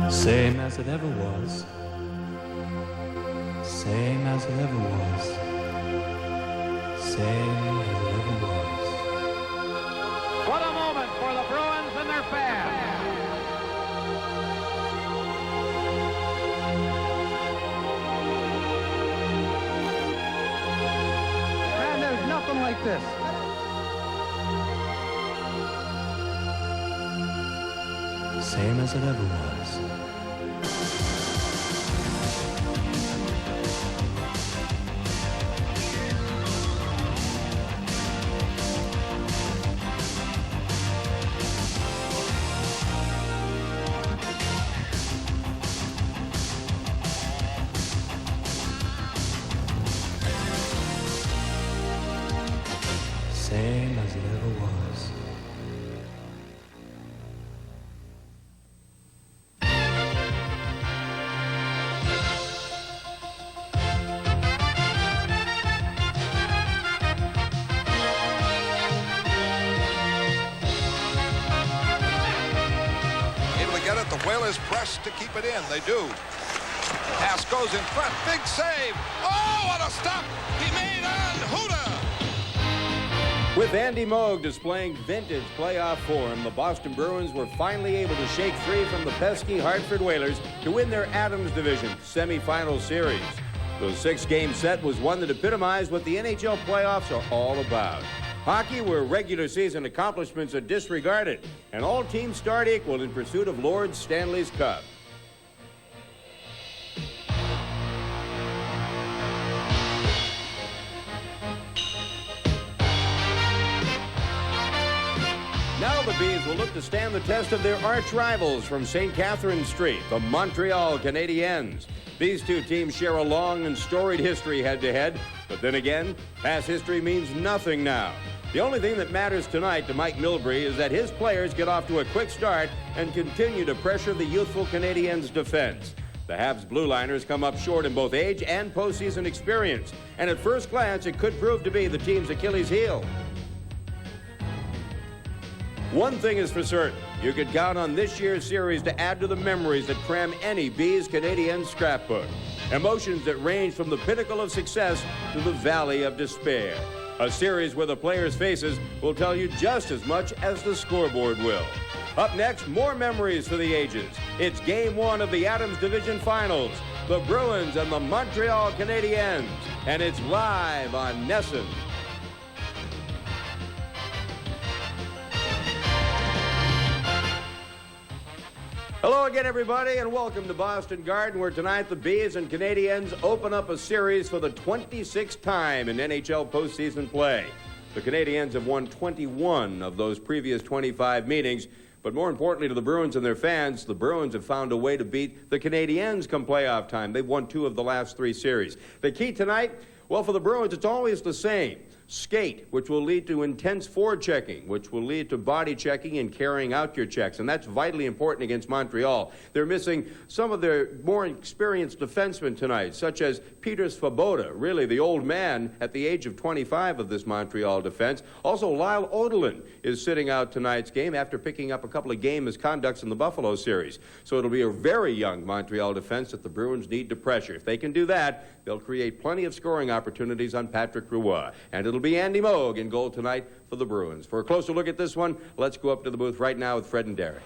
Same as it ever was. Same as it ever was. Same as it ever was. What a moment for the Bruins and their fans. Man, there's nothing like this. Same as it ever was. Same as it ever was. Able to get it. The Whalers press to keep it in. They do. Pass goes in front. Big save. Oh, what a stop he made on Huda. With Andy Moog displaying vintage playoff form, the Boston Bruins were finally able to shake free from the pesky Hartford Whalers to win their Adams Division semifinal series. The six-game set was one that epitomized what the NHL playoffs are all about. Hockey, where regular season accomplishments are disregarded, and all teams start equal in pursuit of Lord Stanley's Cup. Now the Bees will look to stand the test of their arch rivals from St. Catherine Street, the Montreal Canadiens. These two teams share a long and storied history head-to-head, but then again, past history means nothing now. The only thing that matters tonight to Mike Milbury is that his players get off to a quick start and continue to pressure the youthful Canadiens' defense. The Habs Blue Liners come up short in both age and postseason experience, and at first glance, it could prove to be the team's Achilles heel. One thing is for certain, you could count on this year's series to add to the memories that cram any Bees Canadiens scrapbook. Emotions that range from the pinnacle of success to the valley of despair. A series where the players' faces will tell you just as much as the scoreboard will. Up next, more memories for the ages. It's Game 1 of the Adams Division Finals. The Bruins and the Montreal Canadiens. And it's live on NESN. Hello again, everybody, and welcome to Boston Garden, where tonight the Bees and Canadiens open up a series for the 26th time in NHL postseason play. The Canadiens have won 21 of those previous 25 meetings, but more importantly to the Bruins and their fans, the Bruins have found a way to beat the Canadiens come playoff time. They've won 2 of the last 3 series. The key tonight, well, for the Bruins, it's always the same. Skate, which will lead to intense forechecking, which will lead to body checking and carrying out your checks, and that's vitally important against Montreal. They're missing some of their more experienced defensemen tonight, such as Peter Svoboda, really the old man at the age of 25 of this Montreal defense. Also, Lyle Odelin is sitting out tonight's game after picking up a couple of game misconducts in the Buffalo series. So it'll be a very young Montreal defense that the Bruins need to pressure. If they can do that, they'll create plenty of scoring opportunities on Patrick Roy, and it'll be Andy Moog in goal tonight for the Bruins. For a closer look at this one, let's go up to the booth right now with Fred and Derek.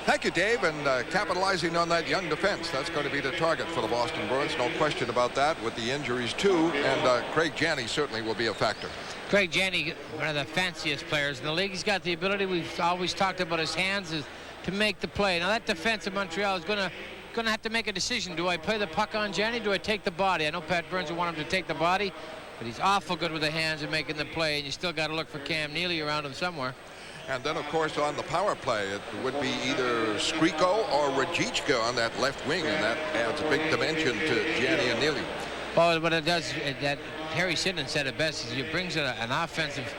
Thank you, Dave, and capitalizing on that young defense. That's going to be the target for the Boston Bruins. No question about that with the injuries, too, and Craig Janney certainly will be a factor. Craig Janney, one of the fanciest players in the league. He's got the ability, we've always talked about his hands, is to make the play. Now, that defense of Montreal is going to have to make a decision. Do I play the puck on Janney? Do I take the body? I know Pat Burns will want him to take the body, but he's awful good with the hands and making the play, and you still got to look for Cam Neely around him somewhere. And then, of course, on the power play, it would be either Skriko or Rajichka on that left wing, and that adds a big dimension to Janney and Neely. Well, what it does, that Harry Sidman said it best, is it brings an offensive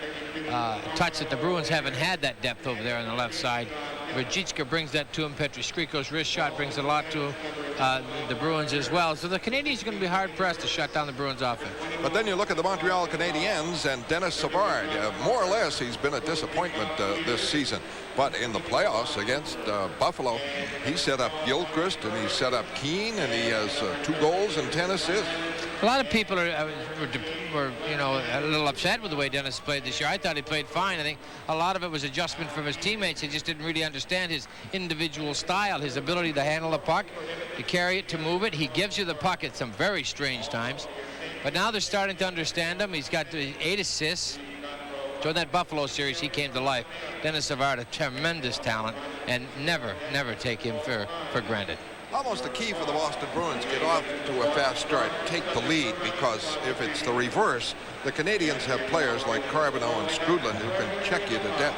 touch that the Bruins haven't had that depth over there on the left side. Rajitska brings that to him. Petroskriko's wrist shot brings a lot to the Bruins as well. So the Canadiens are going to be hard-pressed to shut down the Bruins offense. But then you look at the Montreal Canadiens and Dennis Savard. More or less, he's been a disappointment this season. But in the playoffs against Buffalo, he set up Gilchrist and he set up Keane, and he has 2 goals and 10 assists. A lot of people were, you know, a little upset with the way Dennis played this year. I thought he played fine. I think a lot of it was adjustment from his teammates. He just didn't really understand his individual style, his ability to handle the puck, to carry it, to move it. He gives you the puck at some very strange times. But now they're starting to understand him. He's got 8 assists. So in that Buffalo series, he came to life. Dennis Savard, a tremendous talent, and never take him for granted. Almost the key for the Boston Bruins, get off to a fast start, take the lead, because if it's the reverse, the Canadiens have players like Carbonneau and Skrudland who can check you to death.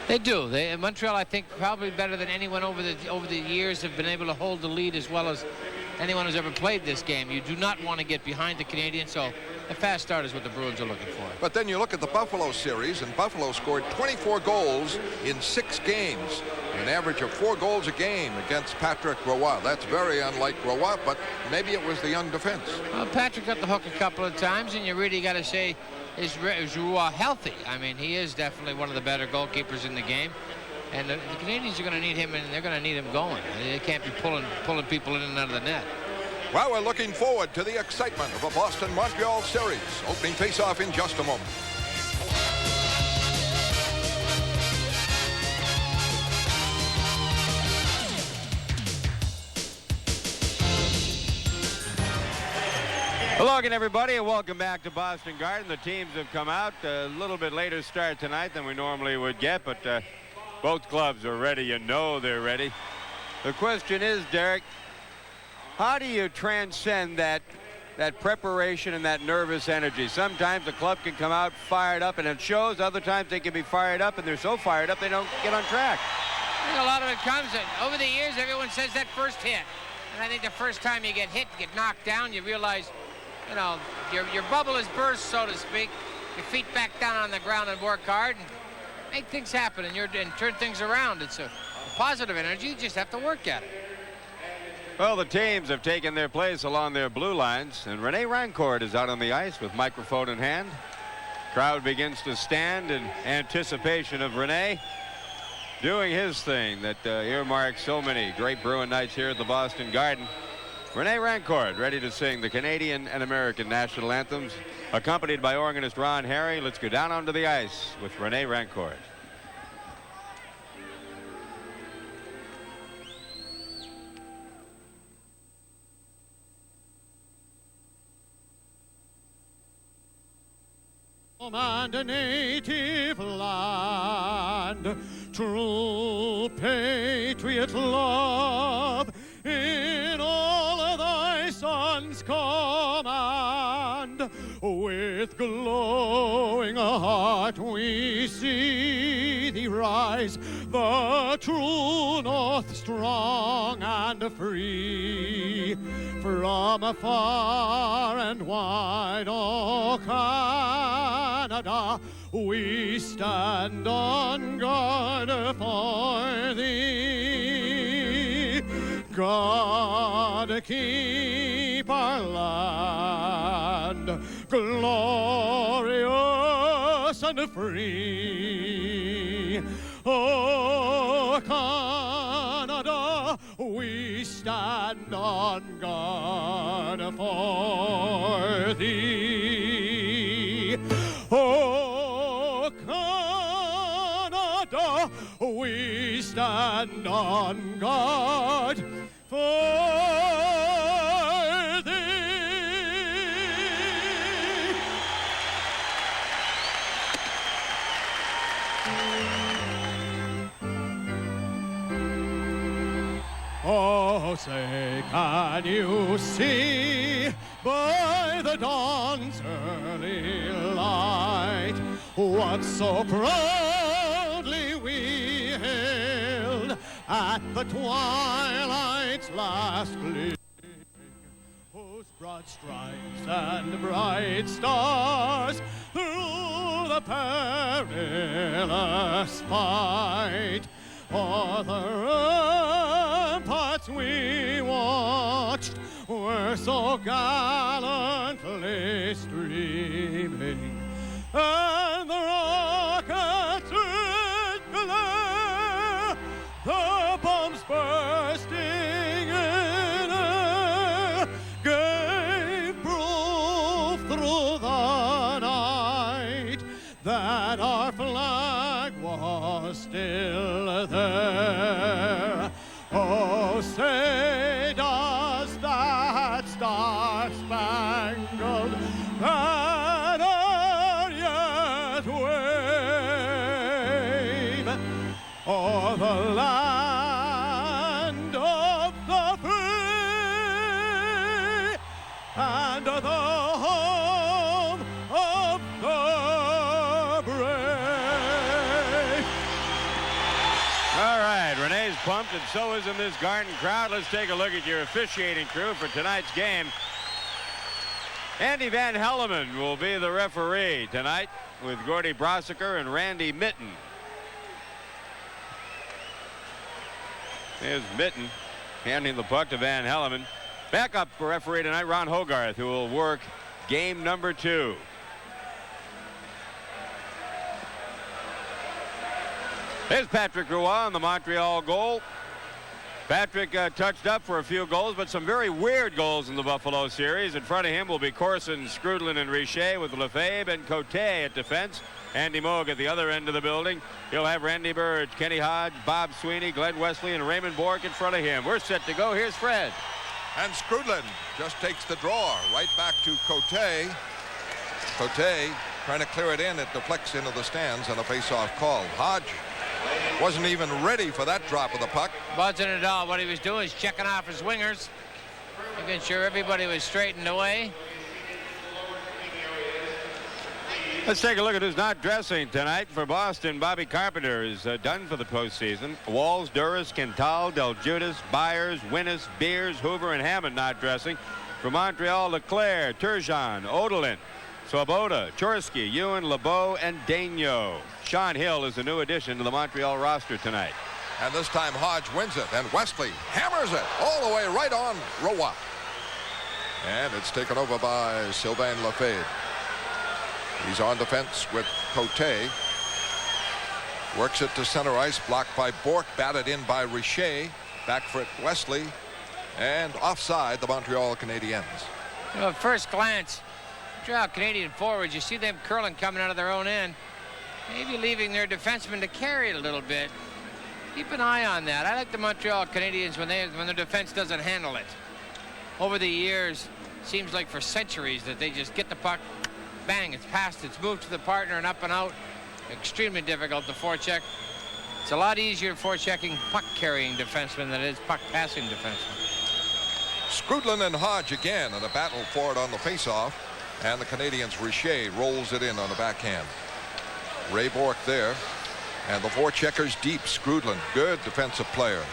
They do. Montreal, I think, probably better than anyone over the years have been able to hold the lead as well as anyone who's ever played this game. You do not want to get behind the Canadiens, so a fast start is what the Bruins are looking for. But then you look at the Buffalo series, and Buffalo scored 24 goals in 6 games, an average of 4 goals a game against Patrick Roy. That's very unlike Roy, but maybe it was the young defense. Well, Patrick got the hook a couple of times, and you really got to say, is Roy healthy? I mean, he is definitely one of the better goalkeepers in the game. And the Canadiens are going to need him, and they're going to need him going. They can't be pulling people in and out of the net. Well, we're looking forward to the excitement of a Boston-Montreal series. Opening face-off in just a moment. Hello again, everybody, and welcome back to Boston Garden. The teams have come out. A little bit later start tonight than we normally would get, but both clubs are ready. You know they're ready. The question is, Derek, how do you transcend that preparation and that nervous energy? Sometimes the club can come out fired up, and it shows. Other times they can be fired up, and they're so fired up they don't get on track. I think a lot of it comes over the years. Everyone says that first hit, and I think the first time you get hit, get knocked down, you realize, you know, your bubble is burst, so to speak. Your feet back down on the ground and work hard and make things happen and turn things around. It's a positive energy. You just have to work at it. Well, the teams have taken their place along their blue lines, and Rene Rancourt is out on the ice with microphone in hand. Crowd begins to stand in anticipation of Rene doing his thing that earmarks so many great Bruin nights here at the Boston Garden. Rene Rancourt ready to sing the Canadian and American national anthems, accompanied by organist Ron Harry. Let's go down onto the ice with Rene Rancourt. And a native land, true patriot love, in all thy sons' command. With glowing heart we see thee rise, the true North strong and free. From afar and wide, O Canada, we stand on guard for thee. God keep our land glorious and free. O Canada, we stand on guard for thee. O Canada, we stand on guard for thee. Oh, say, can you see by the dawn's early light what so proudly we hailed at the twilight's last gleaming, whose broad stripes and bright stars through the perilous fight o'er the ramparts we watched were so gallantly streaming, and the rockets red glare, the bombs bursting in air, gave proof through the night that our flag was still there. Oh, say does that star-spangled banner yet wave o'er the land of the free and the home of the brave? All right, Renee's pumped, and so is in this Garden crowd. Let's take a look at your officiating crew for tonight's game. Andy Van Helleman will be the referee tonight with Gordy Brossiker and Randy Mitten. There's Mitten handing the puck to Van Helleman. Backup for referee tonight, Ron Hogarth, who will work game number 2. There's Patrick Roy on the Montreal goal. Patrick touched up for a few goals, but some very weird goals in the Buffalo series. In front of him will be Corson, Skrudlin, and Richer with Lefebvre and Cote at defense. Andy Moog at the other end of the building. He'll have Randy Burge, Kenny Hodge, Bob Sweeney, Glenn Wesley, and Raymond Bork in front of him. We're set to go. Here's Fred. And Skrudlin just takes the draw right back to Cote. Cote trying to clear it in. It deflects into the stands on a face-off call. Hodge wasn't even ready for that drop of the puck. Wasn't at all. What he was doing is checking off his wingers, making sure everybody was straightened away. Let's take a look at who's not dressing tonight for Boston. Bobby Carpenter is done for the postseason. Walls, Duras, Quintal, Del Judas, Byers, Winnis, Beers, Hoover, and Hammond not dressing. For Montreal, Leclerc, Turgeon, Odelin, Swoboda, Chorsky, Ewan, LeBeau, and Daigneault. Sean Hill is the new addition to the Montreal roster tonight. And this time Hodge wins it, and Wesley hammers it all the way right on Roy. And it's taken over by Sylvain Lefebvre. He's on defense with Cote. Works it to center ice, blocked by Bork, batted in by Richer. Back for it, Wesley. And offside, the Montreal Canadiens. You know, at first glance, Montreal Canadian forwards, you see them curling coming out of their own end. Maybe leaving their defensemen to carry it a little bit. Keep an eye on that. I like the Montreal Canadiens when their defense doesn't handle it. Over the years, seems like for centuries that they just get the puck, bang, it's passed, it's moved to the partner and up and out. Extremely difficult to forecheck. It's a lot easier forechecking puck-carrying defensemen than it is puck-passing defensemen. Skrudlin and Hodge again in a battle for it on the faceoff. And the Canadiens, Richer rolls it in on the backhand. Ray Bork there. And the forecheckers deep. Skrudlin, good defensive player.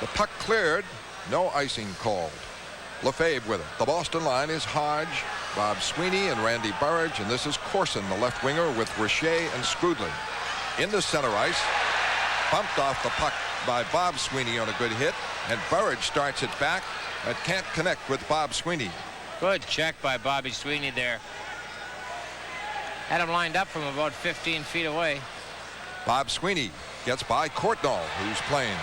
The puck cleared, no icing called. Lefebvre with it. The Boston line is Hodge, Bob Sweeney, and Randy Burge. And this is Corson, the left winger, with Richer and Skrudlin. Into center ice. Bumped off the puck by Bob Sweeney on a good hit. And Burge starts it back, but can't connect with Bob Sweeney. Good check by Bobby Sweeney there. Had him lined up from about 15 feet away. Bob Sweeney gets by Courtnall, who's playing.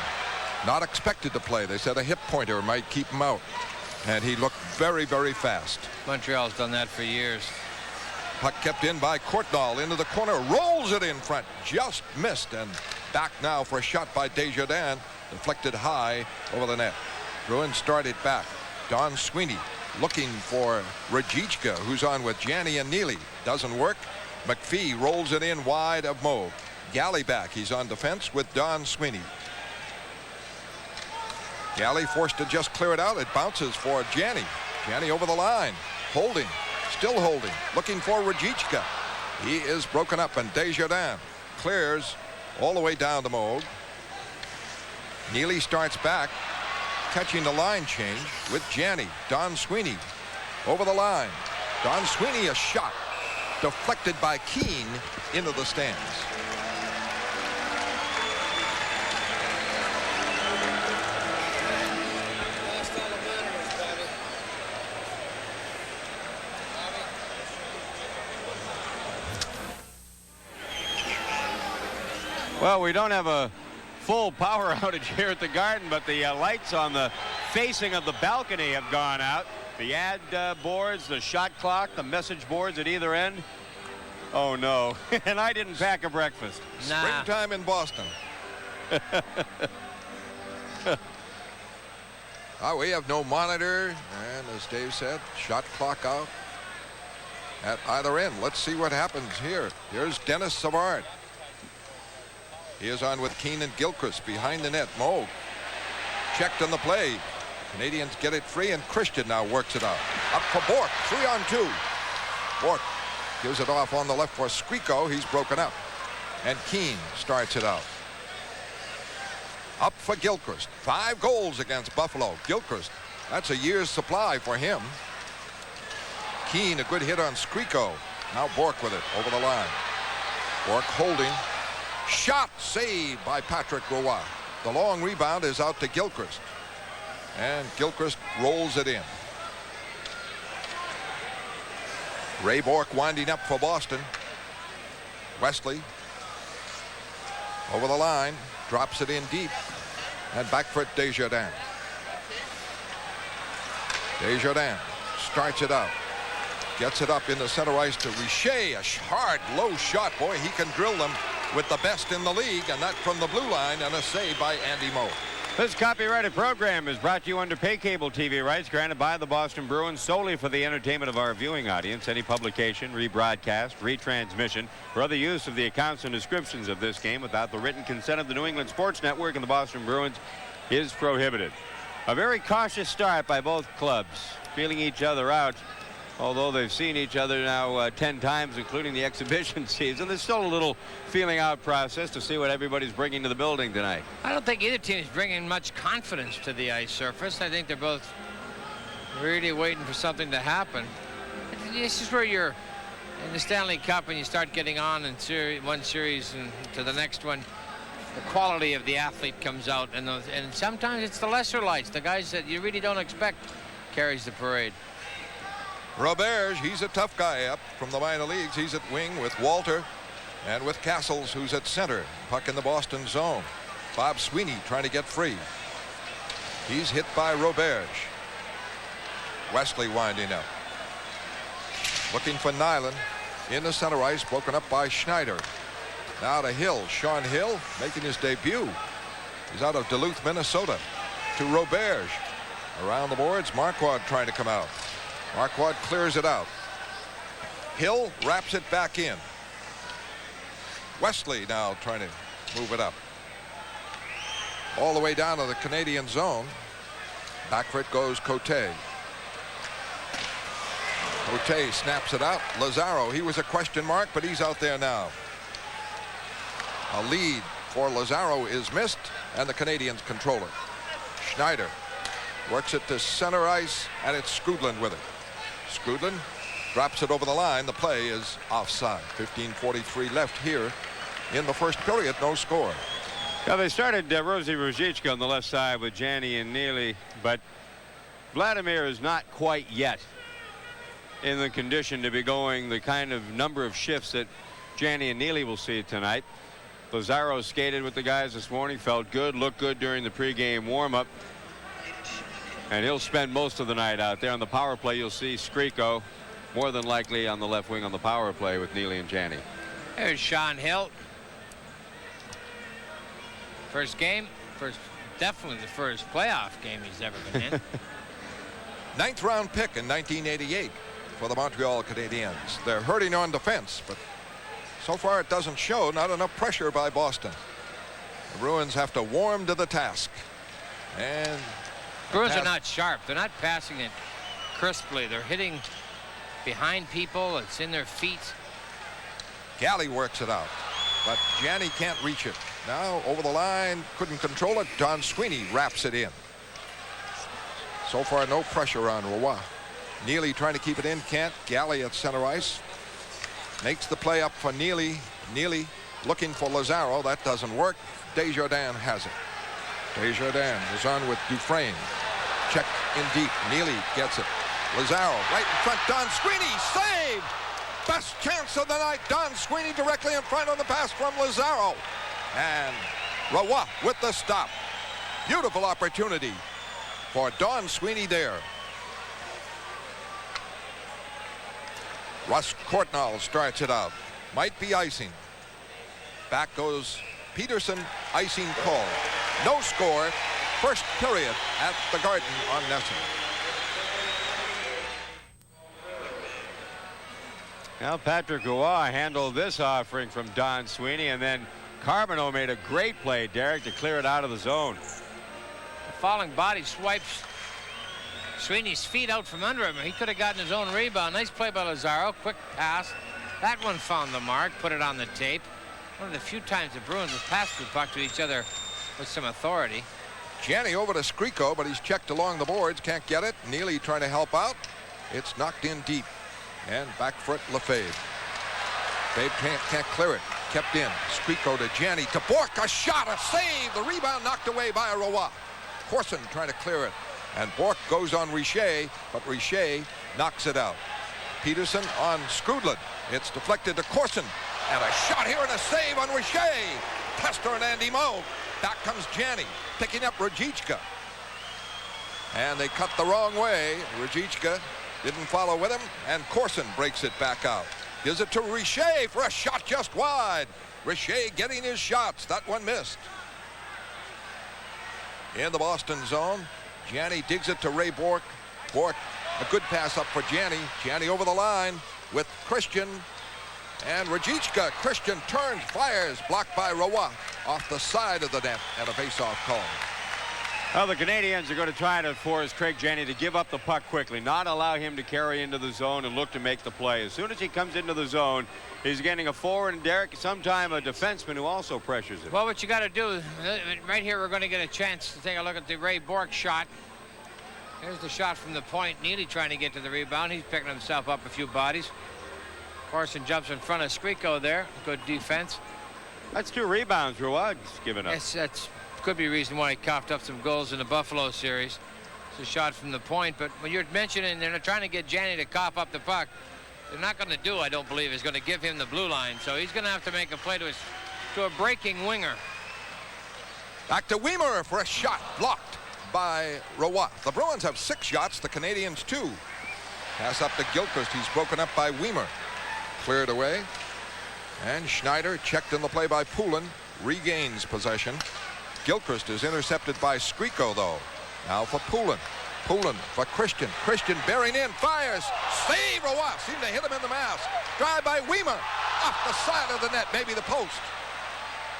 Not expected to play. They said a hip pointer might keep him out. And he looked very, very fast. Montreal's done that for years. Puck kept in by Courtnall into the corner. Rolls it in front. Just missed. And back now for a shot by Desjardins. Deflected high over the net. Bruins started back. Don Sweeney looking for Rajicka, who's on with Janney and Neely. Doesn't work. McPhee rolls it in wide of Moog. Galley back. He's on defense with Don Sweeney. Galley forced to just clear it out. It bounces for Janney. Janney over the line. Holding. Still holding. Looking for Rajicka. He is broken up, and Desjardins clears all the way down to Moog. Neely starts back, catching the line change with Janney. Don Sweeney over the line. Don Sweeney, a shot deflected by Keane into the stands. Well, we don't have a full power outage here at the Garden, but the lights on the facing of the balcony have gone out. The ad boards, the shot clock, the message boards at either end. Oh, no. And I didn't pack a breakfast. Nah. Springtime in Boston. We have no monitor, and as Dave said, shot clock out at either end. Let's see what happens here. Here's Dennis Savard. He is on with Keane and Gilchrist behind the net. Moog checked on the play. Canadians get it free, and Christian now works it out. Up for Bork, 3-on-2. Bork gives it off on the left for Skriko. He's broken up. And Keane starts it out. Up for Gilchrist. 5 goals against Buffalo. Gilchrist, that's a year's supply for him. Keane, a good hit on Skriko. Now Bork with it over the line. Bork holding. Shot saved by Patrick Roy. The long rebound is out to Gilchrist. And Gilchrist rolls it in. Ray Bork winding up for Boston. Wesley over the line. Drops it in deep. And back for Desjardins. Desjardins starts it out. Gets it up in the center ice to Richer. A hard, low shot. Boy, he can drill them with the best in the league. And that from the blue line. And a save by Andy Moe. This copyrighted program is brought to you under pay cable TV rights granted by the Boston Bruins solely for the entertainment of our viewing audience. Any publication, rebroadcast, retransmission, or other use of the accounts and descriptions of this game without the written consent of the New England Sports Network and the Boston Bruins is prohibited. A very cautious start by both clubs, feeling each other out. Although they've seen each other now 10 times, including the exhibition season, there's still a little feeling out process to see what everybody's bringing to the building tonight. I don't think either team is bringing much confidence to the ice surface. I think they're both really waiting for something to happen. This is where you're in the Stanley Cup and you start getting on in one series and to the next one. The quality of the athlete comes out, and sometimes it's the lesser lights, the guys that you really don't expect, carries the parade. Roberge, he's a tough guy up from the minor leagues. He's at wing with Walter and with Castles, who's at center. Puck in the Boston zone. Bob Sweeney trying to get free. He's hit by Roberge. Wesley winding up. Looking for Nyland in the center ice, broken up by Schneider. Now to Hill. Sean Hill making his debut. He's out of Duluth, Minnesota. To Roberge. Around the boards, Marquardt trying to come out. Marquardt clears it out. Hill wraps it back in. Wesley now trying to move it up. All the way down to the Canadian zone. Back for it goes Cote. Cote snaps it out. Lazaro, he was a question mark, but he's out there now. A lead for Lazaro is missed, and the Canadians control it. Schneider works it to center ice, and it's Skrudland with it. Skrudland drops it over the line. The play is offside. 15:43 left here in the first period. No score. Now they started Rosie Ruzicka on the left side with Janney and Neely, but Vladimir is not quite yet in the condition to be going the kind of number of shifts that Janney and Neely will see tonight. Lazaro skated with the guys this morning, felt good, looked good during the pregame warm-up. And he'll spend most of the night out there. On the power play, you'll see Skriko more than likely on the left wing on the power play with Neely and Janney. There's Sean Hill. First game, definitely the first playoff game he's ever been in. 9th round pick in 1988 for the Montreal Canadiens. They're hurting on defense, but so far it doesn't show. Not enough pressure by Boston. The Bruins have to warm to the task. And Bruins are not sharp. They're not passing it crisply. They're hitting behind people. It's in their feet. Galley works it out, but Janney can't reach it. Now over the line, couldn't control it. Don Sweeney wraps it in. So far, no pressure on Roy. Neely trying to keep it in, can't. Galley at center ice. Makes the play up for Neely. Neely looking for Lazaro. That doesn't work. Desjardins has it. Desjardins is on with Dufresne. Check in deep. Neely gets it. Lazaro right in front. Don Sweeney saved. Best chance of the night. Don Sweeney directly in front on the pass from Lazaro. And Roy with the stop. Beautiful opportunity for Don Sweeney there. Russ Courtnall starts it out. Might be icing. Back goes Peterson, icing call. No score. First period at the Garden on NESN. Now Patrick Roy handled this offering from Don Sweeney, and then Carbonneau made a great play, Derek, to clear it out of the zone. The falling body swipes Sweeney's feet out from under him. He could have gotten his own rebound. Nice play by Lazaro. Quick pass. That one found the mark. Put it on the tape. One of the few times the Bruins have passed the puck to each other with some authority. Janney over to Skriko, but he's checked along the boards. Can't get it. Neely trying to help out. It's knocked in deep. And back foot Lefebvre. Babe can't clear it. Kept in. Skriko to Janney. To Bork. A shot. A save. The rebound knocked away by a Roy. Corson trying to clear it. And Bork goes on Richer, but Richer knocks it out. Peterson on Skrudland. It's deflected to Corson. And a shot here and a save on Richer. Tester and Andy Moe. Back comes Janney, picking up Rajicka. And they cut the wrong way. Rajicka didn't follow with him, and Corson breaks it back out. Gives it to Richer for a shot just wide. Richer getting his shots. That one missed. In the Boston zone, Janney digs it to Ray Bork. Bork, a good pass up for Janney. Janney over the line with Christian. And Rajicka. Christian turns, fires, blocked by Roy off the side of the net, and a face-off call. Well, the Canadiens are going to try to force Craig Janney to give up the puck quickly, not allow him to carry into the zone and look to make the play. As soon as he comes into the zone, he's getting a forward, and Derek, sometime a defenseman who also pressures him. Well, what you got to do, right here, we're going to get a chance to take a look at the Ray Bork shot. Here's the shot from the point. Neely trying to get to the rebound. He's picking himself up a few bodies. Corson jumps in front of Skriko there. Good defense. That's 2 rebounds Roy's given up. Yes, that's could be a reason why he coughed up some goals in the Buffalo series. It's a shot from the point, but when you're mentioning they're trying to get Janney to cough up the puck, they're not going to do, I don't believe, is going to give him the blue line. So he's going to have to make a play to a breaking winger. Back to Weimer for a shot blocked by Roy. The Bruins have 6 shots, the Canadiens 2. Pass up to Gilchrist. He's broken up by Weimer. Cleared away. And Schneider, checked in the play by Poulin, regains possession. Gilchrist is intercepted by Skriko, though. Now for Poulin. Poulin for Christian. Christian bearing in, fires. Save Roy. Seemed to hit him in the mask. Drive by Weimer. Off the side of the net, maybe the post.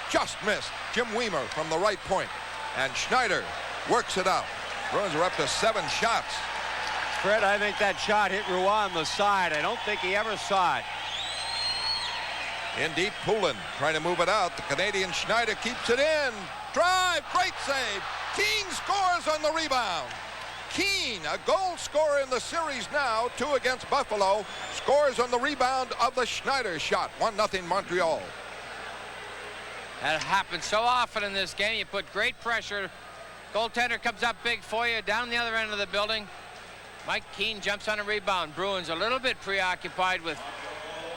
Just missed. Jim Weimer from the right point. And Schneider works it out. Bruins are up to 7 shots. Fred, I think that shot hit Roy on the side. I don't think he ever saw it. Indeed, Poulin trying to move it out. The Canadian Schneider keeps it in. Drive, great save. Keane scores on the rebound. Keane, a goal scorer in the series now, 2 against Buffalo, scores on the rebound of the Schneider shot. 1-0 Montreal. That happens so often in this game. You put great pressure. Goaltender comes up big for you down the other end of the building. Mike Keane jumps on a rebound. Bruins a little bit preoccupied with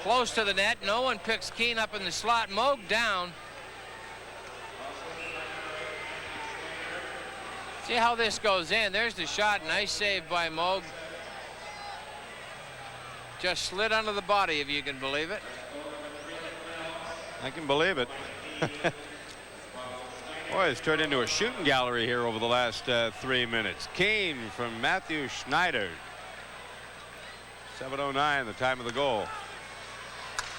close to the net. No one picks Keane up in the slot. Moog down. See how this goes in. There's the shot. Nice save by Moog. Just slid under the body, if you can believe it. I can believe it. Boy, it's turned into a shooting gallery here over the last 3 minutes. Keane from Matthew Schneider. 7:09, the time of the goal.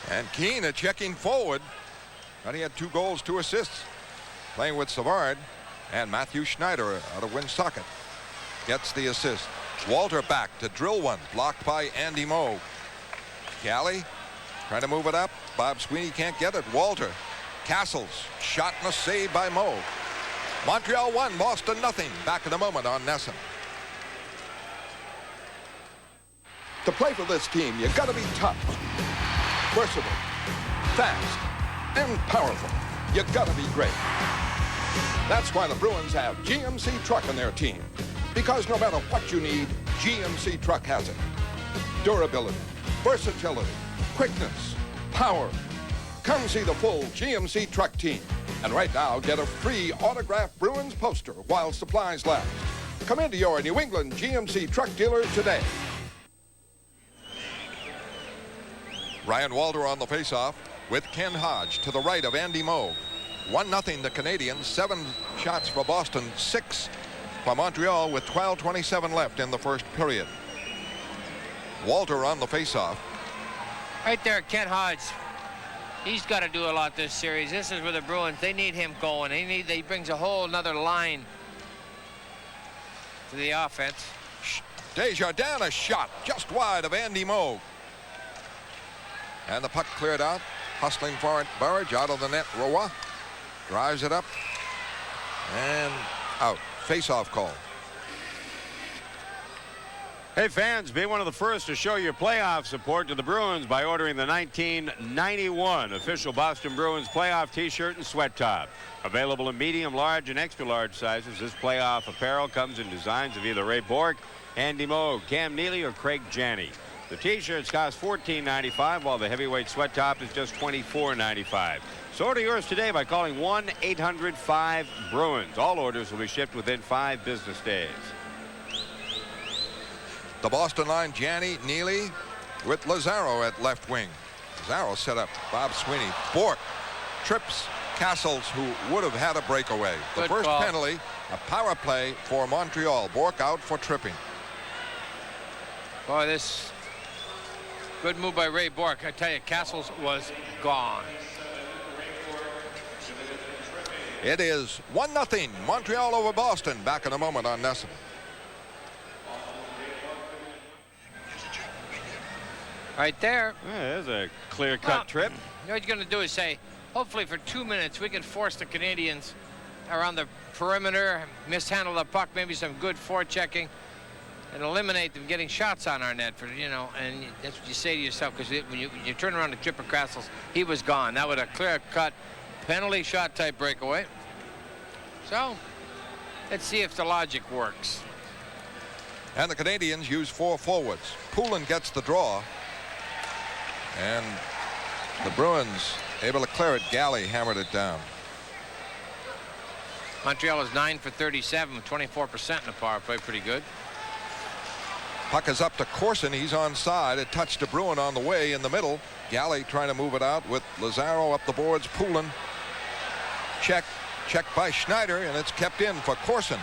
And Keane checking forward. And he had 2 goals, 2 assists. Playing with Savard. And Matthew Schneider out of Woonsocket gets the assist. Walter back to drill one. Blocked by Andy Moe. Galley trying to move it up. Bob Sweeney can't get it. Walter. Castles. Shot and a save by Moe. Montreal 1, Boston 0. Back in a moment on NESN. To play for this team, you've got to be tough, versatile, fast, and powerful. You've got to be great. That's why the Bruins have GMC Truck on their team. Because no matter what you need, GMC Truck has it. Durability, versatility, quickness, power. Come see the full GMC Truck team. And right now, get a free autographed Bruins poster while supplies last. Come into your New England GMC truck dealer today. Ryan Walter on the faceoff with Ken Hodge to the right of Andy Moe. 1-0 the Canadiens. 7 shots for Boston, 6 for Montreal with 12:27 left in the first period. Walter on the faceoff. Right there, Ken Hodge. He's got to do a lot this series. This is where the Bruins, they need him going. He brings a whole another line to the offense. Desjardins, a shot just wide of Andy Moe. And the puck cleared out. Hustling for it, Burridge out of the net. Roy drives it up and out. Face-off call. Hey fans, be one of the first to show your playoff support to the Bruins by ordering the 1991 official Boston Bruins playoff t-shirt and sweat top. Available in medium, large, and extra large sizes, this playoff apparel comes in designs of either Ray Bourque, Andy Moe, Cam Neely, or Craig Janney. The t-shirts cost $14.95, while the heavyweight sweat top is just $24.95. So order yours today by calling 1-800-5-BRUINS. All orders will be shipped within 5 business days. The Boston line, Janney, Neely with Lazaro at left wing. Lazaro set up Bob Sweeney. Bourque trips Castles, who would have had a breakaway. The Good first call. penalty, a power play for Montreal. Bourque out for tripping. Boy, this good move by Ray Bourque. I tell you, Castles was gone. It is 1-0 Montreal over Boston. Back in a moment on NESN. Right there. Yeah, there's a clear-cut trip. What you're going to do is say, hopefully for 2 minutes, we can force the Canadians around the perimeter, mishandle the puck, maybe some good forechecking, and eliminate them getting shots on our net. For and that's what you say to yourself, because when you turn around to Tripper Castles, he was gone. That was a clear-cut penalty shot type breakaway. So let's see if the logic works. And the Canadians use 4 forwards. Poulin gets the draw. And the Bruins able to clear it. Galley hammered it down. Montreal is 9 for 37 with 24% in the power play. Pretty good. Puck is up to Corson. He's onside. It touched a Bruin on the way in the middle. Galley trying to move it out with Lazaro up the boards. Poulin checked by Schneider, and it's kept in for Corson.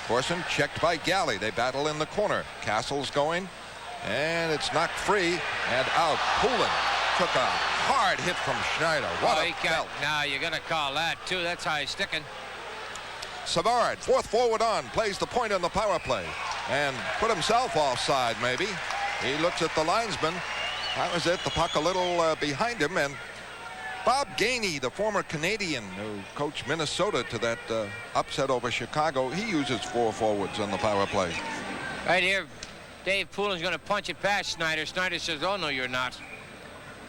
Corson checked by Galley. They battle in the corner. Castle's going, and it's knocked free and out. Poulin took a hard hit from Schneider. What a belt. Now you got to call that too. That's high sticking. Savard, 4th forward on, plays the point on the power play and put himself offside maybe. He looks at the linesman. That was it. The puck a little behind him, and Bob Gainey, the former Canadian who coached Minnesota to that upset over Chicago, he uses 4 forwards on the power play. Right here, Dave Poulin's going to punch it past Schneider. Schneider says, oh, no, you're not.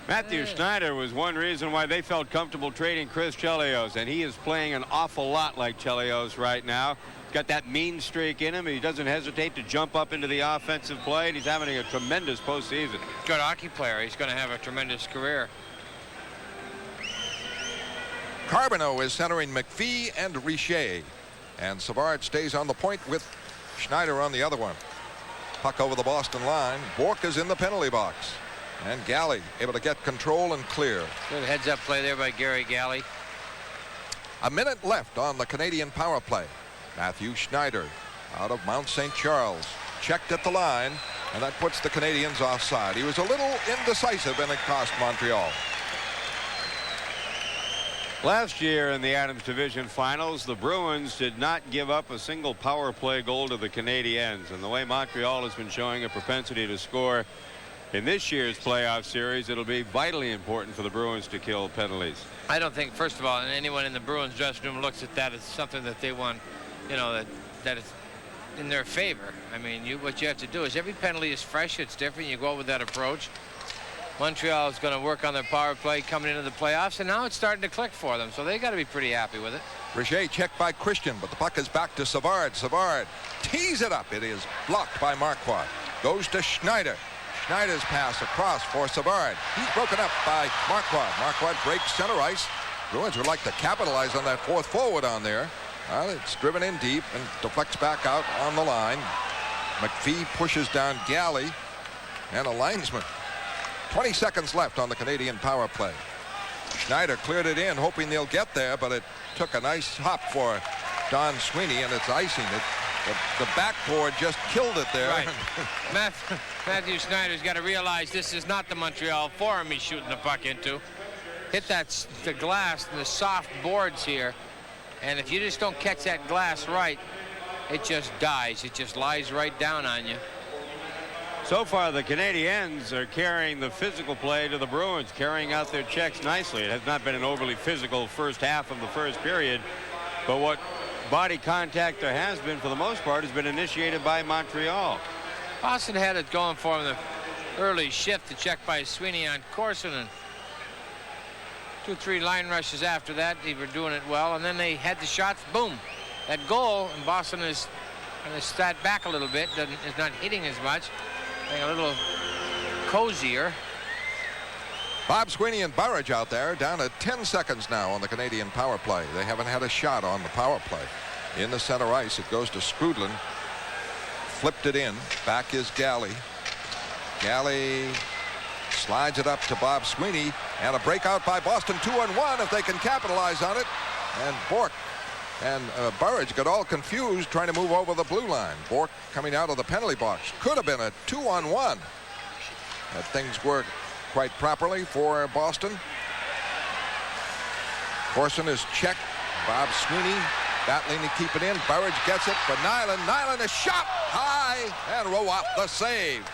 Matthew Schneider was one reason why they felt comfortable trading Chris Chelios, and he is playing an awful lot like Chelios right now. Got that mean streak in him. He doesn't hesitate to jump up into the offensive play, and he's having a tremendous postseason. Good hockey player. He's going to have a tremendous career. Carbonneau is centering McPhee and Richer, and Savard stays on the point with Schneider on the other one. Puck over the Boston line. Bourque is in the penalty box, and Galley able to get control and clear. Good heads-up play there by Gary Galley. A minute left on the Canadian power play. Matthew Schneider out of Mount St. Charles checked at the line, and that puts the Canadians offside. He was a little indecisive, and it cost Montreal. Last year in the Adams Division Finals, the Bruins did not give up a single power play goal to the Canadiens, and the way Montreal has been showing a propensity to score in this year's playoff series, it'll be vitally important for the Bruins to kill penalties. I don't think, first of all, anyone in the Bruins dressing room looks at that as something that they want, that is in their favor. I mean, what you have to do is every penalty is fresh. It's different. You go with that approach. Montreal is going to work on their power play coming into the playoffs, and now it's starting to click for them, so they got to be pretty happy with it. Richer checked by Christian, but the puck is back to Savard. Savard tees it up. It is blocked by Marquardt. Goes to Schneider. Schneider's pass across for Savard. He's broken up by Marquardt. Marquardt breaks center ice, Bruins would like to capitalize on that fourth forward on there. Well, it's driven in deep and deflects back out on the line. McPhee pushes down Galley and a linesman. 20 seconds left on the Canadian power play. Schneider cleared it in, hoping they'll get there, but it took a nice hop for Don Sweeney, and it's icing it. The backboard just killed it there. Right. Matthew Schneider's got to realize this is not the Montreal Forum he's shooting the puck into. Hit the glass, the soft boards here, and if you just don't catch that glass right, it just dies. It just lies right down on you. So far, the Canadiens are carrying the physical play to the Bruins, carrying out their checks nicely. It has not been an overly physical first half of the first period, but what body contact there has been, for the most part, has been initiated by Montreal. Boston had it going for him the early shift, the check by Sweeney on Corson, and 2-3 line rushes after that. They were doing it well, and then they had the shots. Boom, that goal, and Boston is going to stat back a little bit. Is not hitting as much, getting a little cozier. Bob Sweeney and Burridge out there, down to 10 seconds now on the Canadian power play. They haven't had a shot on the power play. In the center ice, it goes to Skrudlin. Flipped it in. Back is Galley. Galley slides it up to Bob Sweeney, and a breakout by Boston. 2-on-1 if they can capitalize on it. And Bourque and Burridge got all confused trying to move over the blue line. Bourque coming out of the penalty box. Could have been a 2-on-1 if things worked quite properly for Boston. Corson is checked. Bob Sweeney battling to keep it in. Burridge gets it for Nyland. Nyland, a shot high, and Roy the save.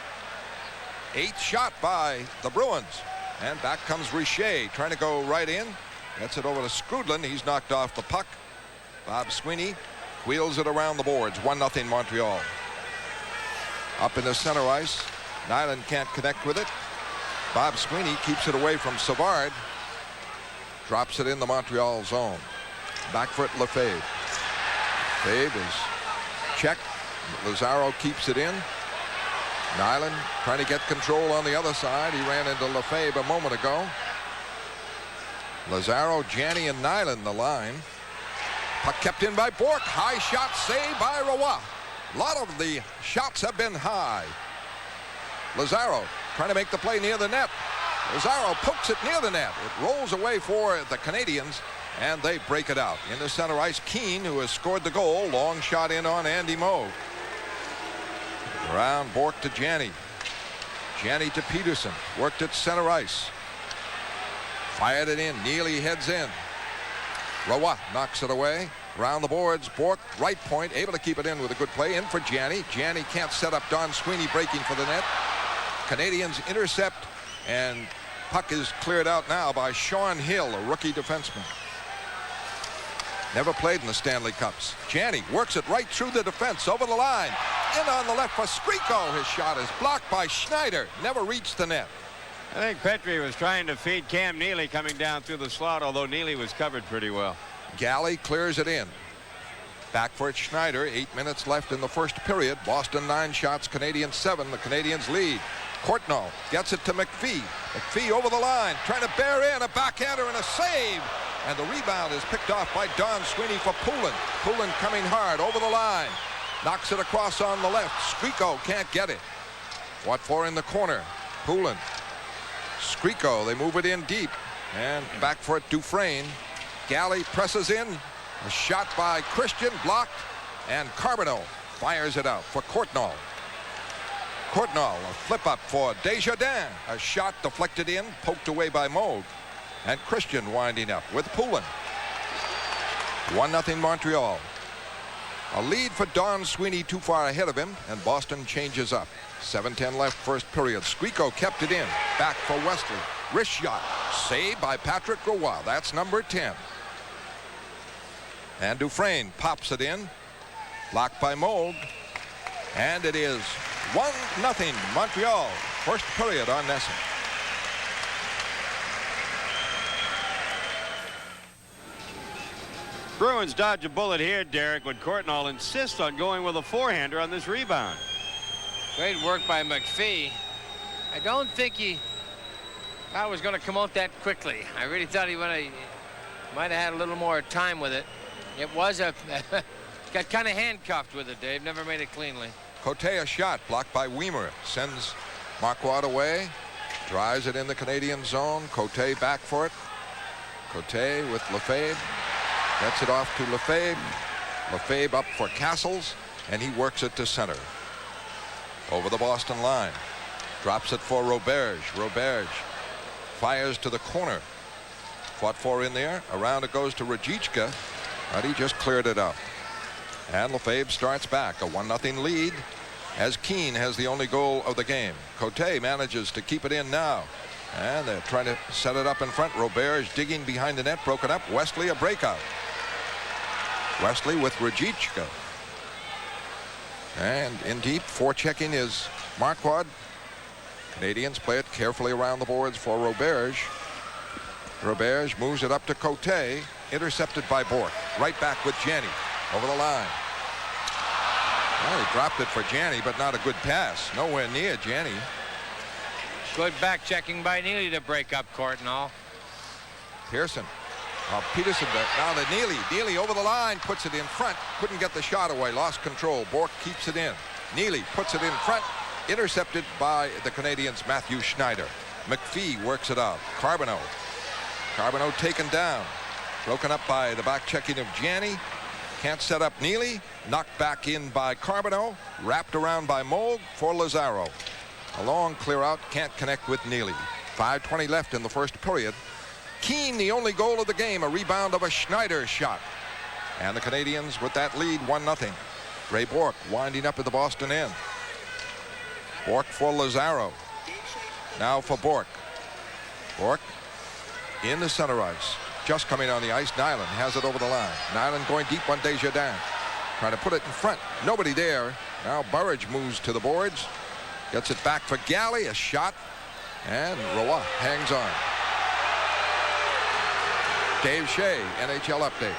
8th shot by the Bruins. And back comes Richer trying to go right in. Gets it over to Skrudlin. He's knocked off the puck. Bob Sweeney wheels it around the boards. 1-0 Montreal. Up in the center ice. Nyland can't connect with it. Bob Sweeney keeps it away from Savard. Drops it in the Montreal zone. Back foot Lefebvre. Lefebvre is checked. Lazaro keeps it in. Nyland trying to get control on the other side. He ran into Lefebvre a moment ago. Lazaro, Janney, and Nyland the line. Puck kept in by Bourque. High shot saved by Roy. A lot of the shots have been high. Lazaro trying to make the play near the net. Lazaro pokes it near the net. It rolls away for the Canadiens, and they break it out. In the center ice, Keane, who has scored the goal. Long shot in on Andy Moe. Around Bourque to Janney. Janney to Peterson. Worked at center ice. Fired it in. Neely heads in. Roy knocks it away. Around the boards, Bourque, right point, able to keep it in with a good play. In for Janney. Janney can't set up Don Sweeney breaking for the net. Canadians intercept, and puck is cleared out now by Sean Hill, a rookie defenseman. Never played in the Stanley Cups. Janney works it right through the defense, over the line. In on the left for Skriko. His shot is blocked by Schneider. Never reached the net. I think Petrie was trying to feed Cam Neely coming down through the slot, although Neely was covered pretty well. Galley clears it in. Back for it, Schneider. 8 minutes left in the first period. Boston 9 shots, Canadiens 7. The Canadiens lead. Courtnall gets it to McPhee. McPhee over the line, trying to bear in a backhander and a save. And the rebound is picked off by Don Sweeney for Poulin. Poulin coming hard over the line. Knocks it across on the left. Skriko can't get it. What for in the corner? Poulin. Skriko, they move it in deep. And back for it, Dufresne. Galley presses in. A shot by Christian, blocked. And Carbonneau fires it out for Courtnall. Courtnall, a flip up for Desjardins. A shot deflected in, poked away by Moog. And Christian winding up with Poulin. 1-0 Montreal. A lead for Don Sweeney too far ahead of him, and Boston changes up. 7:10 left first period. Skriko kept it in. Back for Wesley. Wrist shot. Saved by Patrick Roy. That's number 10. And Dufresne pops it in. Blocked by Moog. And it is 1-0 Montreal. First period on NESN. Bruins dodge a bullet here, Derek, when Courtnall insists on going with a forehander on this rebound. Great work by McPhee. I don't think he thought it was going to come out that quickly. I really thought he would have Might have had a little more time with it. It was got kind of handcuffed with it, Dave. Never made it cleanly. Cote a shot blocked by Weimer. Sends Marquardt away. Drives it in the Canadian zone. Cote back for it. Cote with Lefebvre. Gets it off to Lefebvre. Lefebvre up for Castles. And he works it to center. Over the Boston line. Drops it for Roberge. Roberge fires to the corner. Fought for in there. Around it goes to Rajicka. But he just cleared it up. And Lefebvre starts back. A 1-0 lead as Keane has the only goal of the game. Cote manages to keep it in now. And they're trying to set it up in front. Roberge digging behind the net. Broken up. Wesley a breakout. Wesley with Rajicka. And in deep, forechecking is Marquardt. Canadians play it carefully around the boards for Roberge. Roberge moves it up to Cote. Intercepted by Bourque. Right back with Janney. Over the line. Well, he dropped it for Janney, but not a good pass. Nowhere near Janney. Good back checking by Neely to break up court and all. Pearson. Peterson now to Neely. Neely over the line, puts it in front. Couldn't get the shot away. Lost control. Bourque keeps it in. Neely puts it in front. Intercepted by the Canadians' Matthew Schneider. McPhee works it out. Carbonneau. Carbonneau taken down. Broken up by the back checking of Janney. Can't set up Neely. Knocked back in by Carbonneau. Wrapped around by Moog for Lazaro. A long clear out. Can't connect with Neely. 5:20 left in the first period. Keane, the only goal of the game. A rebound of a Schneider shot. And the Canadians with that lead 1-0. Ray Bourque winding up at the Boston end. Bourque for Lazaro. Now for Bourque. Bourque in the center ice. Just coming on the ice. Nyland has it over the line. Nyland going deep on Desjardins. Trying to put it in front. Nobody there. Now Burridge moves to the boards. Gets it back for Galley. A shot. And Roy hangs on. Dave Shea, NHL update.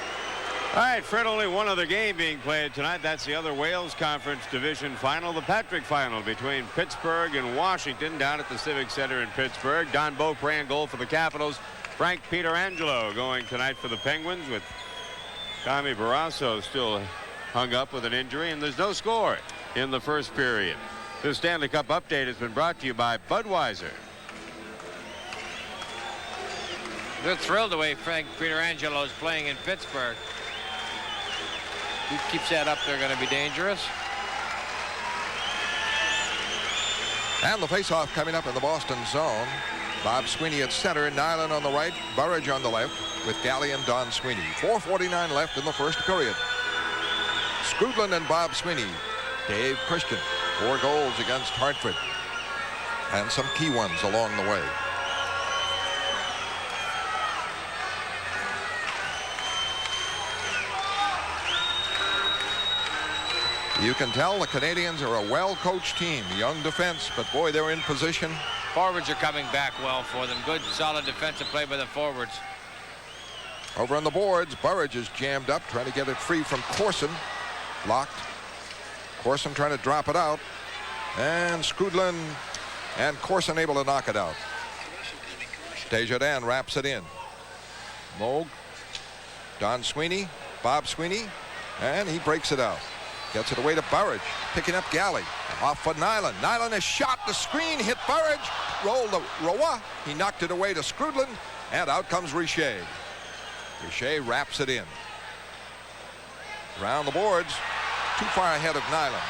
All right, Fred, only one other game being played tonight. That's the other Wales Conference Division final, the Patrick final between Pittsburgh and Washington down at the Civic Center in Pittsburgh. Don Beaupre in goal for the Capitals. Frank Pietrangelo going tonight for the Penguins with Tommy Barrasso still hung up with an injury, and there's no score in the first period. This Stanley Cup update has been brought to you by Budweiser. They're thrilled the way Frank Pietrangelo is playing in Pittsburgh. He keeps that up, they're going to be dangerous. And the faceoff coming up in the Boston zone. Bob Sweeney at center, Nyland on the right, Burridge on the left with Galley and Don Sweeney. 4:49 left in the first period. Skrudland and Bob Sweeney. Dave Christian, 4 goals against Hartford. And some key ones along the way. You can tell the Canadians are a well-coached team. Young defense, but boy, they're in position. Forwards are coming back well for them. Good, solid defensive play by the forwards. Over on the boards, Burridge is jammed up, trying to get it free from Corson. Blocked. Corson trying to drop it out. And Skrudland and Corson able to knock it out. Desjardins wraps it in. Moog. Don Sweeney. Bob Sweeney. And he breaks it out. Gets it away to Burridge. Picking up Galley. Off for Nyland. Nyland is shot. The screen hit Burridge. Rolled to Roy. He knocked it away to Skrudland. And out comes Richer. Richer wraps it in. Around the boards. Too far ahead of Nyland.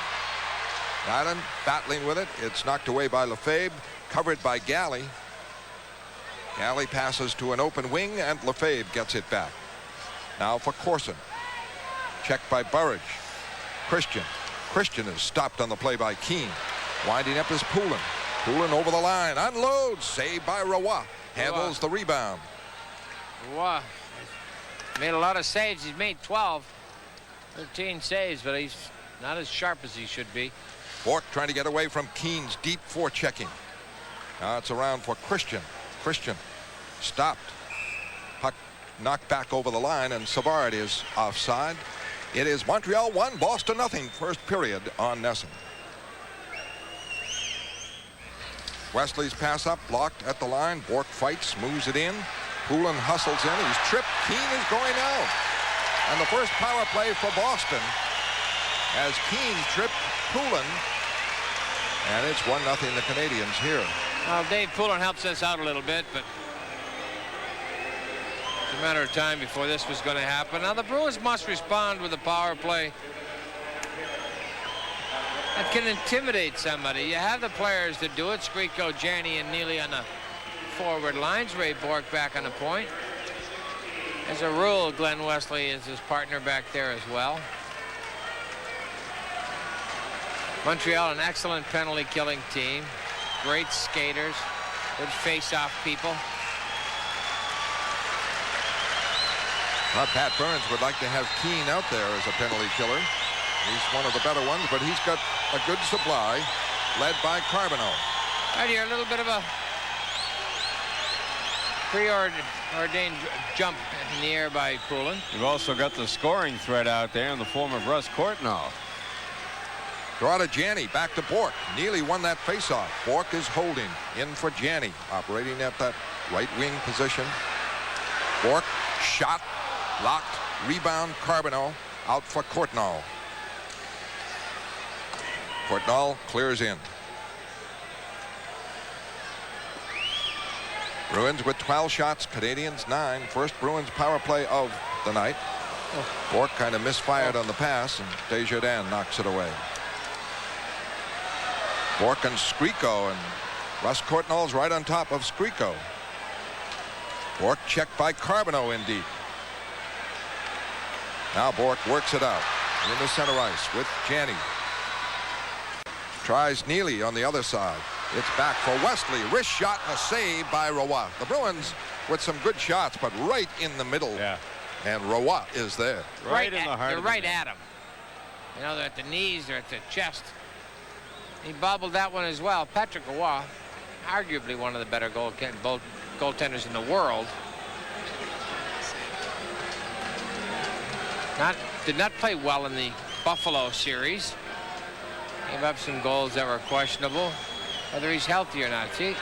Nyland battling with it. It's knocked away by Lefebvre. Covered by Galley. Galley passes to an open wing. And Lefebvre gets it back. Now for Corson. Checked by Burridge. Christian is stopped on the play by Keane. Winding up is Poulin. Poulin over the line. Unloads. Saved by Roy. Handles the rebound. Roy made a lot of saves. He's made 13 saves, but he's not as sharp as he should be. Bourque trying to get away from Keane's deep forechecking. Now it's around for Christian. Christian stopped. Puck knocked back over the line, and Savard is offside. It is Montreal 1, Boston 0. First period on NESN. Wesley's pass up, blocked at the line. Bourque fights, moves it in. Poulin hustles in. He's tripped. Keane is going out. And the first power play for Boston as Keane tripped Poulin. And it's 1-0 the Canadiens here. Well, Dave Poulin helps us out a little bit, but it's a matter of time before this was going to happen. Now the Bruins must respond with a power play that can intimidate somebody. You have the players to do it. Skriko, Janney, and Neely on the forward lines. Ray Bourque back on the point. As a rule, Glenn Wesley is his partner back there as well. Montreal, an excellent penalty-killing team. Great skaters. Good face-off people. Well, Pat Burns would like to have Keane out there as a penalty killer. He's one of the better ones, but he's got a good supply, led by Carbonneau. Right here, a little bit of a preordained jump in the air by Poulin. You've also got the scoring threat out there in the form of Russ Courtnall. Draw to Janney, back to Bourque. Neely won that faceoff. Bourque is holding in for Janney, operating at that right wing position. Bourque shot, blocked, rebound, Carbonneau out for Courtnall. Courtnall clears in. Bruins with 12 shots, Canadiens 9. First Bruins power play of the night. Bourque kind of misfired on the pass, and Desjardins knocks it away. Bourque and Skriko, and Russ Courtnall's right on top of Skriko. Bourque checked by Carbonneau in deep. Now Bourque works it out in the center ice with Janney. Tries Neely on the other side. It's back for Wesley. Wrist shot and a save by Roy. The Bruins with some good shots, but right in the middle. Yeah. And Roy is there. Right in the heart. They're right at him. You know, they're at the knees, they're at the chest. He bobbled that one as well. Patrick Roy, arguably one of the better goaltenders in the world. Did not play well in the Buffalo series. Gave up some goals that were questionable. Whether he's healthy or not. See,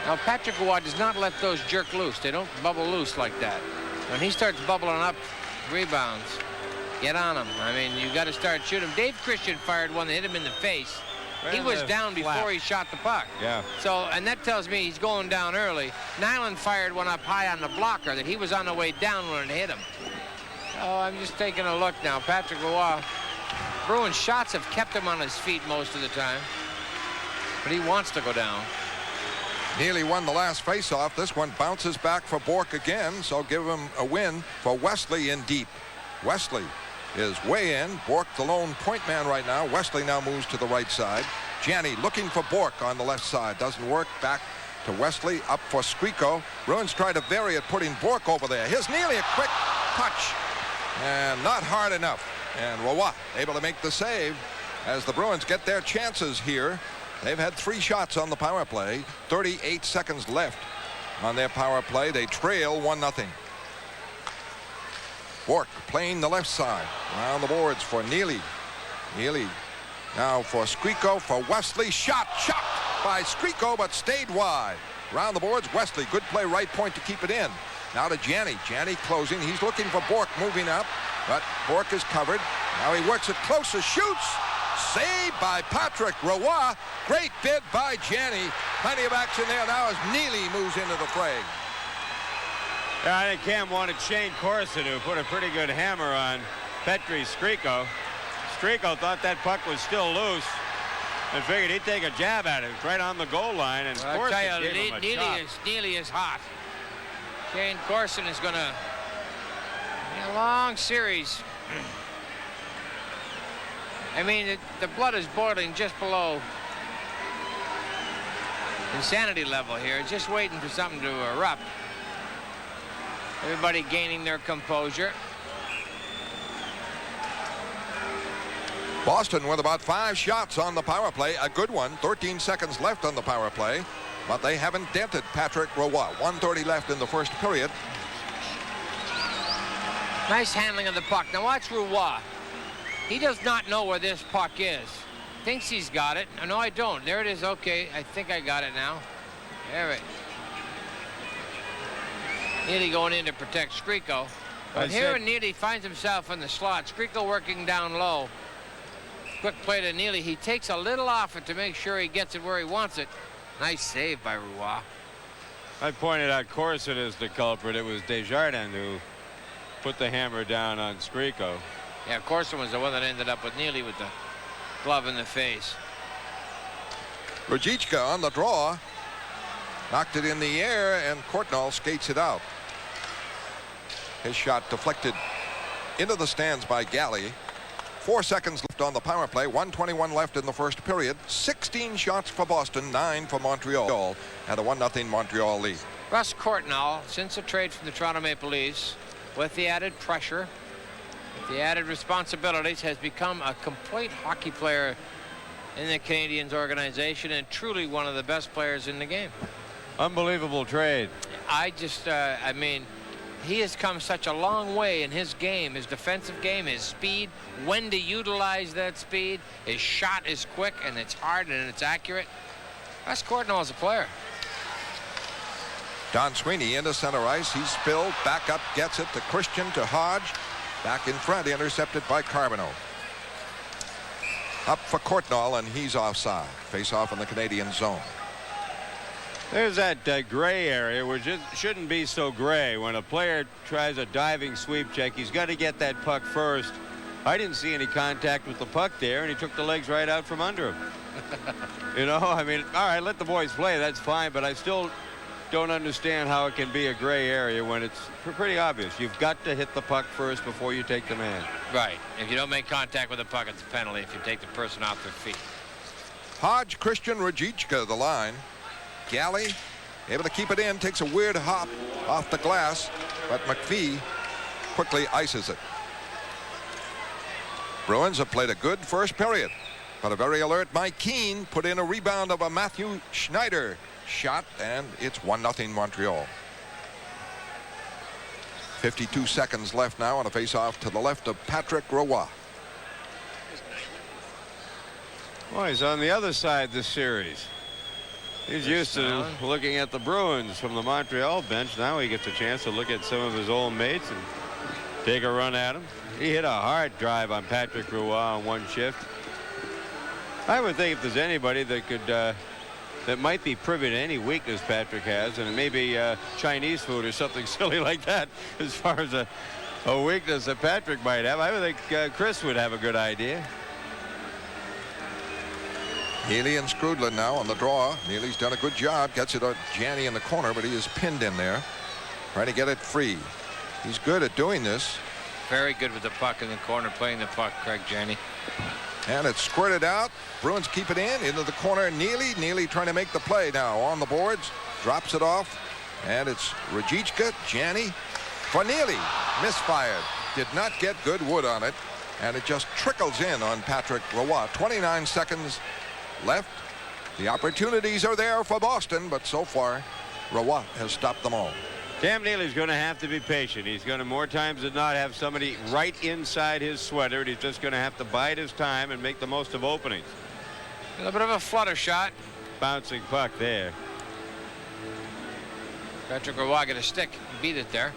now Patrick Roy does not let those jerk loose. They don't bubble loose like that. When he starts bubbling up, rebounds, get on him. I mean, you got to start shooting him. Dave Christian fired one that hit him in the face. He was down before he shot the puck. Yeah. So, and that tells me he's going down early. Nyland fired one up high on the blocker that he was on the way down when it hit him. Oh, I'm just taking a look now. Patrick Roy. Bruins shots have kept him on his feet most of the time. But he wants to go down. Neely won the last faceoff. This one bounces back for Bourque again, so give him a win for Wesley in deep. Wesley is way in. Bourque the lone point man right now. Wesley now moves to the right side. Janney looking for Bourque on the left side. Doesn't work. Back to Wesley. Up for Skriko. Bruins try to vary it, putting Bourque over there. Here's Neely, a quick touch. And not hard enough. And Roy able to make the save as the Bruins get their chances here. They've had 3 shots on the power play. 38 seconds left on their power play. They trail 1-0. Bourque playing the left side. Around the boards for Neely. Neely now for Skriko, for Wesley. Shot chopped by Skriko, but stayed wide. Around the boards, Wesley. Good play, right point to keep it in. Now to Janney. Janney closing. He's looking for Bourque moving up, but Bourque is covered. Now he works it closer. Shoots. Saved by Patrick Roy. Great bid by Janney. Plenty of action there now as Neely moves into the fray. Yeah, I think Cam wanted Shane Corson, who put a pretty good hammer on Petri Skriko. Skriko thought that puck was still loose and figured he'd take a jab at it right on the goal line. And well, Corson I tell gave you, him a chop. Neely is hot. Shane Corson is going to be a long series. I mean, the blood is boiling just below insanity level here. Just waiting for something to erupt. Everybody gaining their composure. Boston with about 5 shots on the power play. A good one. 13 seconds left on the power play. But they haven't dented Patrick Roy. 1:30 left in the first period. Nice handling of the puck. Now watch Roy. He does not know where this puck is. Thinks he's got it. No, I don't. There it is. Okay, I think I got it now. There it. Neely going in to protect Skriko. But here when Neely finds himself in the slot, Skriko working down low. Quick play to Neely. He takes a little off it to make sure he gets it where he wants it. Nice save by Roy. I pointed out Corson as the culprit. It was Desjardins who put the hammer down on Skriko. Yeah, Corson was the one that ended up with Neely with the glove in the face. Ruzicka on the draw. Knocked it in the air, and Courtnall skates it out. His shot deflected into the stands by Galley. 4 seconds left on the power play. 1:21 left in the first period. 16 shots for Boston, 9 for Montreal, and a 1-0 Montreal lead. Russ Courtnall, since the trade from the Toronto Maple Leafs, with the added pressure, with the added responsibilities, has become a complete hockey player in the Canadiens organization and truly one of the best players in the game. Unbelievable trade. I mean, he has come such a long way in his game, his defensive game, his speed, when to utilize that speed. His shot is quick and it's hard and it's accurate. Russ Courtnall is a player. Don Sweeney into center ice. He's spilled. Back up, gets it to Christian, to Hodge. Back in front, intercepted by Carbonneau. Up for Courtnall, and he's offside. Face off in the Canadian zone. There's that gray area, which shouldn't be so gray. When a player tries a diving sweep check, he's got to get that puck first. I didn't see any contact with the puck there, and he took the legs right out from under him. You know, I mean, all right, let the boys play. That's fine, but I still don't understand how it can be a gray area when it's pretty obvious. You've got to hit the puck first before you take the man. Right. If you don't make contact with the puck, it's a penalty if you take the person off their feet. Hodge, Christian, Ruzicka, the line. Galley able to keep it in, takes a weird hop off the glass, but McPhee quickly ices it. Bruins have played a good first period, but a very alert Mike Keane put in a rebound of a Matthew Schneider shot, and it's 1-0 Montreal. 52 seconds left now on a face-off to the left of Patrick Roy. Well, he's on the other side of this series. He's used to looking at the Bruins from the Montreal bench. Now he gets a chance to look at some of his old mates and take a run at them. He hit a hard drive on Patrick Roy on one shift. I would think if there's anybody that could that might be privy to any weakness Patrick has, and maybe Chinese food or something silly like that, as far as a weakness that Patrick might have, I would think Chris would have a good idea. Neely and Skrudland now on the draw. Neely's done a good job. Gets it on Janney in the corner, but he is pinned in there. Trying to get it free. He's good at doing this. Very good with the puck in the corner, playing the puck, Craig Janney. And it's squirted out. Bruins keep it into the corner. Neely trying to make the play now on the boards. Drops it off. And it's Ruzicka, Janney for Neely. Misfired. Did not get good wood on it. And it just trickles in on Patrick Roy. 29 seconds left. The opportunities are there for Boston, but so far Roy has stopped them all. Cam Neely's going to have to be patient. He's going to more times than not have somebody right inside his sweater, and he's just going to have to bide his time and make the most of openings. A little bit of a flutter shot. Bouncing puck there. Patrick Roy got a stick, beat it there.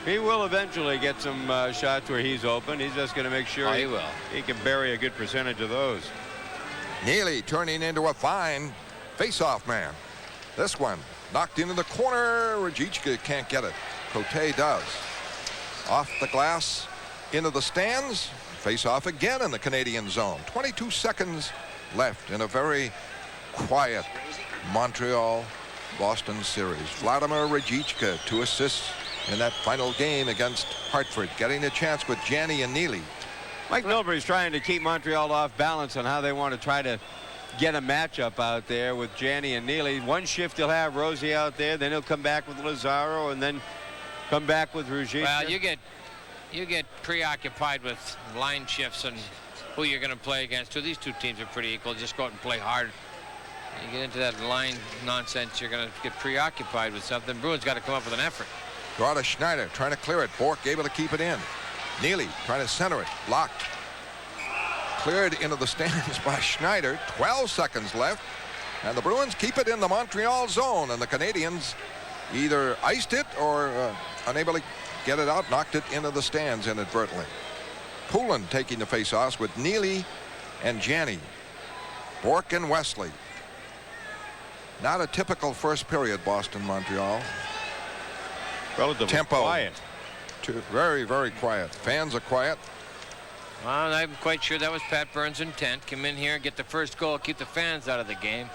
He will eventually get some shots where he's open. He's just going to make sure he can bury a good percentage of those. Neely turning into a fine face-off man. This one knocked into the corner. Ruzicka can't get it. Cote does. Off the glass into the stands. Face-off again in the Canadian zone. 22 seconds left in a very quiet Montreal-Boston series. Vladimir Ruzicka, 2 assists in that final game against Hartford, getting a chance with Janney and Neely. Mike Milbury's trying to keep Montreal off balance on how they want to try to get a matchup out there with Janney and Neely. One shift he'll have Rosie out there, then he'll come back with Lazaro, and then come back with Ruzicka. Well, you get preoccupied with line shifts and who you're going to play against. These two teams are pretty equal. Just go out and play hard. You get into that line nonsense, you're going to get preoccupied with something. Bruins got to come up with an effort. Draw to Schneider, trying to clear it. Bork able to keep it in. Neely trying to center it. Blocked. Cleared into the stands by Schneider. 12 seconds left. And the Bruins keep it in the Montreal zone. And the Canadiens either iced it or unable to get it out, knocked it into the stands inadvertently. Poulin taking the face-offs with Neely and Janney. Bourque and Wesley. Not a typical first period, Boston-Montreal. Relatively Tempo. quiet. Very, very quiet. Fans are quiet. Well, I'm quite sure that was Pat Burns' intent. Come in here, get the first goal, keep the fans out of the game.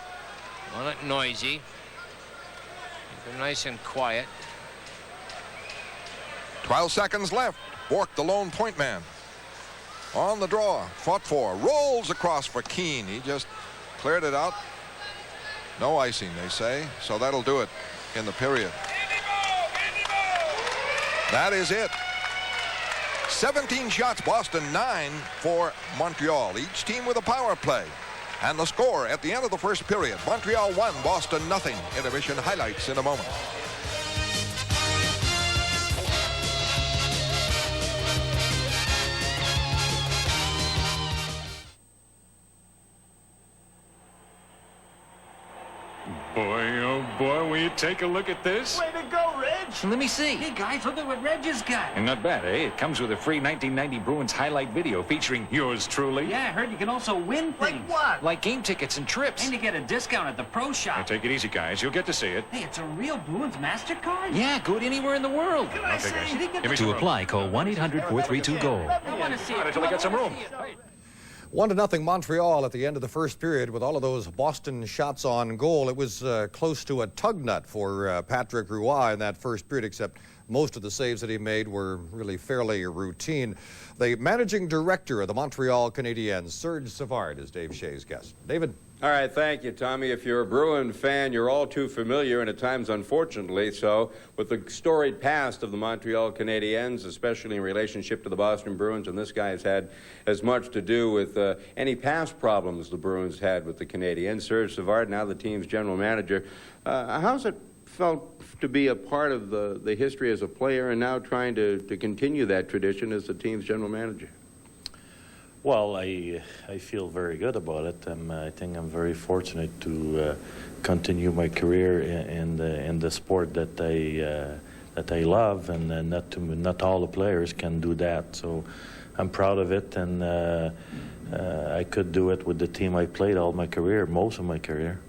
Want it noisy. Keep them nice and quiet. 12 seconds left. Bourque, the lone point man. On the draw. Fought for. Rolls across for Keane. He just cleared it out. No icing, they say. So that'll do it in the period. That is it. 17 shots, Boston, 9 for Montreal. Each team with a power play. And the score at the end of the first period. Montreal 1, Boston nothing. Intermission highlights in a moment. Boy, oh boy, will you take a look at this? Way to go, Reg! Let me see. Hey, guys, look at what Reg has got. And not bad, eh? It comes with a free 1990 Bruins highlight video featuring yours truly. Yeah, I heard you can also win things. Like what? Like game tickets and trips. And you get a discount at the pro shop. Now, take it easy, guys. You'll get to see it. Hey, it's a real Bruins MasterCard? Yeah, go to anywhere in the world. Okay, guys. To apply, call 1-800-432-GOAL. I want to see it. Until we get some room. 1-0 Montreal at the end of the first period with all of those Boston shots on goal. It was close to a tug nut for Patrick Roy in that first period, except most of the saves that he made were really fairly routine. The managing director of the Montreal Canadiens, Serge Savard, is Dave Shea's guest. David? All right, thank you, Tommy. If you're a Bruin fan, you're all too familiar, and at times, unfortunately, so, with the storied past of the Montreal Canadiens, especially in relationship to the Boston Bruins, and this guy has had as much to do with any past problems the Bruins had with the Canadiens. Serge Savard, now the team's general manager. How's it felt to be a part of the history as a player and now trying to continue that tradition as the team's general manager? Well, I feel very good about it. I think I'm very fortunate to continue my career in the sport that I love, and not all the players can do that. So I'm proud of it, and I could do it with the team I played all my career, most of my career.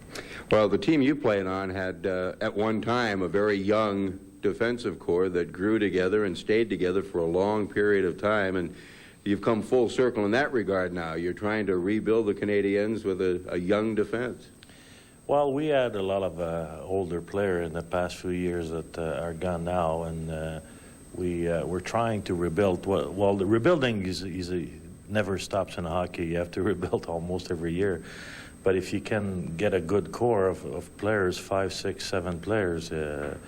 Well, the team you played on had at one time a very young defensive core that grew together and stayed together for a long period of time, and you've come full circle in that regard now. You're trying to rebuild the Canadiens with a young defense. Well, we had a lot of older players in the past few years that are gone now, and we're trying to rebuild. Well, the rebuilding never stops in hockey. You have to rebuild almost every year. But if you can get a good core of players, 5, 6, 7 players, a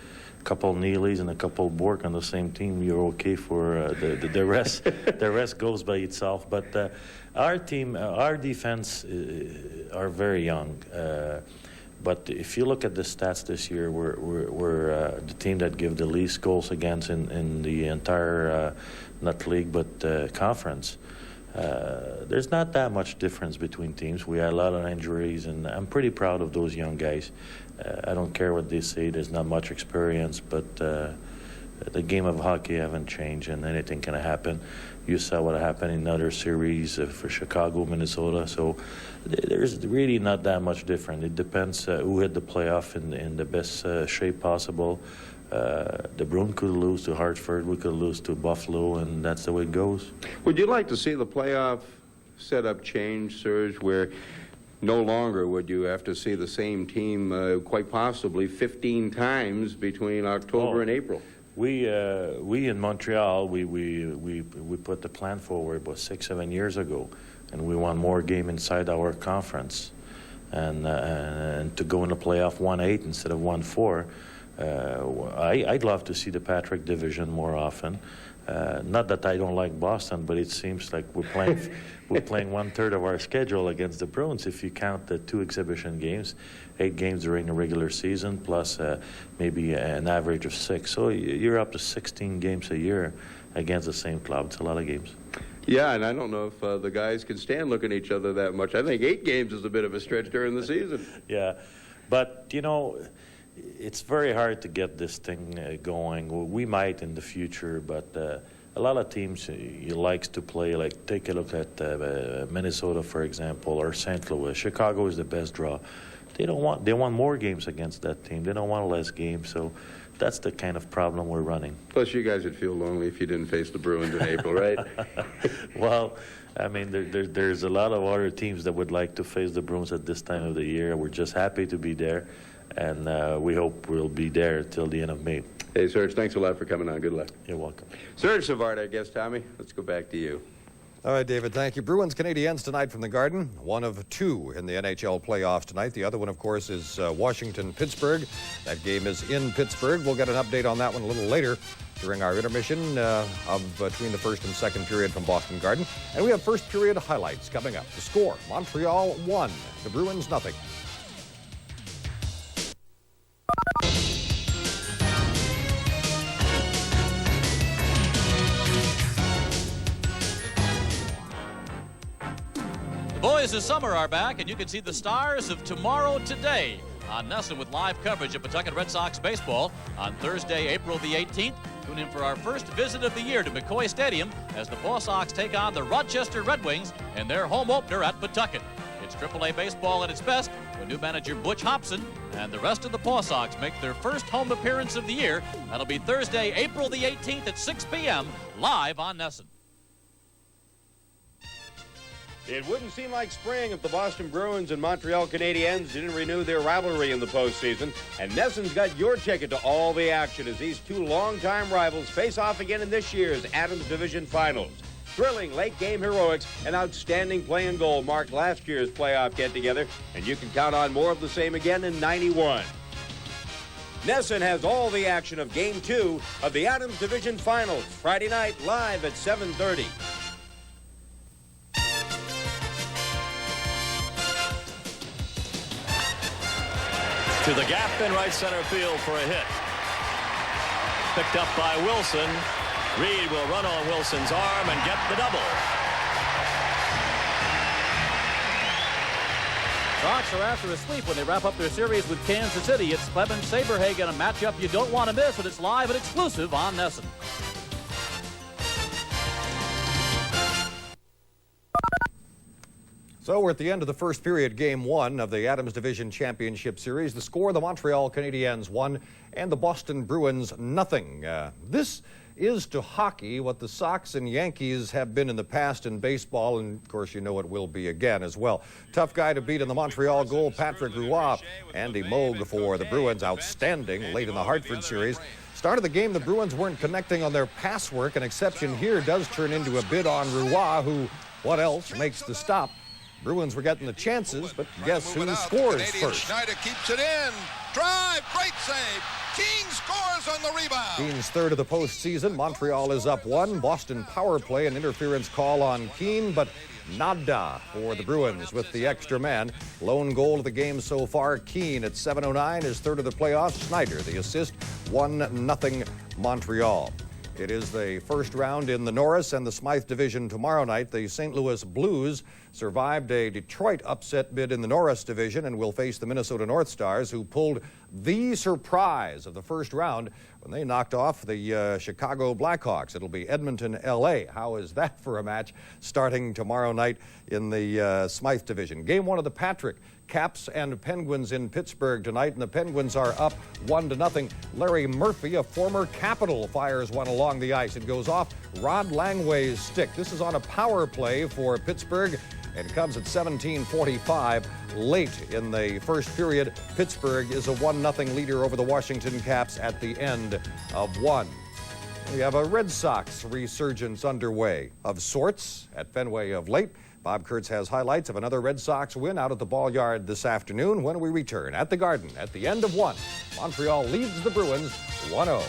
couple Neelys and a couple Bourque on the same team, you're okay for the rest. The rest goes by itself. But our team, our defense are very young. But if you look at the stats this year, we're the team that give the least goals against in the entire not league but conference. There's not that much difference between teams. We had a lot of injuries, and I'm pretty proud of those young guys. I don't care what they say. There's not much experience, but the game of hockey haven't changed, and anything can happen. You saw what happened in other series for Chicago, Minnesota. So there's really not that much different. It depends who hit the playoff in the best shape possible. The Bruins could lose to Hartford, we could lose to Buffalo, and that's the way it goes. Would you like to see the playoff setup change, Serge, where no longer would you have to see the same team quite possibly 15 times between October and April? We in Montreal, we put the plan forward about 6-7 years ago, and we won more game inside our conference, and to go in the playoff 1-8 instead of 1-4. I'd love to see the Patrick division more often. Not that I don't like Boston, but it seems like we're playing 1/3 of our schedule against the Bruins if you count the 2 exhibition games, 8 games during the regular season, plus maybe an average of 6. So you're up to 16 games a year against the same club. It's a lot of games. Yeah, and I don't know if the guys can stand looking at each other that much. I think 8 games is a bit of a stretch during the season. Yeah, but you know, it's very hard to get this thing going. We might in the future, but a lot of teams likes to play. Like, take a look at Minnesota, for example, or St. Louis. Chicago is the best draw. They want more games against that team. They don't want less games. So that's the kind of problem we're running. Plus, you guys would feel lonely if you didn't face the Bruins in April, right? Well, I mean, there's a lot of other teams that would like to face the Bruins at this time of the year. We're just happy to be there, and we hope we'll be there till the end of May. Hey, Serge, thanks a lot for coming on. Good luck. You're welcome. Serge Savard, I guess, Tommy. Let's go back to you. All right, David, thank you. Bruins Canadiens tonight from the Garden. One of two in the NHL playoffs tonight. The other one, of course, is Washington-Pittsburgh. That game is in Pittsburgh. We'll get an update on that one a little later during our intermission between the first and second period from Boston Garden. And we have first period highlights coming up. The score, Montreal 1, the Bruins 0. Boys of summer are back, and you can see the stars of tomorrow today on NESN with live coverage of Pawtucket Red Sox baseball on Thursday, April the 18th. Tune in for our first visit of the year to McCoy Stadium as the Paw Sox take on the Rochester Red Wings in their home opener at Pawtucket. It's AAA baseball at its best when new manager Butch Hobson and the rest of the Paw Sox make their first home appearance of the year. That'll be Thursday, April the 18th at 6 p.m. live on NESN. It wouldn't seem like spring if the Boston Bruins and Montreal Canadiens didn't renew their rivalry in the postseason. And NESN's got your ticket to all the action as these two longtime rivals face off again in this year's Adams Division Finals. Thrilling late-game heroics and outstanding play and goal marked last year's playoff get-together, and you can count on more of the same again in '91. NESN has all the action of Game 2 of the Adams Division Finals, Friday night live at 7:30. To the gap in right center field for a hit. Picked up by Wilson. Reed will run on Wilson's arm and get the double. Sox are after a sweep when they wrap up their series with Kansas City. It's Clemens Saberhagen, a matchup you don't want to miss, and it's live and exclusive on NESN. So we're at the end of the first period, Game 1 of the Adams Division Championship Series. The score, the Montreal Canadiens 1 and the Boston Bruins 0. This is to hockey what the Sox and Yankees have been in the past in baseball, and of course you know it will be again as well. Tough guy to beat in the Montreal goal, Patrick Roy. Andy Moog for the Bruins, outstanding late in the Hartford series. Start of the game, the Bruins weren't connecting on their pass work. An exception here does turn into a bid on Roy, who, what else, makes the stop. Bruins were getting the chances, but guess who scores first? Schneider keeps it in. Drive, great save. Keane scores on the rebound. Keane's third of the postseason. Montreal is up 1. Boston power play, an interference call on Keane, but nada for the Bruins with the extra man. Lone goal of the game so far, Keane at 7:09, his third of the playoffs. Schneider, the assist, 1-0 Montreal. It is the first round in the Norris and the Smythe division tomorrow night. The St. Louis Blues survived a Detroit upset bid in the Norris division and will face the Minnesota North Stars, who pulled the surprise of the first round when they knocked off the Chicago Blackhawks. It'll be Edmonton, L.A. How is that for a match starting tomorrow night in the Smythe division? Game 1 of the Patrick. Caps and Penguins in Pittsburgh tonight, and the Penguins are up 1-0. Larry Murphy, a former Capital, fires one along the ice. It goes off Rod Langway's stick. This is on a power play for Pittsburgh, and it comes at 17:45 late in the first period. Pittsburgh is a 1-0 leader over the Washington Caps at the end of 1. We have a Red Sox resurgence underway of sorts at Fenway of late. Bob Kurtz has highlights of another Red Sox win out at the Ball Yard this afternoon when we return at the Garden at the end of 1. Montreal leads the Bruins 1-0.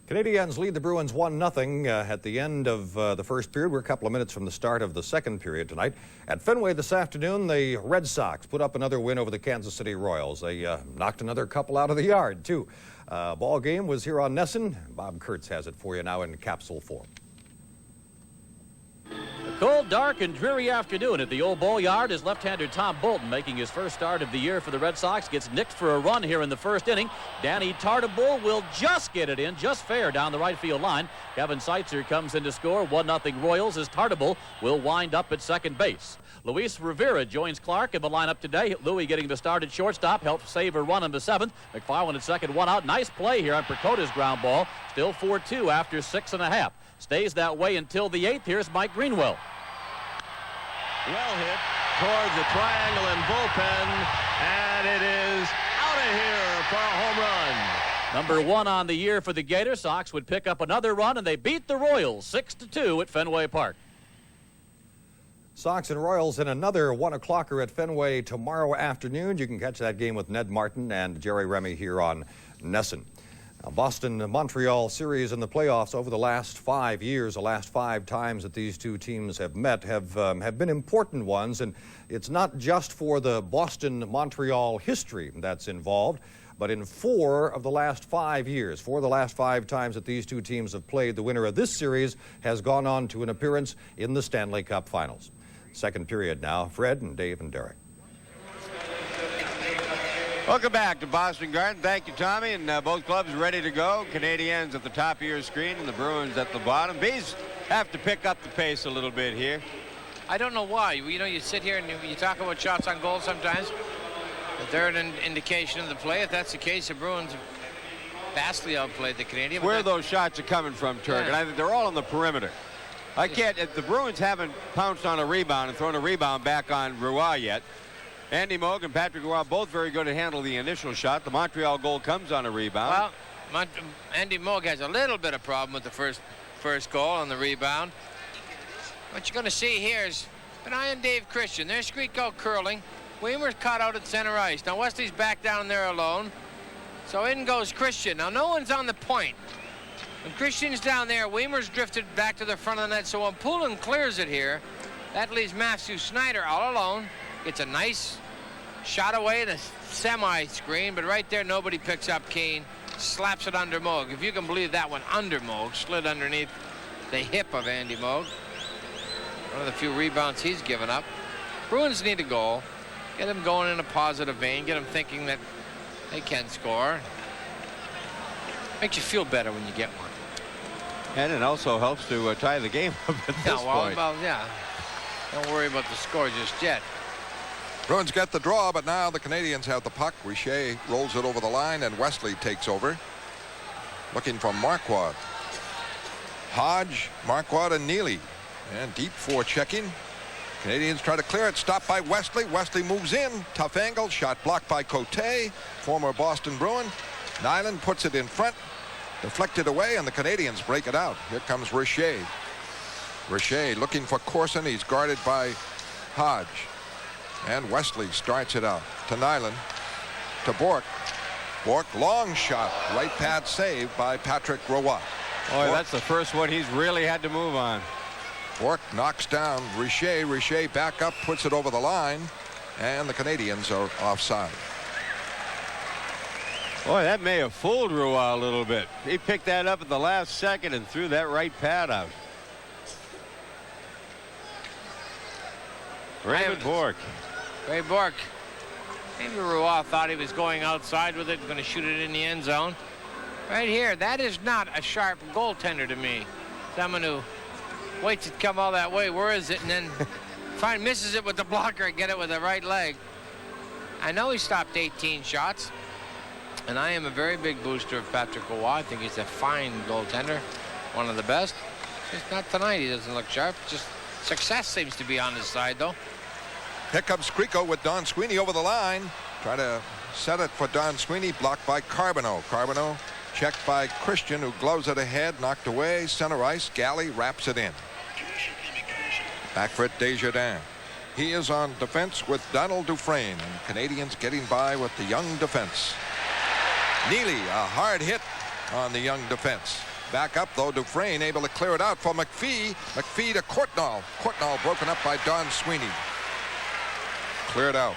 Canadiens lead the Bruins 1-0 at the end of the first period. We're a couple of minutes from the start of the second period tonight. At Fenway this afternoon, the Red Sox put up another win over the Kansas City Royals. They knocked another couple out of the yard, too. Ball game was here on NESN. Bob Kurtz has it for you now in capsule form. The Cold, dark, and dreary afternoon at the old ball yard as left-hander Tom Bolton, making his first start of the year for the Red Sox, gets nicked for a run here in the first inning. Danny Tartabull will just get it in, just fair down the right field line. Kevin Seitzer comes in to score 1-0 Royals as Tartabull will wind up at second base. Luis Rivera joins Clark in the lineup today. Louis getting the start at shortstop, helped save a run in the seventh. McFarland at second, one out. Nice play here on Percota's ground ball. Still 4-2 after 6.5. Stays that way until the 8th. Here's Mike Greenwell. Well hit toward the triangle and bullpen, and it is out of here for a home run. Number 1 on the year for the Gators. Sox would pick up another run, and they beat the Royals 6-2 at Fenway Park. Sox and Royals in another 1 o'clocker at Fenway tomorrow afternoon. You can catch that game with Ned Martin and Jerry Remy here on NESN. Boston-Montreal series in the playoffs over the last 5 years, the last 5 times that these two teams have met have been important ones, and it's not just for the Boston-Montreal history that's involved, but in 4 of the last 5 years, 4 of the last 5 times that these two teams have played, the winner of this series has gone on to an appearance in the Stanley Cup Finals. Second period now. Fred and Dave and Derek. Welcome back to Boston Garden. Thank you, Tommy. And both clubs ready to go. Canadiens at the top of your screen and the Bruins at the bottom. Bees have to pick up the pace a little bit here. I don't know why. You know, you sit here and you talk about shots on goal sometimes. If they're an indication of the play, if that's the case, the Bruins have vastly outplayed the Canadiens. Where those shots are coming from, Turk, Yeah. and I think they're all on the perimeter. I can't, if the Bruins haven't pounced on a rebound and thrown a rebound back on Roy yet. Andy Moog and Patrick Roy both very good at handling the initial shot. The Montreal goal comes on a rebound. Well, Andy Moog has a little bit of problem with the first goal on the rebound. What you're going to see here is an eye on Dave Christian. There's Skriko curling. Weimer's caught out at center ice. Now Wesley's back down there alone. So in goes Christian. Now no one's on the point. When Christian's down there, Weimer's drifted back to the front of the net. So when Poulin clears it here, that leaves Matthew Snyder all alone. It's a nice shot away in a semi-screen, but right there nobody picks up Keane. Slaps it under Moog. If you can believe that one under Moog, slid underneath the hip of Andy Moog. One of the few rebounds he's given up. Bruins need a goal. Get them going in a positive vein. Get them thinking that they can score. Makes you feel better when you get one. And it also helps to tie the game up at this point. Well, yeah. Don't worry about the score just yet. Bruins get the draw, but now the Canadiens have the puck. Richer rolls it over the line, and Wesley takes over. Looking for Marquardt. Hodge, Marquardt, and Neely. And deep forechecking. Canadiens try to clear it. Stopped by Wesley. Wesley moves in. Tough angle. Shot blocked by Cote, former Boston Bruin. Nyland puts it in front. Deflected away, and the Canadiens break it out. Here comes Richer. Richer looking for Corson. He's guarded by Hodge. And Wesley starts it out to Nyland, to Bork. Bork, long shot, right pad save by Patrick Roy. Boy, that's the first one he's really had to move on. Bork knocks down Richer. Richer back up, puts it over the line, and the Canadiens are offside. Boy, that may have fooled Roy a little bit. He picked that up at the last second and threw that right pad out. Raymond Bork. Ray Bork. Maybe Roy thought he was going outside with it, going to shoot it in the end zone. Right here, that is not a sharp goaltender to me. Someone who waits to come all that way. Where is it? And then misses it with the blocker and get it with the right leg. I know he stopped 18 shots, and I am a very big booster of Patrick Roy. I think he's a fine goaltender, one of the best. Just not tonight. He doesn't look sharp. Just success seems to be on his side, though. Here comes Skriko with Don Sweeney over the line. Try to set it for Don Sweeney, blocked by Carbonneau. Carbonneau checked by Christian, who gloves it ahead, knocked away, center ice. Galley wraps it in. Back for it, Desjardins. He is on defense with Donald Dufresne, and Canadiens getting by with the young defense. Neely, a hard hit on the young defense. Back up, though, Dufresne able to clear it out for McPhee. McPhee to Courtnall. Courtnall broken up by Don Sweeney. Cleared out.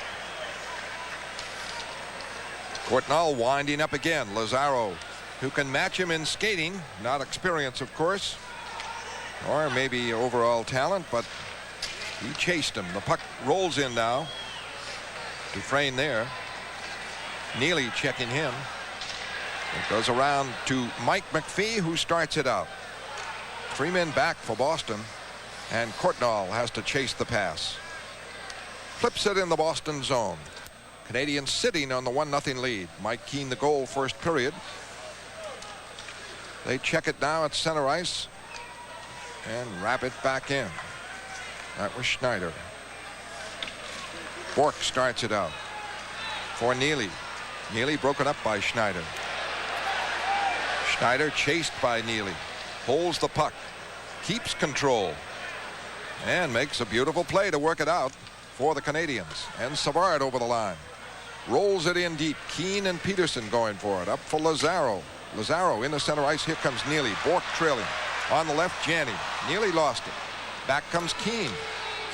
Courtnall winding up again. Lazaro, who can match him in skating. Not experience, of course. or maybe overall talent, but he chased him. The puck rolls in now. Dufresne there. Neely checking him. It goes around to Mike McPhee, who starts it out. 3 men back for Boston, and Courtnall has to chase the pass. Flips it in the Boston zone. Canadians sitting on the 1-0 lead. Mike Keane the goal first period. They check it now at center ice and wrap it back in. That was Schneider. Bork starts it out for Neely. Neely broken up by Schneider. Schneider chased by Neely. Holds the puck. Keeps control. And makes a beautiful play to work it out for the Canadians. And Savard over the line. Rolls it in deep. Keane and Peterson going for it. Up for Lazaro. Lazaro in the center ice. Here comes Neely. Bork trailing. On the left, Janney. Neely lost it. Back comes Keane.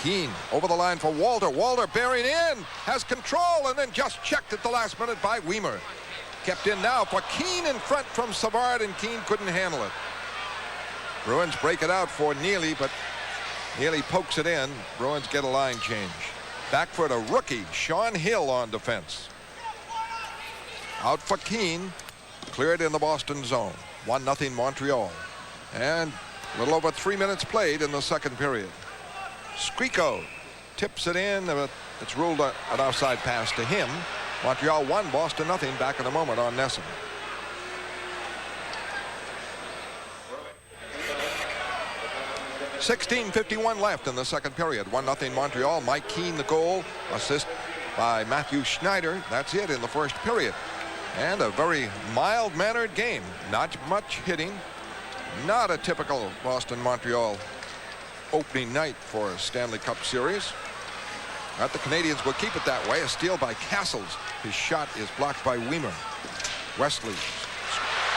Keane over the line for Walter. Walter bearing in. Has control and then just checked at the last minute by Weimer. Kept in now for Keane in front from Savard, and Keane couldn't handle it. Bruins break it out for Neely, but Neely pokes it in. Bruins get a line change. Back for the rookie, Sean Hill on defense. Out for Keane. Cleared in the Boston zone. 1-0 Montreal. And a little over 3 minutes played in the second period. Skriko tips it in. It's ruled an offside pass to him. Montreal 1, Boston 0. Back in a moment on NESN. .16:51 left in the second period. 1-0 Montreal. Mike Keane the goal. Assist by Matthew Schneider. That's it in the first period. And a very mild-mannered game. Not much hitting. Not a typical Boston-Montreal opening night for a Stanley Cup series. But the Canadians will keep it that way. A steal by Castles. His shot is blocked by Weimer. Wesley.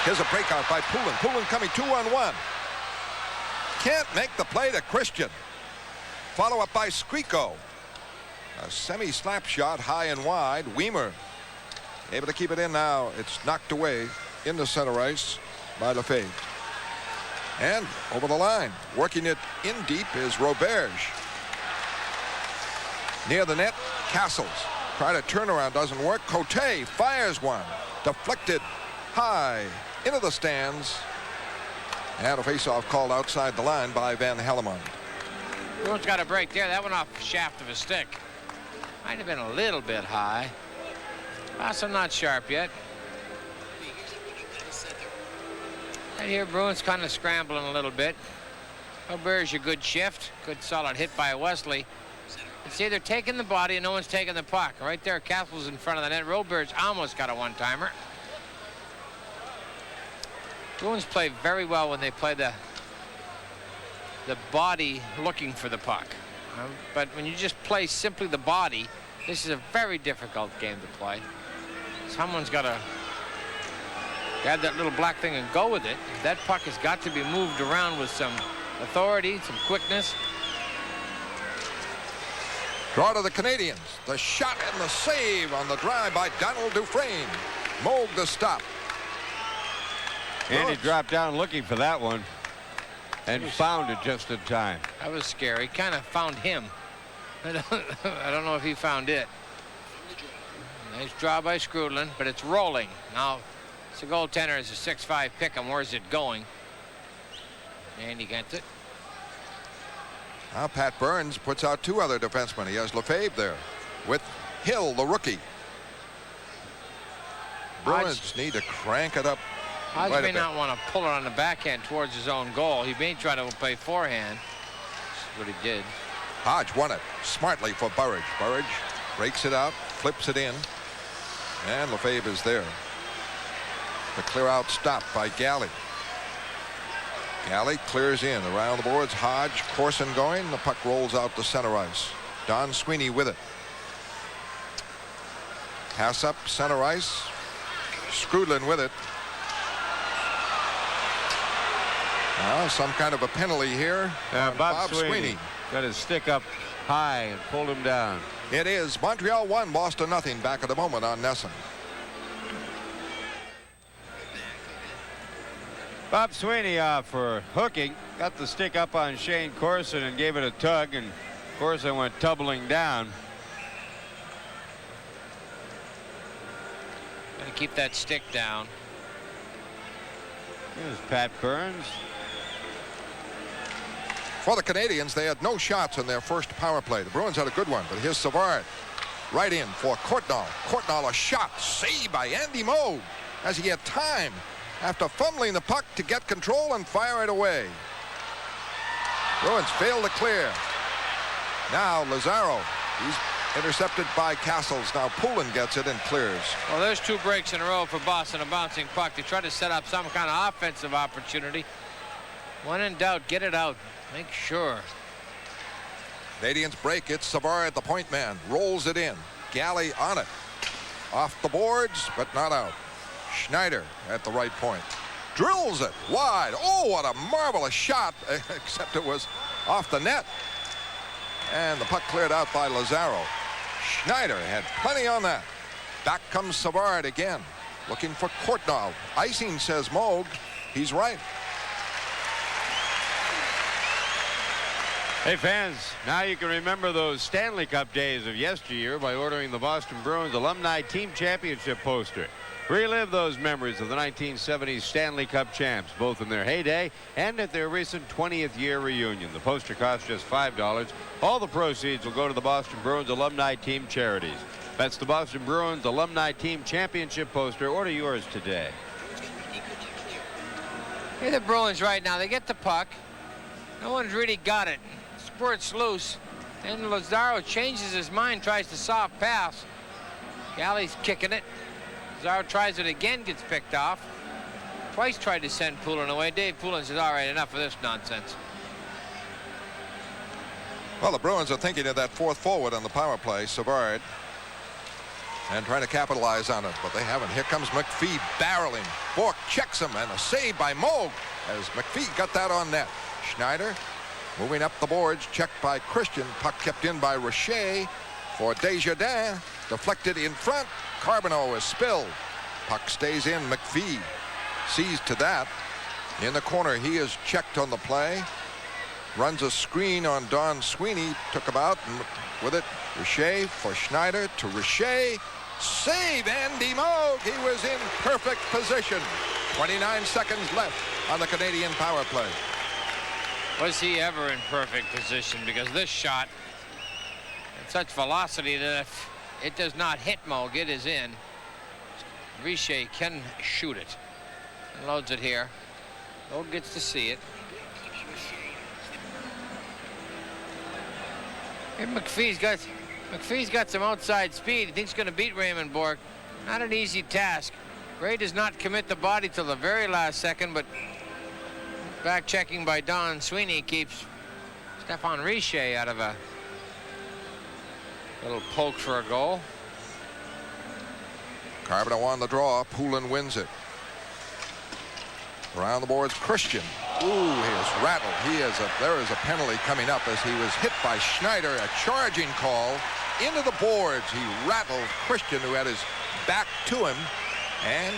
Here's a breakout by Poulin. Poulin coming 2-on-1. Can't make the play to Christian. Follow up by Skriko. A semi-slap shot high and wide. Weimer able to keep it in now. It's knocked away in the center ice by Lefebvre. And over the line. Working it in deep is Roberge. Near the net, Castles. Try to turn around, doesn't work. Cote fires one. Deflected high into the stands. And a face-off called outside the line by Van Hellemond. Bruins got a break there. That went off the shaft of a stick. Might have been a little bit high. Also not sharp yet. Right here, Bruins kind of scrambling a little bit. Roberge a good shift. Good solid hit by Wesley. It's either taking the body and no one's taking the puck. Right there, Castle's in front of the net. Roberge almost got a one-timer. Bruins play very well when they play the body looking for the puck. But when you just play simply the body, this is a very difficult game to play. Someone's got to grab that little black thing and go with it. That puck has got to be moved around with some authority, some quickness. Draw to the Canadians. The shot and the save on the drive by Donald Dufresne. Moog the stop. And he dropped down looking for that one and found it just in time. That was scary. Kind of found him. I don't know if he found it. Nice draw by Skrudlin, but it's rolling. Now, it's a goaltender. It's a 6'5" pick him. Where's it going? And he gets it. Now Pat Burns puts out two other defensemen. He has Lefebvre there with Hill, the rookie. Bruins need to crank it up. Hodge may not want to pull it on the backhand towards his own goal. He may try to play forehand. That's what he did. Hodge won it smartly for Burridge. Burridge breaks it out, flips it in, and Lefebvre is there. The clear out stop by Galley. Galley clears in around the boards. Hodge, Corson going. The puck rolls out to center ice. Don Sweeney with it. Pass up center ice. Skrudlin with it. Now some kind of a penalty here. Bob Sweeney got his stick up high and pulled him down. It is Montreal 1, Boston 0. Back at the moment on NESN. Bob Sweeney for hooking. Got the stick up on Shane Corson and gave it a tug, and Corson went tumbling down. Gotta keep that stick down. Here's Pat Burns. For the Canadiens, they had no shots in their first power play. The Bruins had a good one, but here's Savard. Right in for Courtnall. Courtnall, a shot. Saved by Andy Moog as he had time after fumbling the puck to get control and fire it away. Bruins failed to clear. Now Lazaro. He's intercepted by Castles. Now Poulin gets it and clears. Well, there's 2 breaks in a row for Boston. A bouncing puck. They try to set up some kind of offensive opportunity. When in doubt, get it out. Make sure. Canadiens break. It's Savard, the point man. Rolls it in. Galley on it. Off the boards, but not out. Schneider at the right point. Drills it wide. Oh, what a marvelous shot, except it was off the net. And the puck cleared out by Lazaro. Schneider had plenty on that. Back comes Savard again, looking for Courtnall. Icing, says Moog. He's right. Hey fans, now you can remember those Stanley Cup days of yesteryear by ordering the Boston Bruins Alumni Team Championship poster. Relive those memories of the 1970s Stanley Cup champs, both in their heyday and at their recent 20th year reunion. The poster costs just $5. All the proceeds will go to the Boston Bruins Alumni Team charities. That's the Boston Bruins Alumni Team Championship poster. Order yours today. Hey, the Bruins right now, they get the puck. No one's really got it. Spurts loose. Then Lazaro changes his mind, tries to soft pass. Galley's kicking it. Lazaro tries it again, gets picked off. Twice tried to send Poulin away. Dave Poulin says, all right, enough of this nonsense. Well, the Bruins are thinking of that fourth forward on the power play, Savard, and trying to capitalize on it, but they haven't. Here comes McPhee barreling. Bourque checks him, and a save by Moog as McPhee got that on net. Schneider moving up the boards, checked by Christian. Puck kept in by Richer for Desjardins. Deflected in front. Carbonneau is spilled. Puck stays in. McPhee sees to that. In the corner, he is checked on the play. Runs a screen on Don Sweeney. Took about and with it. Richer for Schneider to Richer. Save Andy Moog. He was in perfect position. 29 seconds left on the Canadian power play. Was he ever in perfect position? Because this shot at such velocity that if it does not hit Moog, it is in. Richer can shoot it. And loads it here. Moog gets to see it. Here McPhee's got some outside speed. He thinks he's going to beat Raymond Bourque. Not an easy task. Gray does not commit the body till the very last second, but back checking by Don Sweeney keeps Stéphane Richer out of a little poke for a goal. Carbonneau on the draw. Poulin wins it. Around the boards, Christian. Ooh, he is rattled. There is a penalty coming up as he was hit by Schneider. A charging call into the boards. He rattled Christian, who had his back to him. And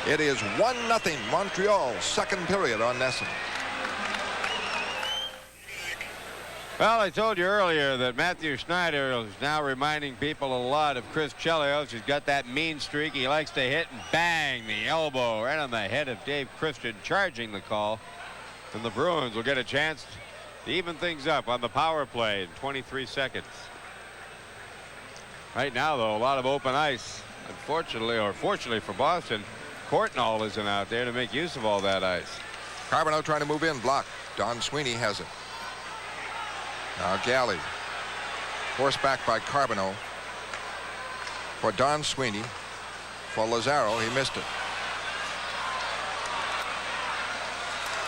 it is 1-0 Montreal, second period on NESN. Well, I told you earlier that Matthew Schneider is now reminding people a lot of Chris Chelios. He's got that mean streak. He likes to hit and bang the elbow right on the head of Dave Christian, charging the call. And the Bruins will get a chance to even things up on the power play in 23 seconds. Right now, though, a lot of open ice. Unfortunately, or fortunately for Boston, Courtnall isn't out there to make use of all that ice. Carbonneau trying to move in, blocked. Don Sweeney has it. Now Galley, forced back by Carbonneau for Don Sweeney. For Lazaro, he missed it.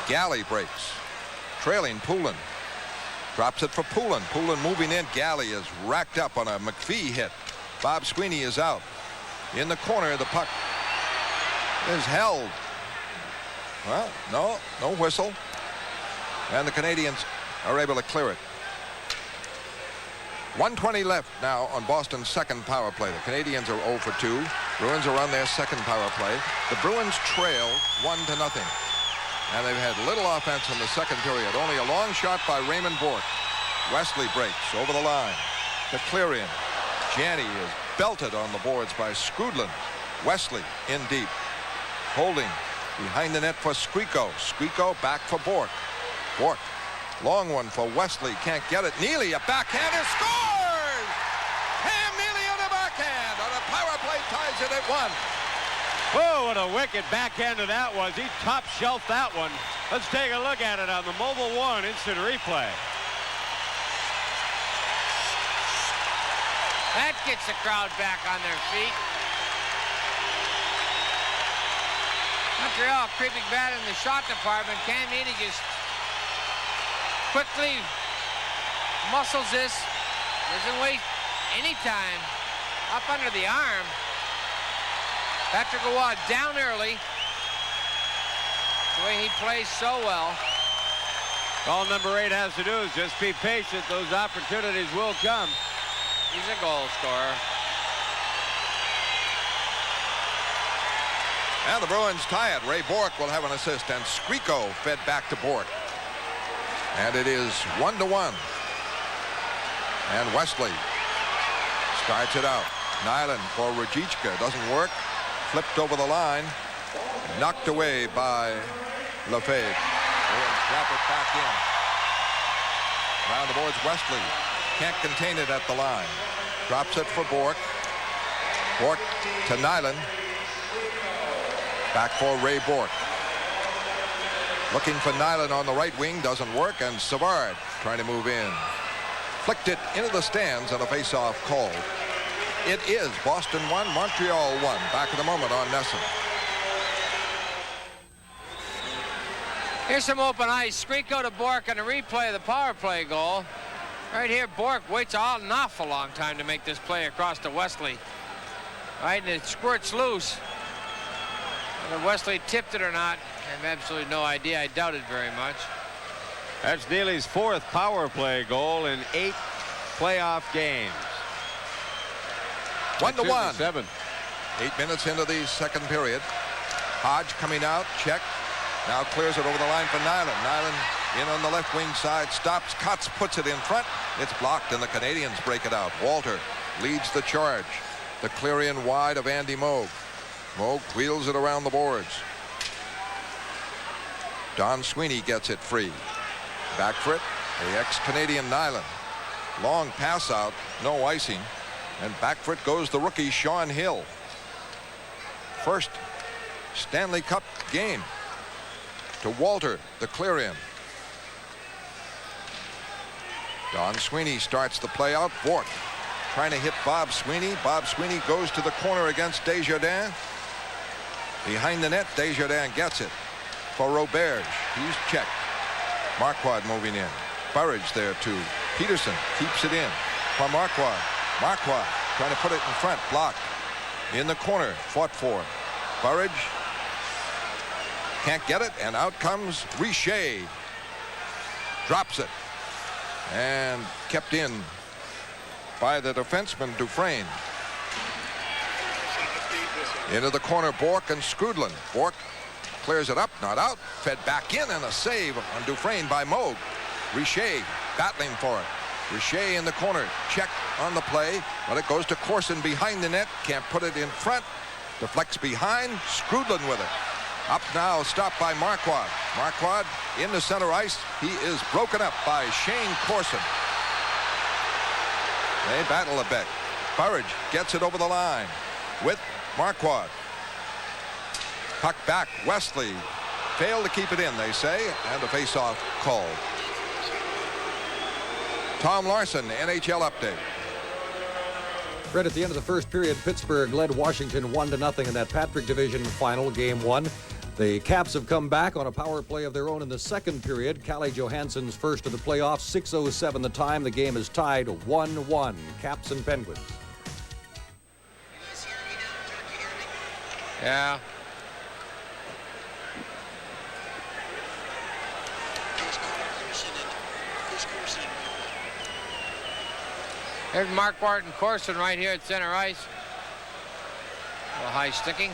Galley breaks, trailing Poulin. Drops it for Poulin. Poulin moving in. Galley is racked up on a McPhee hit. Bob Sweeney is out. In the corner, the puck is held. Well, no whistle. And the Canadiens are able to clear it. 1:20 left now on Boston's second power play. The Canadiens are 0 for 2. Bruins are on their second power play. The Bruins trail 1-0. And they've had little offense in the second period. Only a long shot by Raymond Bourque. Wesley breaks over the line to Clarion. Janney is belted on the boards by Skrudland. Wesley in deep. Holding behind the net for Skriko. Skriko back for Bourque. Bourque. Long one for Wesley. Can't get it. Neely, a backhander, scores! Cam Neely on a backhand. On a power play, ties it at 1. Oh, what a wicked backhander that was. He top shelved that one. Let's take a look at it on the Mobile One instant replay. That gets the crowd back on their feet. Montreal creeping bad in the shot department. Cam Neely just quickly muscles this. Doesn't waste any time. Up under the arm. Patrick Roy down early. The way he plays so well. All number 8 has to do is just be patient. Those opportunities will come. He's a goal scorer. And the Bruins tie it. Ray Bourque will have an assist, and Skriko fed back to Bourque. And it is 1-1. And Wesley starts it out. Nyland for Rajicka. Doesn't work. Flipped over the line. Knocked away by Lefebvre. Bruins drop it back in. Around the boards, Wesley. Can't contain it at the line. Drops it for Bourque. Bourque to Nyland. Back for Ray Bourque. Looking for Nyland on the right wing. Doesn't work. And Savard trying to move in. Flicked it into the stands on a face-off call. It is Boston 1, Montreal 1. Back in a moment on NESN. Here's some open ice. Skriko to Bourque on a replay of the power play goal. Right here, Bourque waits an awful long time to make this play across to Wesley. Right, and it squirts loose. Whether Wesley tipped it or not, I have absolutely no idea. I doubt it very much. That's Neely's 4th power play goal in 8 playoff games. 1-1. 7. 8 minutes into the second period. Hodge coming out, check. Now clears it over the line for Nyland. Nyland in on the left wing side, stops. Kotz puts it in front. It's blocked, and the Canadiens break it out. Walter leads the charge. The Clarion wide of Andy Moog. Moog wheels it around the boards. Don Sweeney gets it free. Back for it, the ex-Canadian Nyland. Long pass out, no icing. And back for it goes the rookie Sean Hill. First Stanley Cup game to Walter, the Clarion. Don Sweeney starts the play out. Bourque trying to hit Bob Sweeney. Bob Sweeney goes to the corner against Desjardins. Behind the net, Desjardins gets it for Roberge. He's checked. Marquard moving in. Burridge there too. Peterson keeps it in for Marquard. Marquard trying to put it in front. Blocked. In the corner. Fought for. Burridge can't get it, and out comes Richer. Drops it. And kept in by the defenseman Dufresne. Into the corner, Bourque and Skrudland. Bourque clears it up, not out. Fed back in, and a save on Dufresne by Moog. Richer battling for it. Richer in the corner. Check on the play, but it goes to Corson behind the net. Can't put it in front. Deflects behind. Skrudland with it. Up now, stopped by Marquard. Marquard into center ice. He is broken up by Shane Corson. They battle a bit. Burridge gets it over the line with Marquard. Puck back. Wesley failed to keep it in, they say, and a face-off called. Tom Larson, NHL update. Right at the end of the first period, Pittsburgh led Washington 1-0 in that Patrick Division final, Game 1. The Caps have come back on a power play of their own in the second period. Calle Johansson's first of the playoffs, 6:07 the time. The game is tied 1-1. Caps and Penguins. Yeah. There's Marquard and Corson right here at center ice. A little high sticking.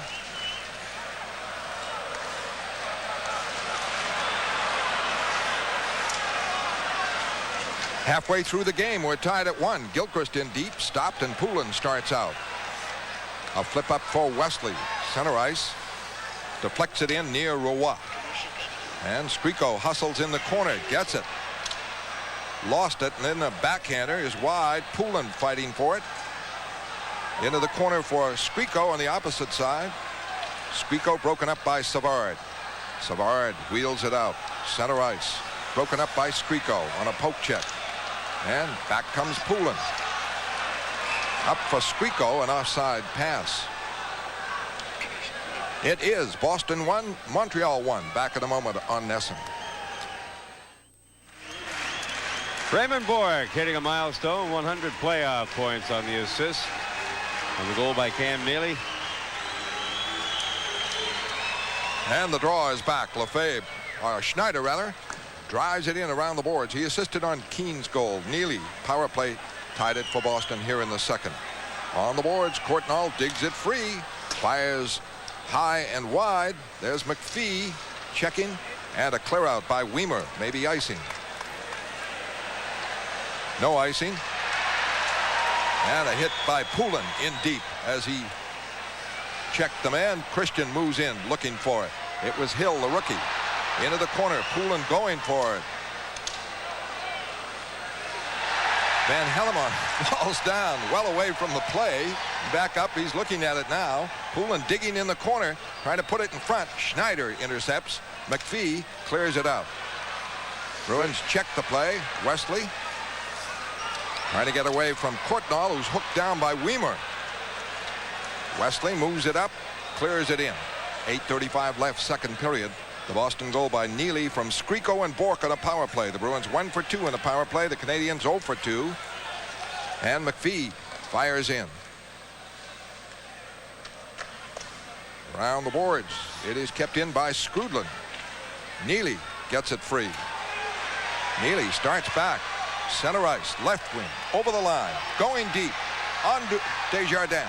Halfway through the game, we're tied at 1. Gilchrist in deep, stopped, and Poulin starts out. A flip up for Wesley. Center ice. Deflects it in near Roy. And Skriko hustles in the corner. Gets it. Lost it, and then the backhander is wide. Poulin fighting for it. Into the corner for Skriko on the opposite side. Skriko broken up by Savard. Savard wheels it out. Center ice. Broken up by Skriko on a poke check. And back comes Poulin. Up for Skriko, an offside pass. It is Boston 1, Montreal 1. Back in a moment on NESN. Raymond Bourque hitting a milestone, 100 playoff points on the assist. And the goal by Cam Neely. And the draw is back. Lefebvre, or Schneider rather, drives it in around the boards. He assisted on Keane's goal. Neely, power play, tied it for Boston here in the second. On the boards, Courtnall digs it free, fires high and wide. There's McPhee checking, and a clear out by Weimer, maybe icing. No icing. And a hit by Poulin in deep as he checked the man. Christian moves in looking for it. It was Hill, the rookie. Into the corner. Poulin going for it. Van Hellemond falls down well away from the play. Back up. He's looking at it now. Poulin digging in the corner, trying to put it in front. Schneider intercepts. McPhee clears it out. Bruins check the play. Wesley trying to get away from Courtnall, who's hooked down by Weimer. Wesley moves it up, clears it in. 8:35 left, second period. The Boston goal by Neely from Skriko and Bourque on a power play. The Bruins 1 for 2 in the power play. The Canadiens 0 for 2. And McPhee fires in. Around the boards. It is kept in by Skrudland. Neely gets it free. Neely starts back. Center ice, left wing, over the line, going deep, on Desjardins.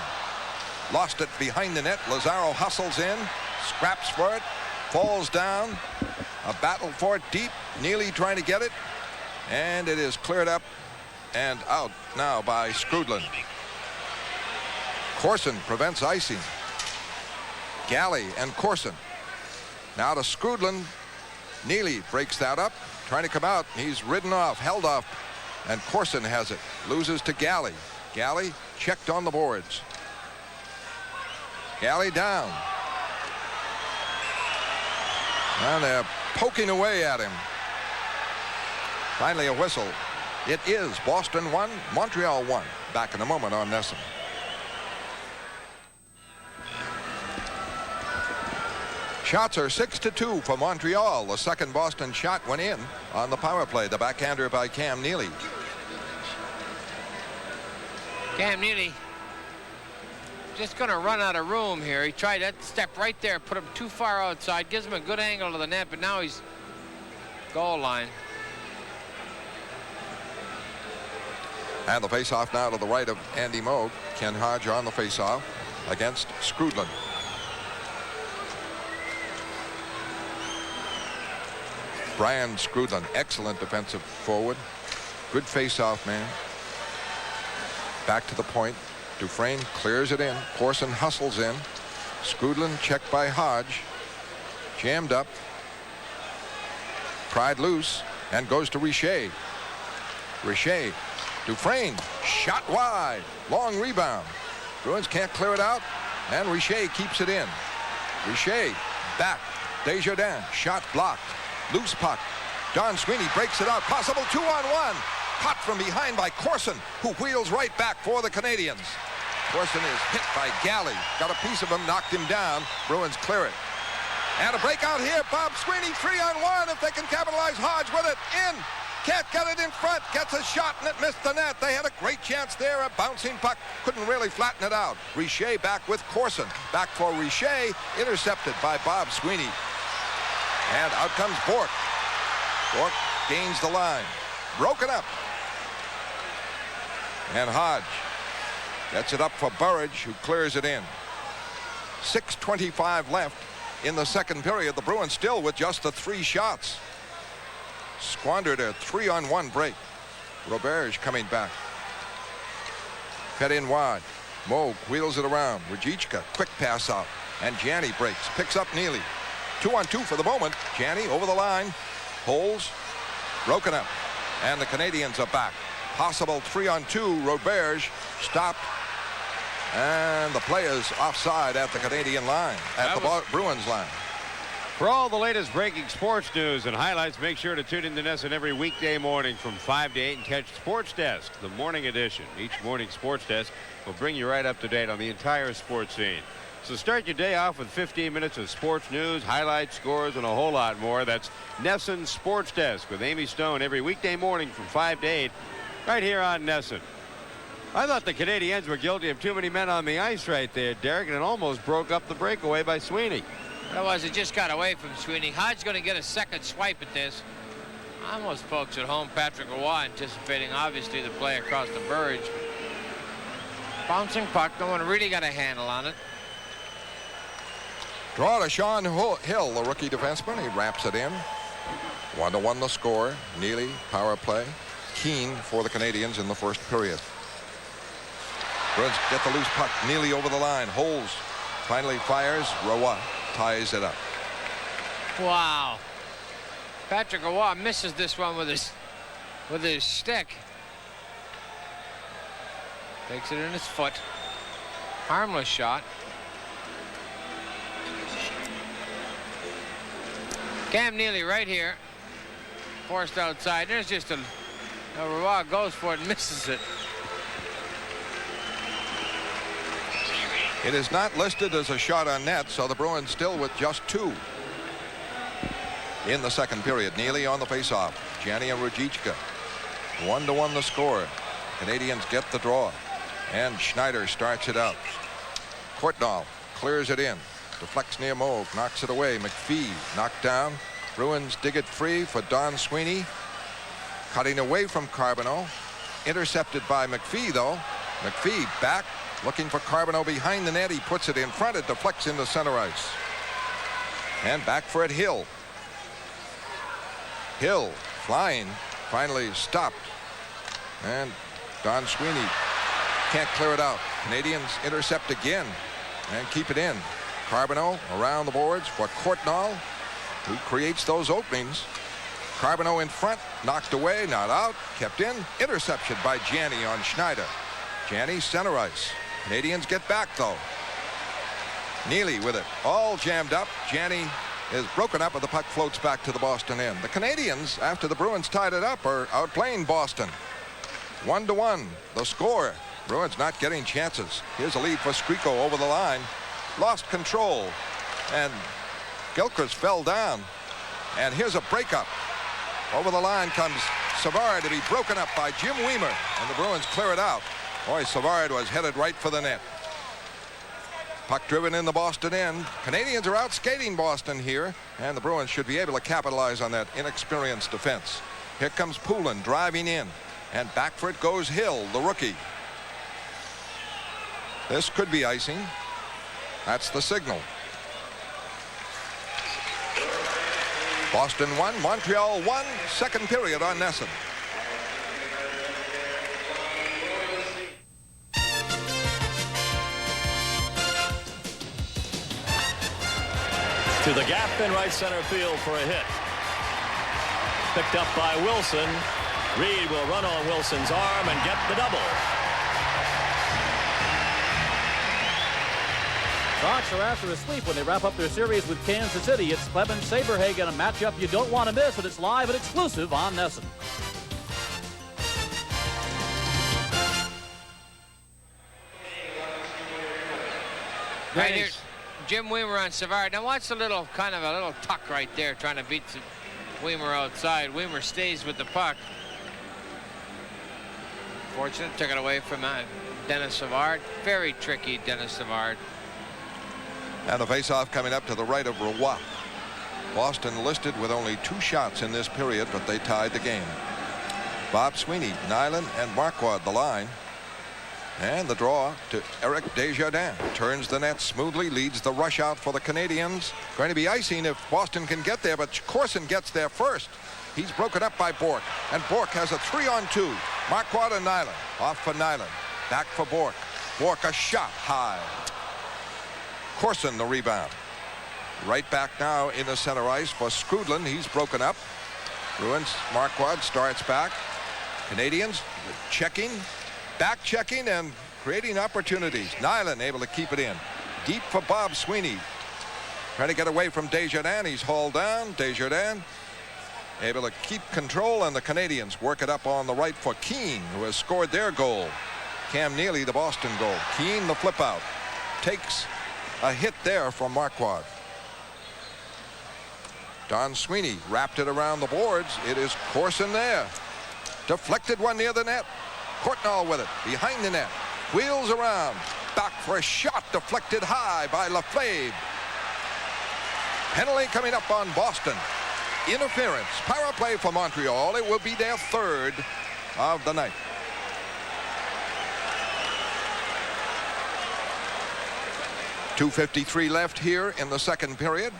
Lost it behind the net. Lazaro hustles in, scraps for it, falls down. A battle for it deep. Neely trying to get it, and it is cleared up and out now by Skrudland. Corson prevents icing. Galley and Corson. Now to Skrudland. Neely breaks that up, trying to come out. He's ridden off, held off. And Corson has it. Loses to Galley. Galley checked on the boards. Galley down. And they're poking away at him. Finally a whistle. It is Boston 1, Montreal 1. Back in a moment on NESN. Shots are 6-2 for Montreal. The second Boston shot went in on the power play. The backhander by Cam Neely. Cam Neely just going to run out of room here. He tried that step right there, put him too far outside, gives him a good angle to the net, but now he's goal line. And the faceoff now to the right of Andy Moog. Ken Hodge on the faceoff against Skrudland. Brian Skrudland, excellent defensive forward. Good face-off man. Back to the point. Dufresne clears it in. Corson hustles in. Skrudland checked by Hodge. Jammed up. Pried loose and goes to Richer. Richer. Dufresne shot wide. Long rebound. Bruins can't clear it out. And Richer keeps it in. Richer back. Desjardins shot blocked. Loose puck. Don Sweeney breaks it out. Possible 2-on-1. Caught from behind by Corson, who wheels right back for the Canadiens. Corson is hit by Galley. Got a piece of him, knocked him down. Bruins clear it. And a breakout here. Bob Sweeney 3-on-1. If they can capitalize, Hodge with it. In. Can't get it in front. Gets a shot and it missed the net. They had a great chance there. A bouncing puck. Couldn't really flatten it out. Richer back with Corson. Back for Richer. Intercepted by Bob Sweeney. And out comes Bourque. Bourque gains the line. Broken up. And Hodge gets it up for Burridge, who clears it in. 6:25 left in the second period. The Bruins still with just the 3 shots. Squandered a 3-on-1 break. Roberge coming back. Fed in wide. Moog wheels it around. Rajicka, quick pass out. And Janney breaks. Picks up Neely. 2-on-2 for the moment. Janney over the line. Holes. Broken up. And the Canadiens are back. Possible 3-on-2. Roberge stopped. And the play is offside at the Canadian line. At the Bruins line. For all the latest breaking sports news and highlights, make sure to tune in to NESN every weekday morning from 5 to 8 and catch Sports Desk, the morning edition. Each morning Sports Desk will bring you right up to date on the entire sports scene. So start your day off with 15 minutes of sports news, highlights, scores, and a whole lot more. That's NESN Sports Desk with Amy Stone every weekday morning from 5 to 8 right here on NESN. I thought the Canadiens were guilty of too many men on the ice right there, Derek, and it almost broke up the breakaway by Sweeney. Otherwise, it just got away from Sweeney. Hodge's going to get a second swipe at this. Almost folks at home, Patrick Roy anticipating, obviously, the play across the verge. Bouncing puck. No one really got a handle on it. Draw to Sean Hill, the rookie defenseman. He wraps it in. 1-1 the score. Neely, power play. Keane for the Canadiens in the first period. Bruins get the loose puck. Neely over the line. Holds. Finally fires. Roy ties it up. Wow. Patrick Roy misses this one with his stick. Takes it in his foot. Harmless shot. Cam Neely right here. Forced outside. There's just a Roy goes for it and misses it. It is not listed as a shot on net, so the Bruins still with just 2 in the second period. Neely on the faceoff. Janney and Rajicka. 1-1 the score. Canadiens get the draw. And Schneider starts it out. Courtnall clears it in. Deflects near Moog. Knocks it away. McPhee knocked down. Bruins dig it free for Don Sweeney. Cutting away from Carbonneau. Intercepted by McPhee, though. McPhee back. Looking for Carbonneau behind the net. He puts it in front. It deflects into center ice. And back for it, Hill. Hill flying. Finally stopped. And Don Sweeney can't clear it out. Canadiens intercept again and keep it in. Carbonneau around the boards for Courtnall, who creates those openings. Carbonneau in front. Knocked away. Not out. Kept in. Interception by Janney on Schneider. Janney center ice. Canadiens get back, though. Neely with it. All jammed up. Janney is broken up, and the puck floats back to the Boston end. The Canadiens, after the Bruins tied it up, are outplaying Boston. 1-1. The score. Bruins not getting chances. Here's a lead for Skriko over the line. Lost control. And Gilchrist fell down. And here's a breakup. Over the line comes Savard to be broken up by Jim Weimer. And the Bruins clear it out. Boy, Savard was headed right for the net. Puck driven in the Boston end. Canadiens are out skating Boston here, and the Bruins should be able to capitalize on that inexperienced defense. Here comes Poulin driving in, and back for it goes Hill, the rookie. This could be icing. That's the signal. Boston 1, Montreal 1, second period on NESN. To the gap in right center field for a hit. Picked up by Wilson. Reed will run on Wilson's arm and get the double. Sox are after a sweep when they wrap up their series with Kansas City. It's Clemens Saberhagen, a matchup you don't want to miss, and it's live and exclusive on NESN. Right here, Jim Weimer on Savard. Now watch the little tuck right there, trying to beat Weimer outside. Weimer stays with the puck. Fortunate, took it away from Dennis Savard. Very tricky, Dennis Savard. And the faceoff coming up to the right of Roy. Boston listed with only 2 shots in this period, but they tied the game. Bob Sweeney, Nyland, and Marquardt the line. And the draw to Eric Desjardins. Turns the net smoothly, leads the rush out for the Canadiens. Going to be icing if Boston can get there, but Corson gets there first. He's broken up by Bourque, and Bourque has a 3-on-2. Marquardt and Nyland. Off for Nyland. Back for Bork. Bork, a shot high. Corson the rebound. Right back now in the center ice for Skrudland. He's broken up. Bruins, Marquardt starts back. Canadians checking, back checking, and creating opportunities. Nyland able to keep it in. Deep for Bob Sweeney. Trying to get away from Desjardins. He's hauled down. Desjardins able to keep control, and the Canadians work it up on the right for Keane, who has scored their goal. Cam Neely, the Boston goal. Keane, the flip out. Takes a hit there from Marquardt. Don Sweeney wrapped it around the boards. It is Corson there. Deflected one near the net. Courtnall with it. Behind the net. Wheels around. Back for a shot. Deflected high by Laflave. Penalty coming up on Boston. Interference. Power play for Montreal. It will be their third of the night. .253 left here in the second period.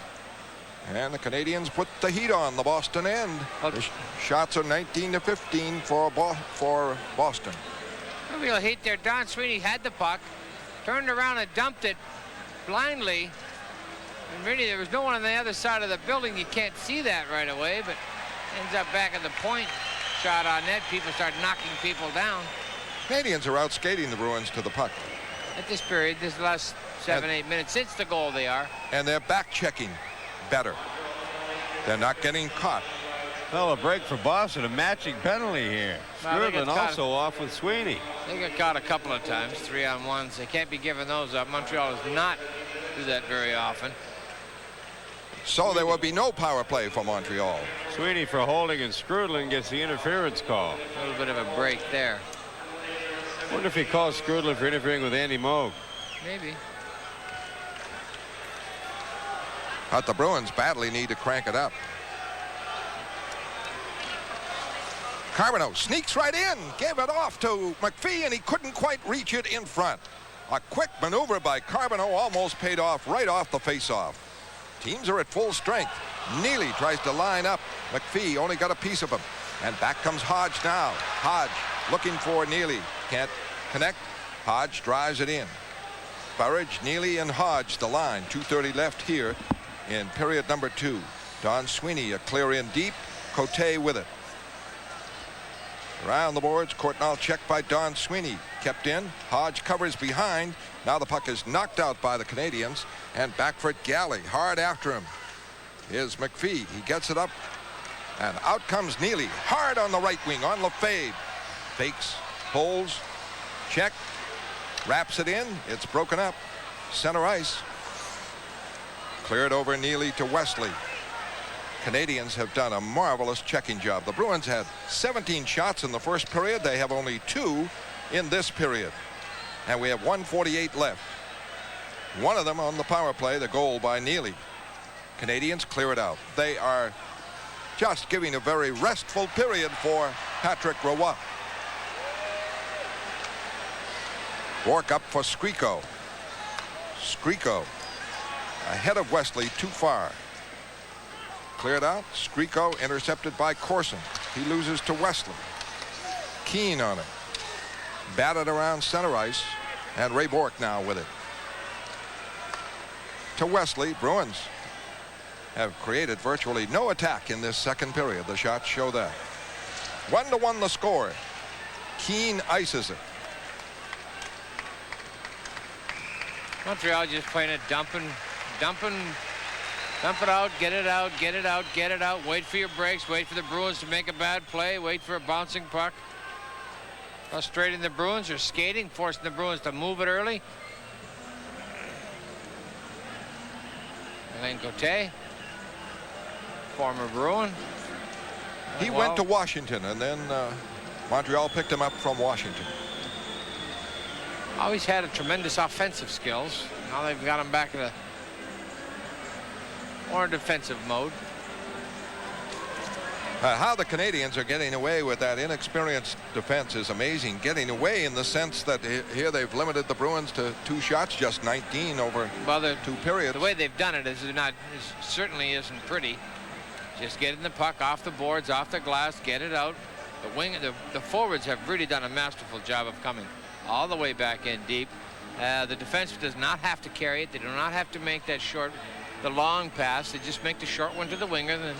And the Canadians put the heat on the Boston end. The shots are 19-15 for Boston. A real heat there. Don Sweeney had the puck, turned around and dumped it blindly. And really, there was no one on the other side of the building. You can't see that right away, but ends up back at the point. Shot on net. People start knocking people down. Canadians are out skating the Bruins to the puck. At this period, this last 7-8 minutes since the goal, they are. And they're back checking better. They're not getting caught. Well, a break for Boston, a matching penalty here. Skrudland also off with Sweeney. They got caught a couple of times, 3-on-1s. They can't be giving those up. Montreal does not do that very often. So there will be no power play for Montreal. Sweeney for holding, and Skrudland gets the interference call. A little bit of a break there. I wonder if he calls Skrudland for interfering with Andy Moog. Maybe. But the Bruins badly need to crank it up. Carbonneau sneaks right in, gave it off to McPhee, and he couldn't quite reach it in front. A quick maneuver by Carbonneau almost paid off right off the faceoff. Teams are at full strength. Neely tries to line up. McPhee only got a piece of him. And back comes Hodge now. Hodge looking for Neely. Can't connect. Hodge drives it in. Burridge, Neely, and Hodge the line. 2:30 left here in period number 2. Don Sweeney a clear in deep. Cote with it. Around the boards, Courtnall checked by Don Sweeney. Kept in. Hodge covers behind. Now the puck is knocked out by the Canadians. And back for Galley. Hard after him is McPhee. He gets it up. And out comes Neely. Hard on the right wing on Lafave. Fakes. Pulls. Check. Wraps it in. It's broken up. Center ice. Cleared over Neely to Wesley. Canadians have done a marvelous checking job. The Bruins had 17 shots in the first period. They have only 2 in this period. And we have 1:48 left. One of them on the power play, the goal by Neely. Canadians clear it out. They are just giving a very restful period for Patrick Roy. Bork up for Skriko. Skriko ahead of Wesley, too far. Cleared out. Skriko intercepted by Corson. He loses to Wesley. Keane on it. Batted around center ice. And Ray Bork now with it. To Wesley. Bruins have created virtually no attack in this second period. The shots show that. 1-1 the score. Keane ices it. Montreal just playing it, dumping, dump it out, get it out, get it out, get it out. Wait for your breaks. Wait for the Bruins to make a bad play. Wait for a bouncing puck. Frustrating the Bruins or skating, forcing the Bruins to move it early. Alain Cote, former Bruin. He went to Washington, and then Montreal picked him up from Washington. Always had a tremendous offensive skills. Now they've got him back in a more defensive mode. How the Canadians are getting away with that inexperienced defense is amazing. Getting away in the sense that here they've limited the Bruins to 2 shots, just 19 over 2 periods. The way they've done it is certainly isn't pretty. Just getting the puck off the boards, off the glass, get it out. The forwards have really done a masterful job of coming all the way back in deep. The defense does not have to carry it. They do not have to make that the long pass. They just make the short one to the winger, and then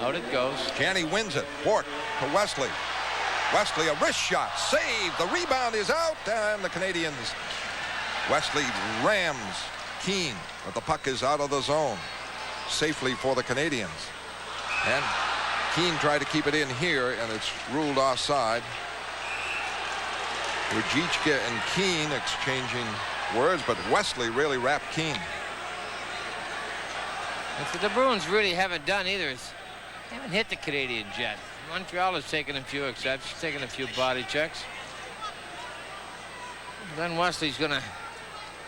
out it goes. Janney wins it. Bourque to Wesley. Wesley, a wrist shot. Save. The rebound is out, and the Canadiens. Wesley rams Keane, but the puck is out of the zone. Safely for the Canadiens. And Keane tried to keep it in here, and it's ruled offside. Ruzicka and Keane exchanging words, but Wesley really wrapped Keane. That's what the Bruins really haven't done either. They haven't hit the Canadiens yet. Montreal has taken a few exceptions, taken a few body checks. Then Wesley's going to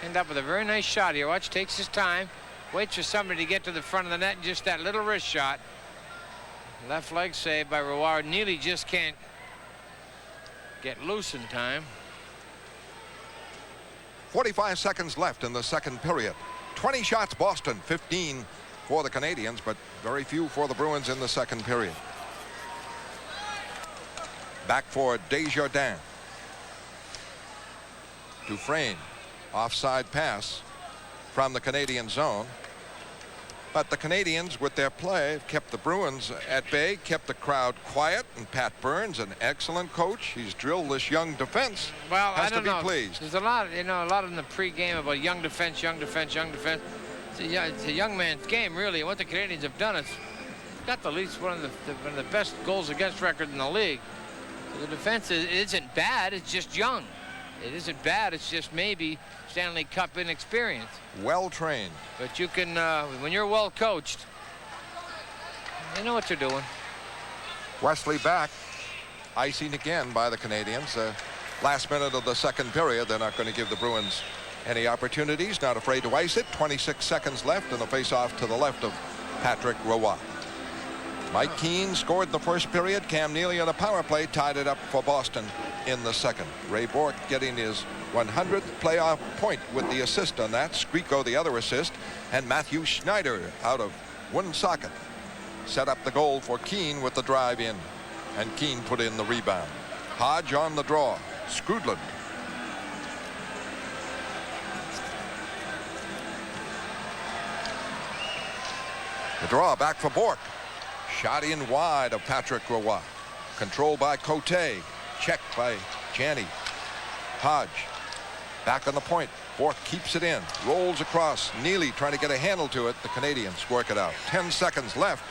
end up with a very nice shot here. Watch, takes his time, waits for somebody to get to the front of the net, and just that little wrist shot. Left leg saved by Roy. Neely just can't get loose in time. 45 seconds left in the second period. 20 shots Boston, 15 for the Canadiens, but very few for the Bruins in the second period. Back for Desjardins. Dufresne, offside pass from the Canadian zone. But the Canadiens, with their play, have kept the Bruins at bay, kept the crowd quiet, and Pat Burns, an excellent coach. He's drilled this young defense. Well, has I don't to be know. Pleased. There's a lot in the pregame about young defense, young defense, young defense. It's a young man's game, really. And what the Canadiens have done is got the least one of the best goals against record in the league. So the defense isn't bad. It's just young. It isn't bad. It's just maybe Stanley Cup inexperience. Well trained. But you can, when you're well coached, you know what you're doing. Wesley back. Icing again by the Canadiens. Last minute of the second period. They're not going to give the Bruins any opportunities. Not afraid to ice it. 26 seconds left, and the face-off to the left of Patrick Roy. Mike Keane scored in the first period. Cam Neely on a power play tied it up for Boston in the second. Ray Bourque getting his 100th playoff point with the assist on that. Skriko the other assist, and Matthew Schneider out of Woonsocket set up the goal for Keane with the drive in, and Keane put in the rebound. Hodge on the draw. Skrudland. The draw back for Bourque. Shot in wide of Patrick Roy. Controlled by Cote. Checked by Janney. Hodge. Back on the point. Bourque keeps it in. Rolls across. Neely trying to get a handle to it. The Canadiens work it out. 10 seconds left.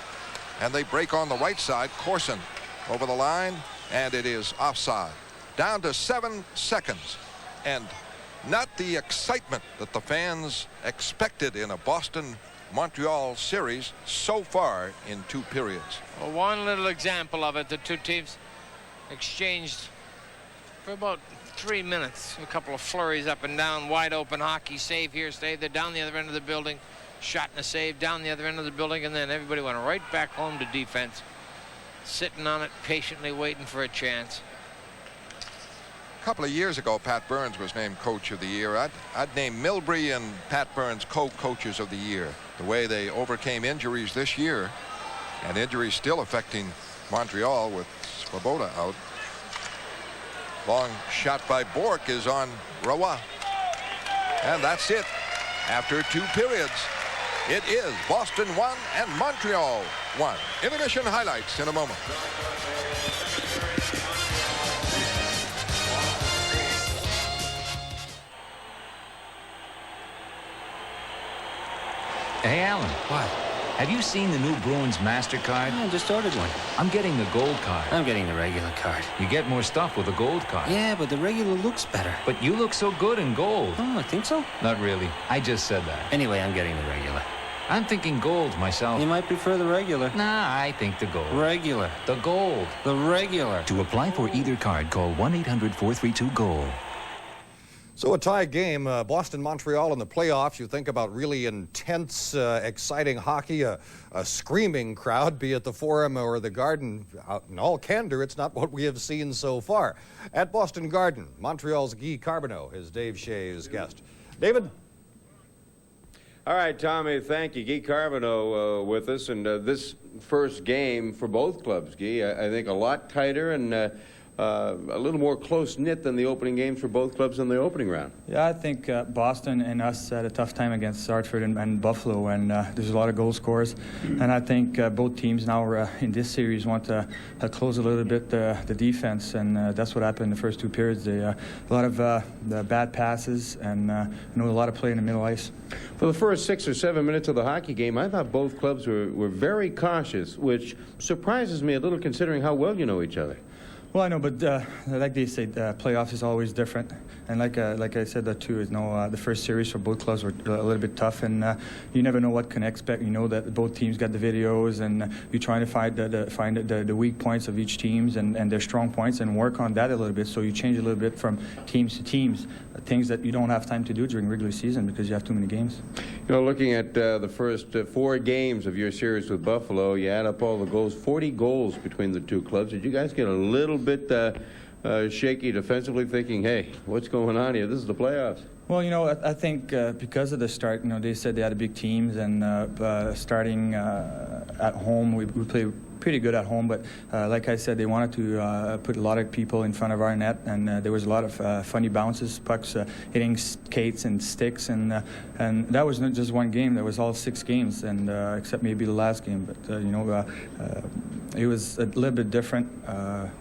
And they break on the right side. Corson over the line. And it is offside. Down to 7 seconds. And not the excitement that the fans expected in a Boston-Montreal series so far in 2 periods. Well, one little example of it, the two teams exchanged for about 3 minutes. A couple of flurries up and down, wide open hockey, save here, save there, down the other end of the building, shot and a save down the other end of the building, and then everybody went right back home to defense, sitting on it, patiently waiting for a chance. A couple of years ago, Pat Burns was named Coach of the Year. I'd name Milbury and Pat Burns co-coaches of the year. The way they overcame injuries this year, and injuries still affecting Montreal with Svoboda out. Long shot by Bourque is on Roy. And that's it. After 2 periods, it is Boston 1 and Montreal 1. Intermission highlights in a moment. Hey, Alan. What? Have you seen the new Bruins MasterCard? I just ordered one. I'm getting the gold card. I'm getting the regular card. You get more stuff with the gold card. Yeah, but the regular looks better. But you look so good in gold. Oh, I think so? Not really. I just said that. Anyway, I'm getting the regular. I'm thinking gold myself. You might prefer the regular. Nah, I think the gold. Regular. The gold. The regular. To apply for either card, call 1-800-432-GOAL. So a tie game, Boston-Montreal in the playoffs. You think about really intense, exciting hockey, a screaming crowd, be it the Forum or the Garden. In all candor, it's not what we have seen so far. At Boston Garden, Montreal's Guy Carbonneau is Dave Shea's guest. David? All right, Tommy, thank you. Guy Carbonneau with us. And this first game for both clubs, Guy, I think a lot tighter and a little more close-knit than the opening games for both clubs in the opening round. Yeah, I think Boston and us had a tough time against Hartford and Buffalo, and there's a lot of goal scorers. And I think both teams now in this series want to close a little bit the defense, and that's what happened in the first two periods. A lot of bad passes and a lot of play in the middle ice. For the first 6 or 7 minutes of the hockey game, I thought both clubs were very cautious, which surprises me a little considering how well you know each other. Well, I know, but like they say, playoffs is always different. And like I said, that too is the first series for both clubs were a little bit tough, and you never know what can expect. You know that both teams got the videos, and you're trying to find the weak points of each teams and their strong points, and work on that a little bit. So you change a little bit from teams to teams, things that you don't have time to do during regular season because you have too many games. You know, looking at the first 4 games of your series with Buffalo, you add up all the goals, 40 goals between the two clubs. Did you guys get a little bit shaky defensively, thinking, hey, what's going on here? This is the playoffs. Well, I think because of the start, they said they had big teams, and starting at home, we play pretty good at home, but like I said, they wanted to put a lot of people in front of our net, and there was a lot of funny bounces, pucks hitting skates and sticks, and that was not just one game. That was all 6 games, and except maybe the last game. But it was a little bit different.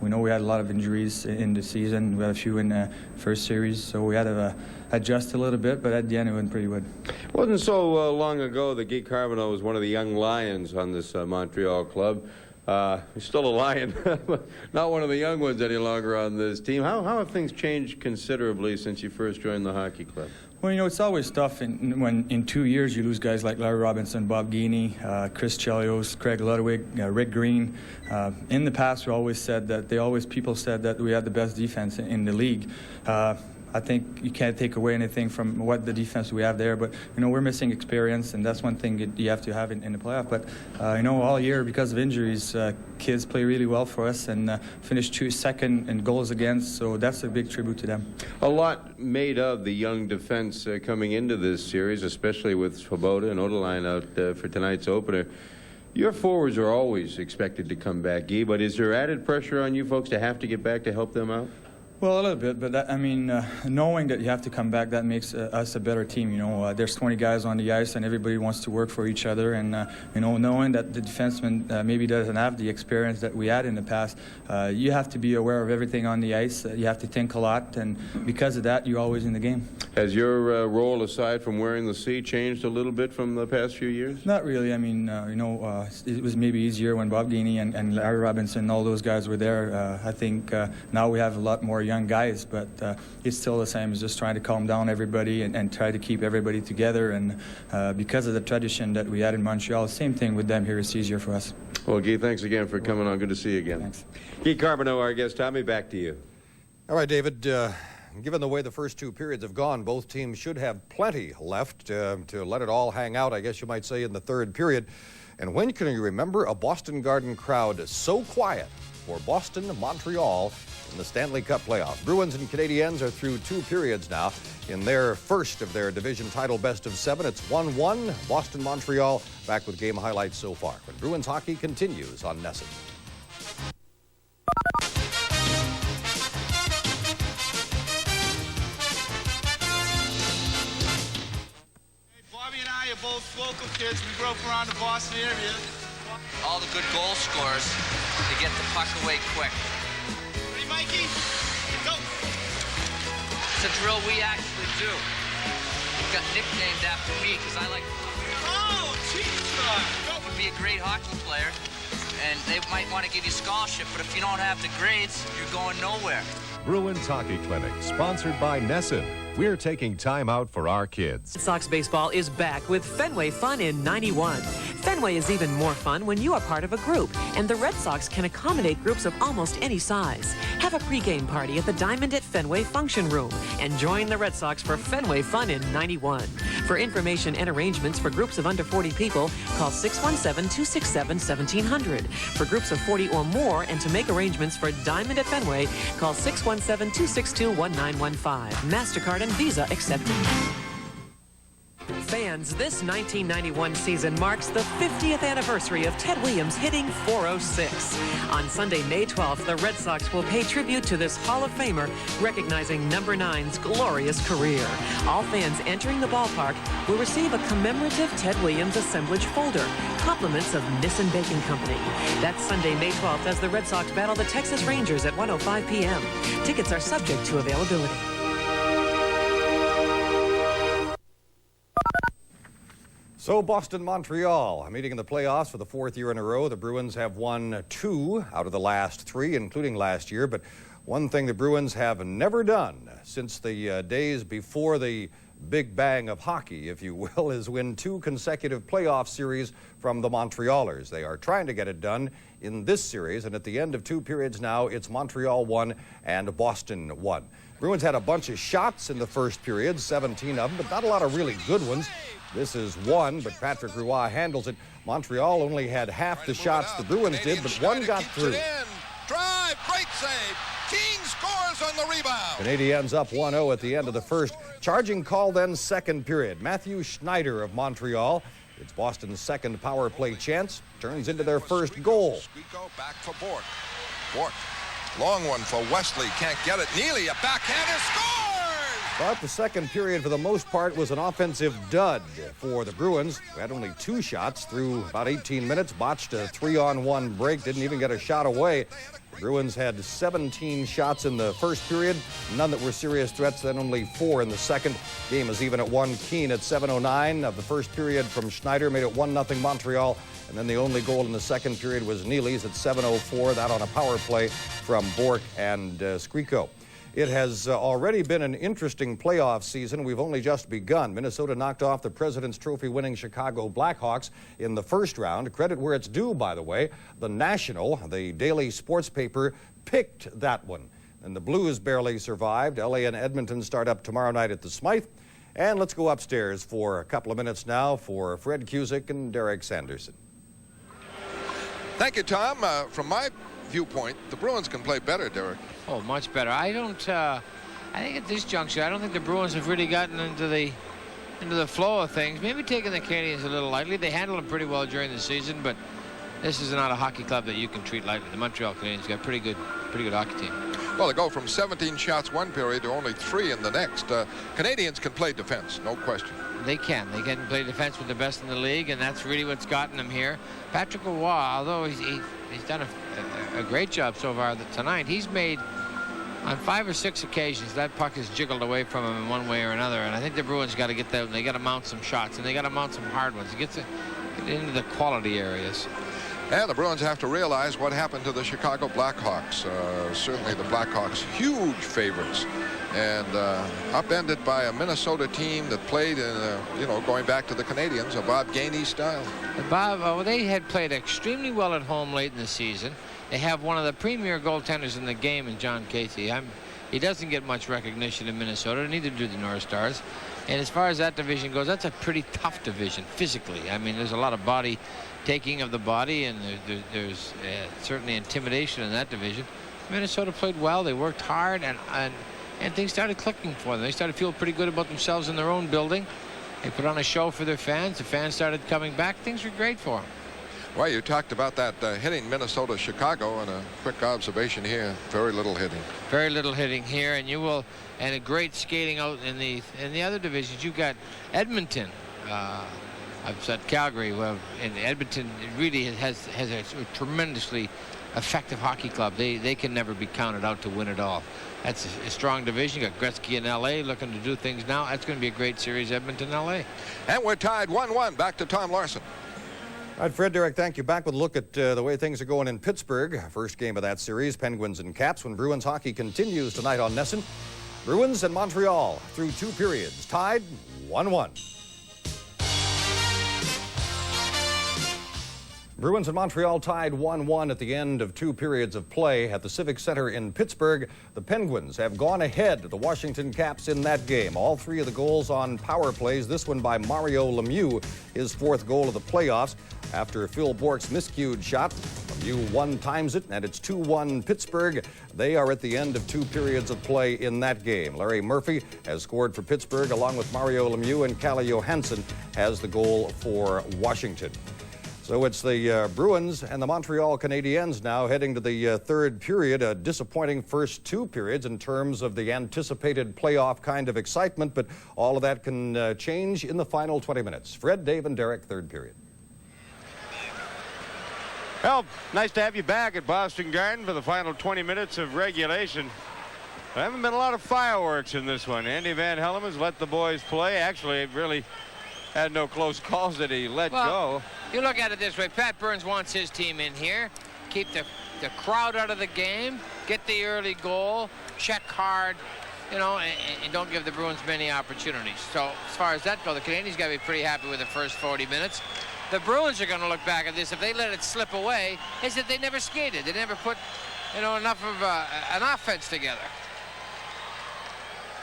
We know we had a lot of injuries in the season. We had a few in the first series, so we had to adjust a little bit, but at the end it went pretty good. It wasn't so long ago that Guy Carbonneau was one of the young lions on this Montreal club. He's still a lion, not one of the young ones any longer on this team. How have things changed considerably since you first joined the hockey club? Well, it's always tough when in 2 years you lose guys like Larry Robinson, Bob Geeney, Chris Chelios, Craig Ludwig, Rick Green. In the past, people said that we had the best defense in the league. I think you can't take away anything from what the defense we have there, but we're missing experience, and that's one thing that you have to have in the playoff. But all year because of injuries, kids play really well for us and finished second in goals against, so that's a big tribute to them. A lot made of the young defense coming into this series, especially with Svoboda and Odeline out for tonight's opener. Your forwards are always expected to come back, Guy, but is there added pressure on you folks to have to get back to help them out? Well, a little bit, but knowing that you have to come back, that makes us a better team. There's 20 guys on the ice, and everybody wants to work for each other. And knowing that the defenseman maybe doesn't have the experience that we had in the past, you have to be aware of everything on the ice. You have to think a lot, and because of that, you're always in the game. Has your role, aside from wearing the C, changed a little bit from the past few years? Not really. It was maybe easier when Bob Geeney and Larry Robinson and all those guys were there. I think now we have a lot more young guys, but it's still the same as just trying to calm down everybody and try to keep everybody together. And because of the tradition that we had in Montreal, same thing with them here. It's easier for us. Well, Guy, thanks again for coming on. Good to see you again. Thanks. Guy Carbonneau, our guest. Tommy, back to you. All right, David. Given the way the first 2 periods have gone, both teams should have plenty left to let it all hang out, I guess you might say, in the third period. And when can you remember a Boston Garden crowd so quiet for Boston-Montreal in the Stanley Cup Playoffs? Bruins and Canadiens are through 2 periods now in their first of their division title best of 7. It's 1-1. Boston-Montreal back with game highlights so far. When Bruins hockey continues on NESN. Bobby and I are both local kids. We grew up around the Boston area. All the good goal scorers, they get the puck away quick. Ready, Mikey? Go! It's a drill we actually do. It got nicknamed after me because I like... Oh, Jesus! Would be a great hockey player, and they might want to give you a scholarship, but if you don't have the grades, you're going nowhere. Bruins Hockey Clinic, sponsored by NESN. We're taking time out for our kids. Red Sox baseball is back with Fenway Fun in 91. Fenway is even more fun when you are part of a group, and the Red Sox can accommodate groups of almost any size. Have a pregame party at the Diamond at Fenway Function Room and join the Red Sox for Fenway Fun in 91. For information and arrangements for groups of under 40 people, call 617-267-1700. For groups of 40 or more and to make arrangements for Diamond at Fenway, call 617-262-1915. MasterCard and Visa accepted. fans, this 1991 season marks the 50th anniversary of Ted Williams hitting .406. On Sunday, May 12th, the Red Sox will pay tribute to this Hall of Famer, recognizing number 9's glorious career. All fans entering the ballpark will receive a commemorative Ted Williams assemblage folder, compliments of NESN Baking Company. That's Sunday, May 12th, as the Red Sox battle the Texas Rangers at 1:05 p.m. Tickets are subject to availability. So Boston-Montreal meeting in the playoffs for the 4th year in a row. The Bruins have won 2 out of the last 3, including last year. But one thing the Bruins have never done since the days before the big bang of hockey, if you will, is win 2 consecutive playoff series from the Montrealers. They are trying to get it done in this series, and at the end of 2 periods now, it's Montreal 1 and Boston 1. Bruins had a bunch of shots in the first period, 17 of them, but not a lot of really good ones. This is 1, but Patrick Roy handles it. Montreal only had half the shots the Bruins did, but 1 got through. Drive, great save. Keane scores on the rebound. Canadiens up 1-0 at the end of the first. Charging call then second period. Matthew Schneider of Montreal. It's Boston's second power play chance. Turns into their first goal. Squeako back for Bork. Bork. Long one for Wesley. Can't get it. Neely, a backhander, scores! But the second period, for the most part, was an offensive dud for the Bruins, who had only 2 shots through about 18 minutes, botched a 3-on-1 break, didn't even get a shot away. The Bruins had 17 shots in the first period, none that were serious threats, then only 4 in the second. Game is even at 1. Keane at 7:09 of the first period from Schneider made it 1-0 Montreal. And then the only goal in the second period was Neely's at 7:04, that on a power play from Bork and Squeako. It has already been an interesting playoff season. We've only just begun. Minnesota knocked off the President's Trophy-winning Chicago Blackhawks in the first round. Credit where it's due, by the way. The National, the daily sports paper, picked that one. And the Blues barely survived. LA and Edmonton start up tomorrow night at the Smythe. And let's go upstairs for a couple of minutes now for Fred Cusick and Derek Sanderson. Thank you, Tom. From my viewpoint, the Bruins can play better, Derek. Oh, much better. I think at this juncture, I don't think the Bruins have really gotten into the flow of things. Maybe taking the Canadiens a little lightly. They handled them pretty well during the season, but this is not a hockey club that you can treat lightly. The Montreal Canadiens got a pretty good hockey team. Well, they go from 17 shots one period to only 3 in the next. Canadiens can play defense, no question. They can. They can play defense with the best in the league, and that's really what's gotten them here. Patrick Roy, although he's done a great job so far tonight, he's made on 5 or 6 occasions that puck is jiggled away from him in one way or another, and I think the Bruins got to get that. They got to mount some shots, and they got to mount some hard ones. It gets into the quality areas. And the Bruins have to realize what happened to the Chicago Blackhawks. Certainly the Blackhawks, huge favorites, and upended by a Minnesota team that played in, going back to the Canadiens, a Bob Gainey style. They had played extremely well at home late in the season. They have one of the premier goaltenders in the game in John Casey. He doesn't get much recognition in Minnesota, neither do the North Stars. And as far as that division goes, that's a pretty tough division physically. I mean, there's a lot of taking of the body, and there's certainly intimidation in that division. Minnesota played well. They worked hard, and things started clicking for them. They started feeling pretty good about themselves in their own building. They put on a show for their fans. The fans started coming back. Things were great for them. Well, you talked about that hitting Minnesota-Chicago, and a quick observation here, very little hitting. Very little hitting here, and a great skating out in the other divisions. You've got Edmonton. I've said Calgary. Well, in Edmonton, it really has a tremendously effective hockey club. They can never be counted out to win it all. That's a strong division. You got Gretzky in L.A. looking to do things now. That's going to be a great series, Edmonton-L.A. And we're tied 1-1. Back to Tom Larson. All right, Fred, Derek, thank you. Back with a look at the way things are going in Pittsburgh. First game of that series, Penguins and Caps, when Bruins hockey continues tonight on NESN. Bruins and Montreal through 2 periods, tied 1-1. Bruins and Montreal tied 1-1 at the end of 2 periods of play at the Civic Center in Pittsburgh. The Penguins have gone ahead of the Washington Caps in that game. All 3 of the goals on power plays. This one by Mario Lemieux, his 4th goal of the playoffs. After Phil Bourque's miscued shot, the U1 times it, and it's 2-1 Pittsburgh. They are at the end of 2 periods of play in that game. Larry Murphy has scored for Pittsburgh, along with Mario Lemieux, and Calle Johansson has the goal for Washington. So it's the Bruins and the Montreal Canadiens now heading to the third period. A disappointing first 2 periods in terms of the anticipated playoff kind of excitement, but all of that can change in the final 20 minutes. Fred, Dave, and Derek, third period. Well, nice to have you back at Boston Garden for the final 20 minutes of regulation. There haven't been a lot of fireworks in this one. Andy Van Hellemon's let the boys play. Actually, really had no close calls that he let go. You look at it this way. Pat Burns wants his team in here. Keep the crowd out of the game. Get the early goal. Check hard. You know, and don't give the Bruins many opportunities. So as far as that goes, the Canadiens got to be pretty happy with the first 40 minutes. The Bruins are going to look back at this. If they let it slip away, is that they never skated. They never put, you know, enough of an offense together.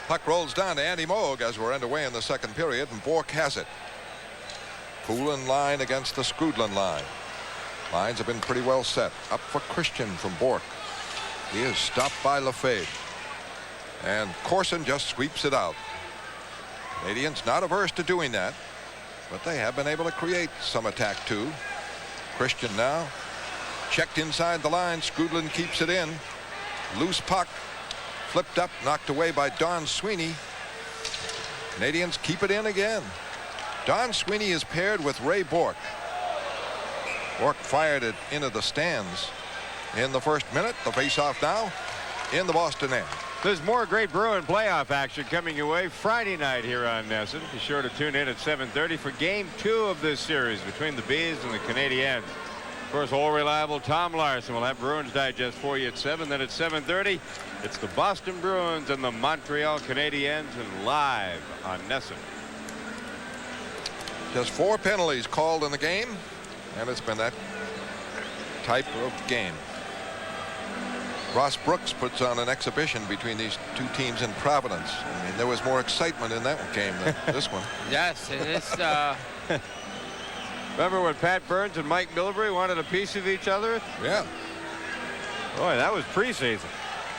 Puck rolls down to Andy Moog as we're underway in the second period, and Bourque has it. Poulin line against the Skrudland line. Lines have been pretty well set. Up for Christian from Bourque. He is stopped by Lefebvre. And Corson just sweeps it out. Canadians not averse to doing that, but they have been able to create some attack too. Christian now checked inside the line. Skrudland keeps it in. Loose puck. Flipped up, knocked away by Don Sweeney. Canadians keep it in again. Don Sweeney is paired with Ray Bourque. Bourque fired it into the stands in the first minute. The faceoff now in the Boston end. There's more great Bruin playoff action coming your way Friday night here on NESN. Be sure to tune in at 7:30 for Game 2 of this series between the Bees and the Canadiens. Of course, all reliable Tom Larson will have Bruins Digest for you at 7. Then at 7:30, it's the Boston Bruins and the Montreal Canadiens, and live on NESN. Just 4 penalties called in the game, and it's been that type of game. Ross Brooks puts on an exhibition between these 2 teams in Providence. I mean, there was more excitement in that game than this one. Yes, it is. Remember when Pat Burns and Mike Milbury wanted a piece of each other? Yeah. Boy, that was preseason.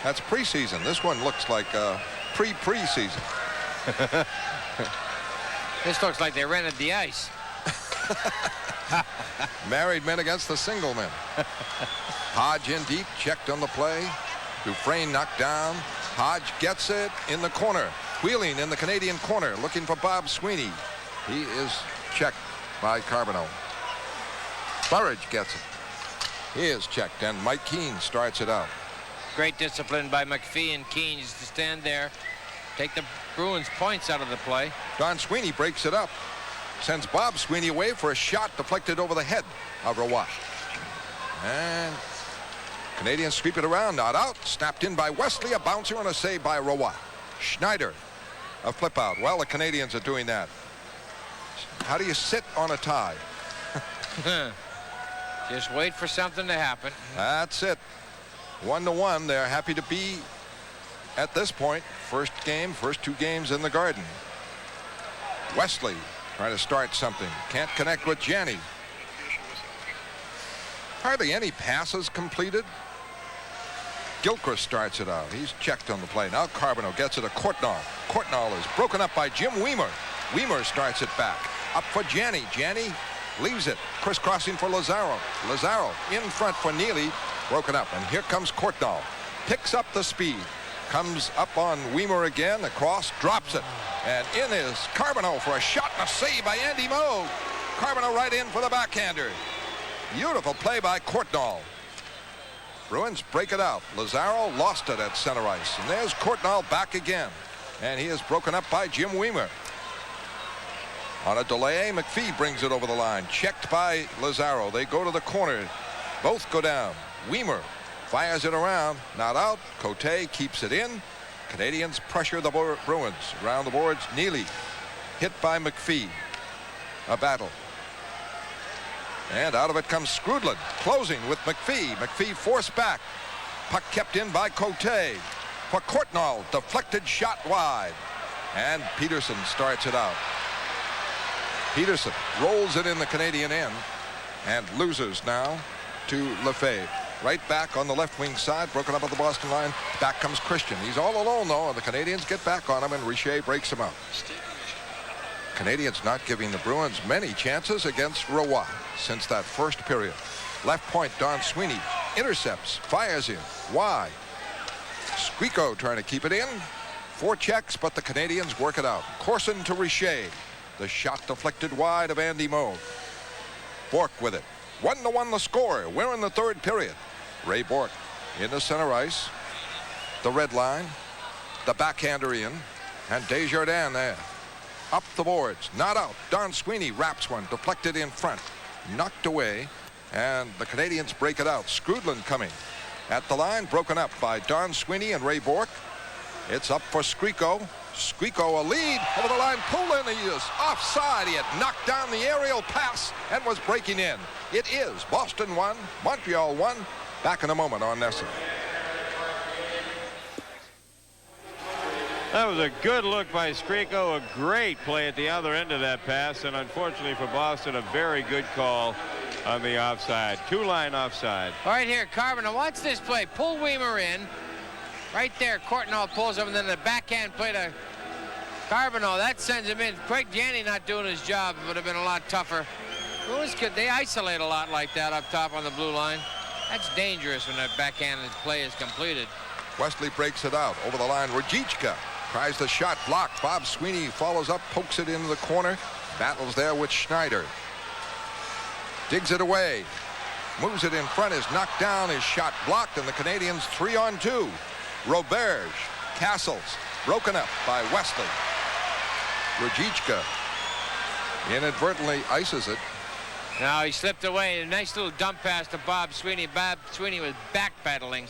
That's preseason. This one looks like pre-preseason. This looks like they rented the ice. Married men against the single men. Hodge in deep, checked on the play. Dufresne knocked down. Hodge gets it in the corner. Wheeling in the Canadian corner, looking for Bob Sweeney. He is checked by Carbonneau. Burridge gets it. He is checked, and Mike Keane starts it out. Great discipline by McPhee and Keane just to stand there, take the Bruins points out of the play. Don Sweeney breaks it up. Sends Bob Sweeney away for a shot deflected over the head of Roy. And Canadians sweep it around, not out. Snapped in by Wesley, a bouncer and a save by Roy. Schneider, a flip out. Well, the Canadians are doing that. How do you sit on a tie? Just wait for something to happen. That's it. 1-1. They're happy to be at this point. First 2 games in the Garden. Wesley trying to start something. Can't connect with Janney. Hardly any passes completed. Gilchrist starts it out. He's checked on the play. Now Carbonneau gets it to Courtnall. Courtnall is broken up by Jim Weimer. Weimer starts it back. Up for Janney. Janney leaves it. Crisscrossing for Lazaro. Lazaro in front for Neely. Broken up. And here comes Courtnall. Picks up the speed. Comes up on Weimer again. Across. Drops it. And in is Carbonneau for a shot and a save by Andy Moog. Carbonneau right in for the backhander. Beautiful play by Courtnall. Bruins break it out. Lazaro lost it at center ice. And there's Courtnall back again. And he is broken up by Jim Weimer. On a delay, McPhee brings it over the line. Checked by Lazaro. They go to the corner. Both go down. Weimer fires it around. Not out. Cote keeps it in. Canadians pressure the Bruins. Around the boards, Neely. Hit by McPhee. A battle. And out of it comes Skrudland. Closing with McPhee. McPhee forced back. Puck kept in by Cote. For Courtnall. Deflected shot wide. And Peterson starts it out. Peterson rolls it in the Canadian end and loses now to Lefebvre. Right back on the left wing side, broken up at the Boston line. Back comes Christian. He's all alone, though, and the Canadiens get back on him, and Richer breaks him up. Canadiens not giving the Bruins many chances against Roy since that first period. Left point, Don Sweeney intercepts, fires in, wide. Squeako trying to keep it in. 4 checks, but the Canadiens work it out. Corson to Richer. The shot deflected wide of Andy Moog. Bourque with it. 1-1 the score. We're in the third period. Ray Bourque into center ice. The red line. The backhander in. And Desjardins there. Up the boards. Not out. Don Sweeney wraps one. Deflected in front. Knocked away. And the Canadiens break it out. Skrudland coming. At the line. Broken up by Don Sweeney and Ray Bourque. It's up for Squeako. Squeako a lead over the line. Poulin, he is offside. He had knocked down the aerial pass and was breaking in. It is Boston 1, Montreal 1. Back in a moment on NESN. That was a good look by Squeako. A great play at the other end of that pass. And unfortunately for Boston, a very good call on the offside. 2-line offside. All right, here, Carbonell, watch this play. Pull Weimer in. Right there, Courtnall pulls him, and then the backhand play to Carbonell. That sends him in. Craig Janney not doing his job. It would have been a lot tougher. Bruins they isolate a lot like that up top on the blue line. That's dangerous when that backhanded play is completed. Wesley breaks it out over the line. Rajicka tries the shot, blocked. Bob Sweeney follows up, pokes it into the corner. Battles there with Schneider. Digs it away. Moves it in front, is knocked down, his shot blocked, and the Canadiens 3-on-2. Roberge, Castles, broken up by Wesley. Rajicka inadvertently ices it. Now he slipped away. A nice little dump pass to Bob Sweeney. Bob Sweeney was backpedaling.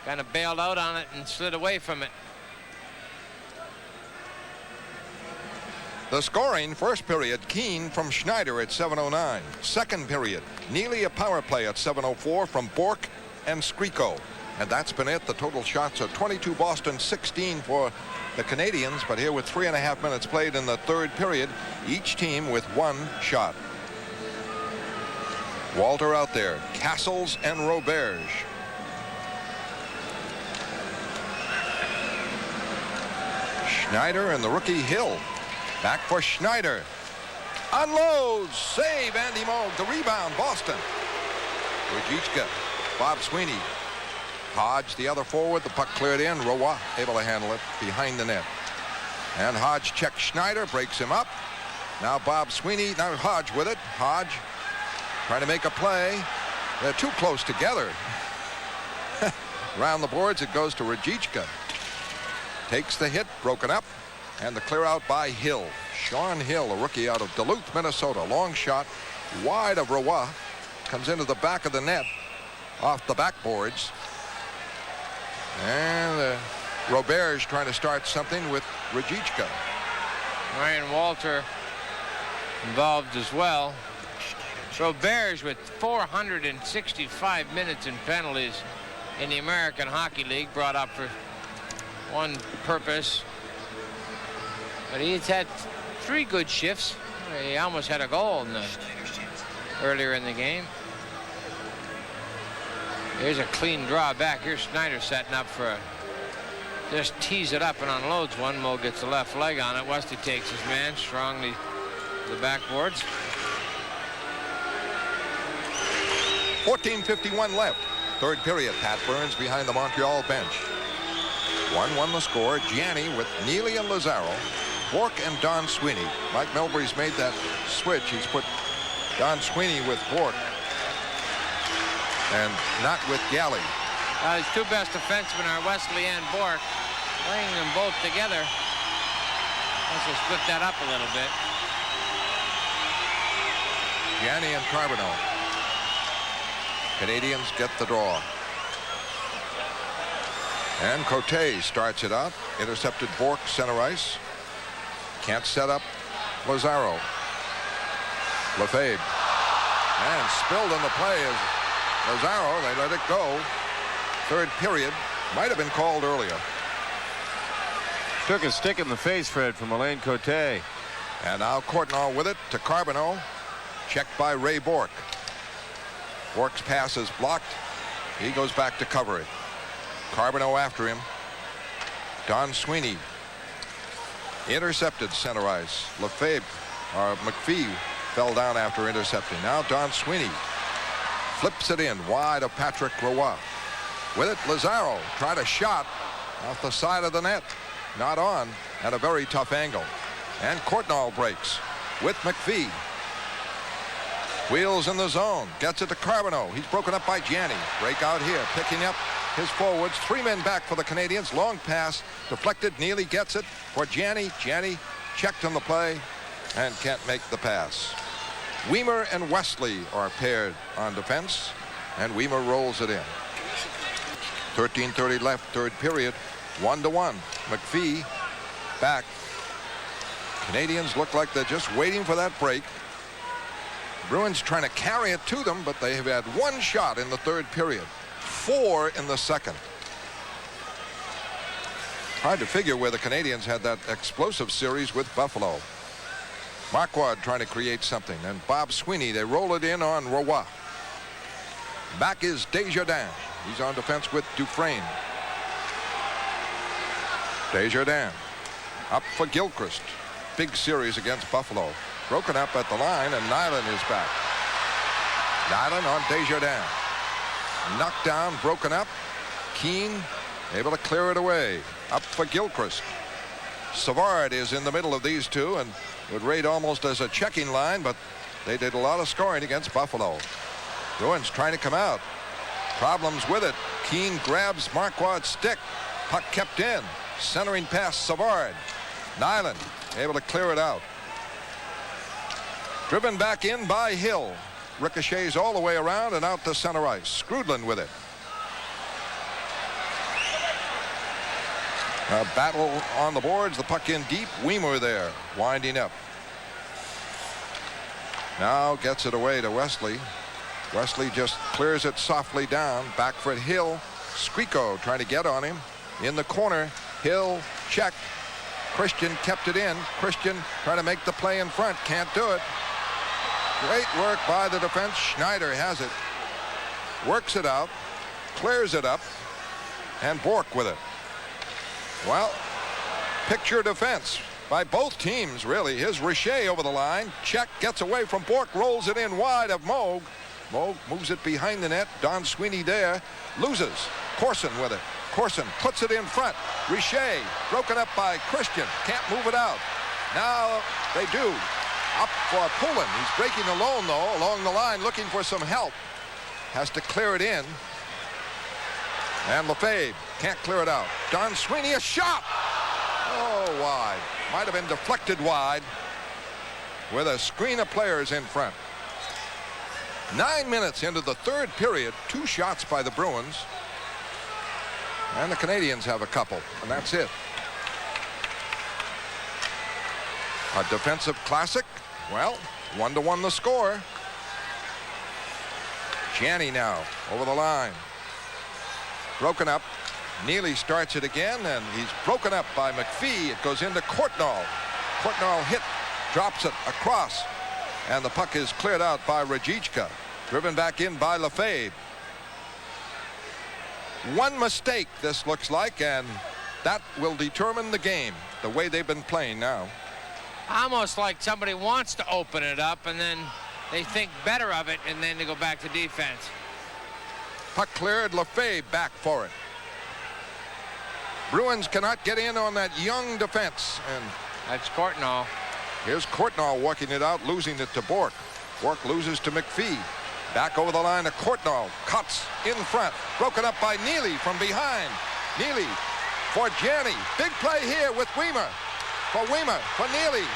Kind of bailed out on it and slid away from it. The scoring, first period, Keane from Schneider at 7:09. Second period, Neely a power play at 7:04 from Bourque and Squeako. And that's been it. The total shots are 22 Boston, 16 for the Canadiens. But here with 3.5 minutes played in the third period, each team with 1 shot. Walter out there, Castles and Roberge. Schneider and the rookie Hill. Back for Schneider. Unloads. Save Andy Moog. The rebound, Boston. Rajicka. Bob Sweeney. Hodge, the other forward. The puck cleared in. Roy able to handle it behind the net. And Hodge checks Schneider. Breaks him up. Now Bob Sweeney. Now Hodge with it. Hodge trying to make a play. They're too close together. Around the boards it goes to Rajicka. Takes the hit. Broken up. And the clear out by Hill. Sean Hill, a rookie out of Duluth, Minnesota. Long shot wide of Roy. Comes into the back of the net off the backboards. And Roberge trying to start something with Rajicka. Ryan Walter involved as well. Roberge with 465 minutes in penalties in the American Hockey League, brought up for one purpose. But he's had 3 good shifts. He almost had a goal earlier in the game. Here's a clean draw back. Here's Schneider setting up for a, just tees it up and unloads one. Mo gets the left leg on it. Wesley takes his man strongly to the backboards. 14:51 left. Third period. Pat Burns behind the Montreal bench. 1-1 the score. Gianni with Neely and Lazaro. Bourque and Don Sweeney. Mike Melbury's made that switch. He's put Don Sweeney with Bourque and not with Galley. His 2 best defensemen are Wesley and Bourque. Playing them both together. Also split that up a little bit. Gianni and Carbonell. Canadiens get the draw. And Cote starts it out. Intercepted Bourque center ice. Can't set up Lazaro. Lefebvre. And spilled in the play is Lazaro. They let it go. Third period. Might have been called earlier. Took a stick in the face, Fred, from Alain Cote. And now Courtnall with it to Carbonell. Checked by Ray Bourque. Bork's pass is blocked. He goes back to cover it. Carbonneau after him. Don Sweeney intercepted center ice. McPhee fell down after intercepting. Now Don Sweeney flips it in wide of Patrick Roy. With it, Lazaro tried a shot off the side of the net. Not on, at a very tough angle. And Courtnall breaks with McPhee. Wheels in the zone. Gets it to Carbonneau. He's broken up by Janney. Break out here. Picking up his forwards. 3 men back for the Canadiens. Long pass. Deflected. Neely gets it for Janney. Janney checked on the play and can't make the pass. Weimer and Wesley are paired on defense. And Weimer rolls it in. 13:30 left, third period. 1-1. McPhee back. Canadiens look like they're just waiting for that break. Bruins trying to carry it to them, but they have had 1 shot in the third period, 4 in the second. Hard to figure where the Canadiens had that explosive series with Buffalo. Marquard trying to create something, and Bob Sweeney, they roll it in on Roy. Back is Desjardins. He's on defense with Dufresne. Desjardins up for Gilchrist. Big series against Buffalo. Broken up at the line, and Nyland is back. Nyland on Desjardins. Knocked down, broken up. Keane able to clear it away. Up for Gilchrist. Savard is in the middle of these two and would rate almost as a checking line, but they did a lot of scoring against Buffalo. Bruins trying to come out. Problems with it. Keane grabs Marquard's stick. Puck kept in. Centering past Savard. Nyland able to clear it out. Driven back in by Hill. Ricochets all the way around and out to center ice. Skrudland with it. A battle on the boards. The puck in deep. Weimer there winding up. Now gets it away to Wesley. Wesley just clears it softly down. Back for Hill. Skriko trying to get on him. In the corner. Hill checked. Christian kept it in. Christian trying to make the play in front. Can't do it. Great work by the defense. Schneider has it. Works it out. Clears it up. And Bork with it. Well, picture defense by both teams, really. Here's Richer over the line. Check, gets away from Bork, rolls it in wide of Moog. Moog moves it behind the net. Don Sweeney there. Loses. Corson with it. Corson puts it in front. Richer broken up by Christian. Can't move it out. Now they do. Up for Poulin. He's breaking alone, though, along the line, looking for some help. Has to clear it in. And Lefebvre can't clear it out. Don Sweeney, a shot! Oh, wide. Might have been deflected wide with a screen of players in front. 9 minutes into the third period, 2 shots by the Bruins. And the Canadiens have a couple, and that's it. A defensive classic. Well, 1-1 the score. Janney now over the line. Broken up. Neely starts it again, and he's broken up by McPhee. It goes into Courtnall. Courtnall hit, drops it across, and the puck is cleared out by Rajicka. Driven back in by Lefebvre. One mistake, this looks like, and that will determine the game, the way they've been playing now. Almost like somebody wants to open it up, and then they think better of it, and then they go back to defense. Puck cleared, Lefebvre back for it. Bruins cannot get in on that young defense, and that's Courtnall. Here's Courtnall working it out, losing it to Bork. Bork loses to McPhee. Back over the line to Courtnall. Cuts in front. Broken up by Neely from behind. Neely for Janney. Big play here with Weimer. For Weimer, for Neely.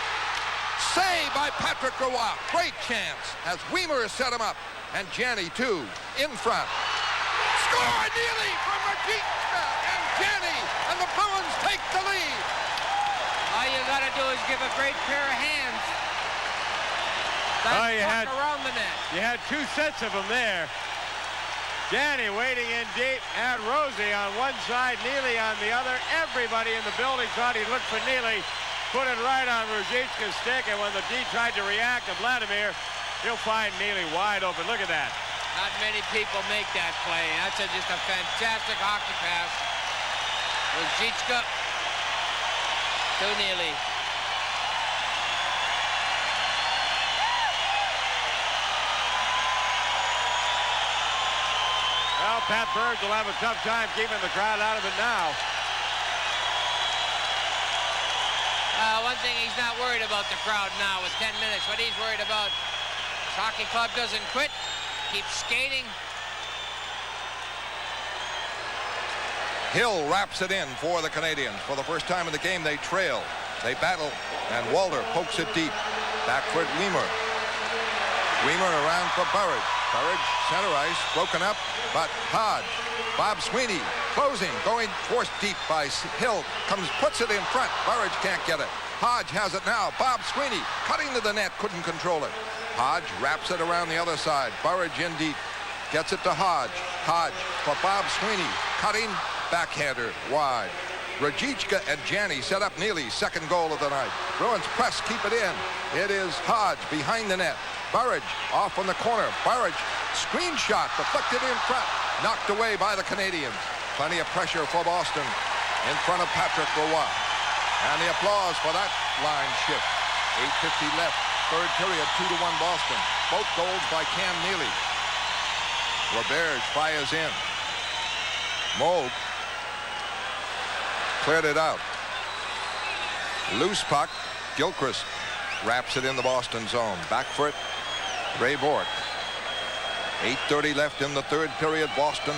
Saved by Patrick Roy. Great chance as Weimer has set him up. And Janney, too, in front. Score! Neely from Rajicka and Janney. And the Bruins take the lead. All you got to do is give a great pair of hands. Oh, you had around the net. You had 2 sets of them there. Janney waiting in deep. Had Rosie on one side, Neely on the other. Everybody in the building thought he'd look for Neely. Put it right on Ruzicka's stick, and when the D tried to react to Vladimir, he'll find Neely wide open. Look at that. Not many people make that play. That's just a fantastic hockey pass. Ruzicka to Neely. Well, Pat Burge will have a tough time keeping the crowd out of it now. One thing he's not worried about the crowd now with 10 minutes. What he's worried about, his hockey club doesn't quit, keeps skating. Hill wraps it in for the Canadiens. For the first time in the game, they trail. They battle, and Walter pokes it deep. Back for it, Weimer. Weimer around for Burridge. Burridge, center ice, broken up, but Hodge. Bob Sweeney closing, going forced deep by Hill. Puts it in front. Burridge can't get it. Hodge has it now. Bob Sweeney cutting to the net, couldn't control it. Hodge wraps it around the other side. Burridge in deep. Gets it to Hodge. Hodge for Bob Sweeney. Cutting, backhander, wide. Ruzicka and Janney set up Neely's second goal of the night. Bruins press, keep it in. It is Hodge behind the net. Burridge off on the corner. Burridge, screen shot, deflected in front. Knocked away by the Canadiens. Plenty of pressure for Boston in front of Patrick Roy. And the applause for that line shift. 8:50 left, third period, 2-1 Boston. Both goals by Cam Neely. Roberge fires in. Moog cleared it out. Loose puck. Gilchrist wraps it in the Boston zone. Back for it, Ray Bourque. 8:30 left in the third period. Boston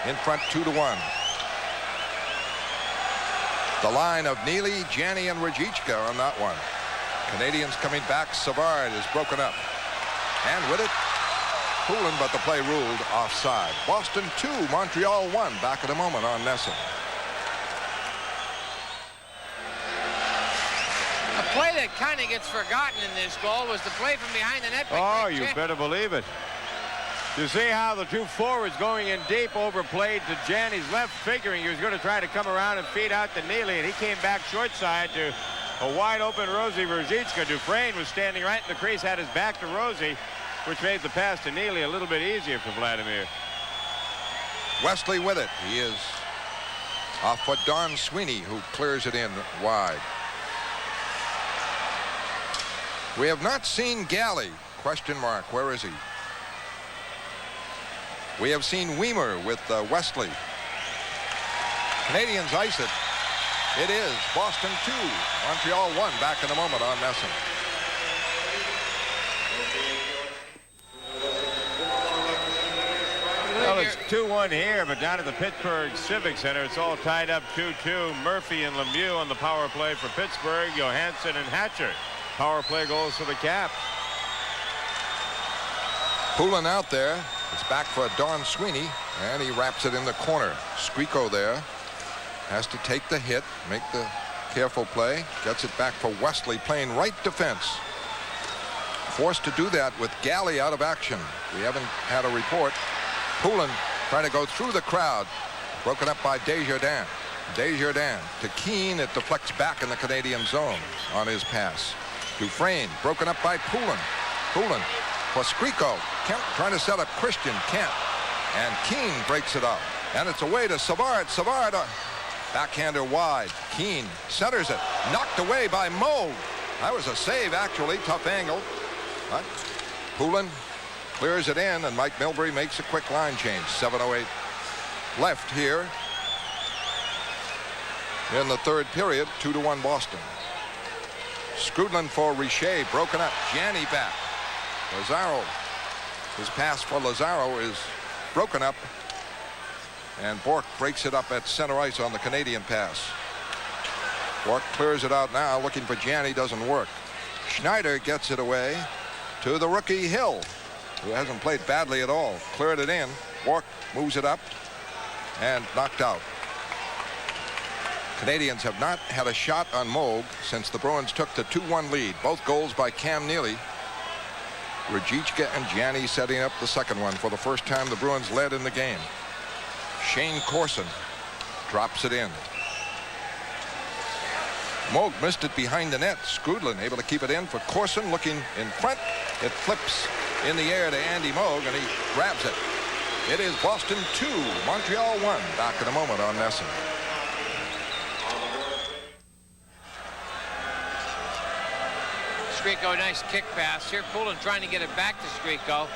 in front 2-1. The line of Neely, Janney, and Ruzicka on that one. Canadiens coming back. Savard is broken up. And with it, Poulin, but the play ruled offside. Boston 2, Montreal 1. Back in a moment on NESN. A play that kind of gets forgotten in this goal was the play from behind the net. Oh, you better believe it. You see how the two forwards going in deep overplayed to Janney's left, figuring he was going to try to come around and feed out to Neely, and he came back short side to a wide open Rosie Ruzicka. Dufresne was standing right in the crease, had his back to Rosie, which made the pass to Neely a little bit easier for Vladimir. Wesley with it. He is off for Don Sweeney, who clears it in wide. We have not seen Galley. Question mark. Where is he? We have seen Weimer with Wesley. Canadiens ice it. It is Boston 2, Montreal 1. Back in a moment on NESN. Well, it's 2-1 here, but down at the Pittsburgh Civic Center, it's all tied up 2-2. Murphy and Lemieux on the power play for Pittsburgh. Johansson and Hatcher. Power play goals for the Caps. Poulin out there. It's back for Don Sweeney, and he wraps it in the corner. Skriko there has to take the hit, make the careful play. Gets it back for Wesley, playing right defense. Forced to do that with Galley out of action. We haven't had a report. Poulin trying to go through the crowd. Broken up by Desjardins. Desjardins to Keane. It deflects back in the Canadian zone on his pass. Dufresne broken up by Poulin. Poulin for Skriko. Kemp trying to set up Christian. Kemp. And Keane breaks it up. And it's away to Savard. Savard, backhander wide. Keane centers it. Knocked away by Moog. That was a save, actually. Tough angle. But Poulin clears it in, and Mike Milbury makes a quick line change. 7:08 left here in the third period. 2-1 Boston. Skrudland for Richer, broken up. Janney back. Lazaro. His pass for Lazaro is broken up, and Bourque breaks it up at center ice on the Canadian pass. Bourque clears it out now, looking for Janney, doesn't work. Schneider gets it away to the rookie Hill, who hasn't played badly at all. Cleared it in. Bourque moves it up and knocked out. Canadiens have not had a shot on Moog since the Bruins took the 2-1 lead. Both goals by Cam Neely. Ruzicka and Janney setting up the second one. For the first time, the Bruins led in the game. Shane Corson drops it in. Moog missed it behind the net. Skrudland able to keep it in for Corson, looking in front. It flips in the air to Andy Moog, and he grabs it. It is Boston 2, Montreal 1. Back in a moment on NESN. Skriko, nice kick pass. Here Poulin trying to get it back to Skriko.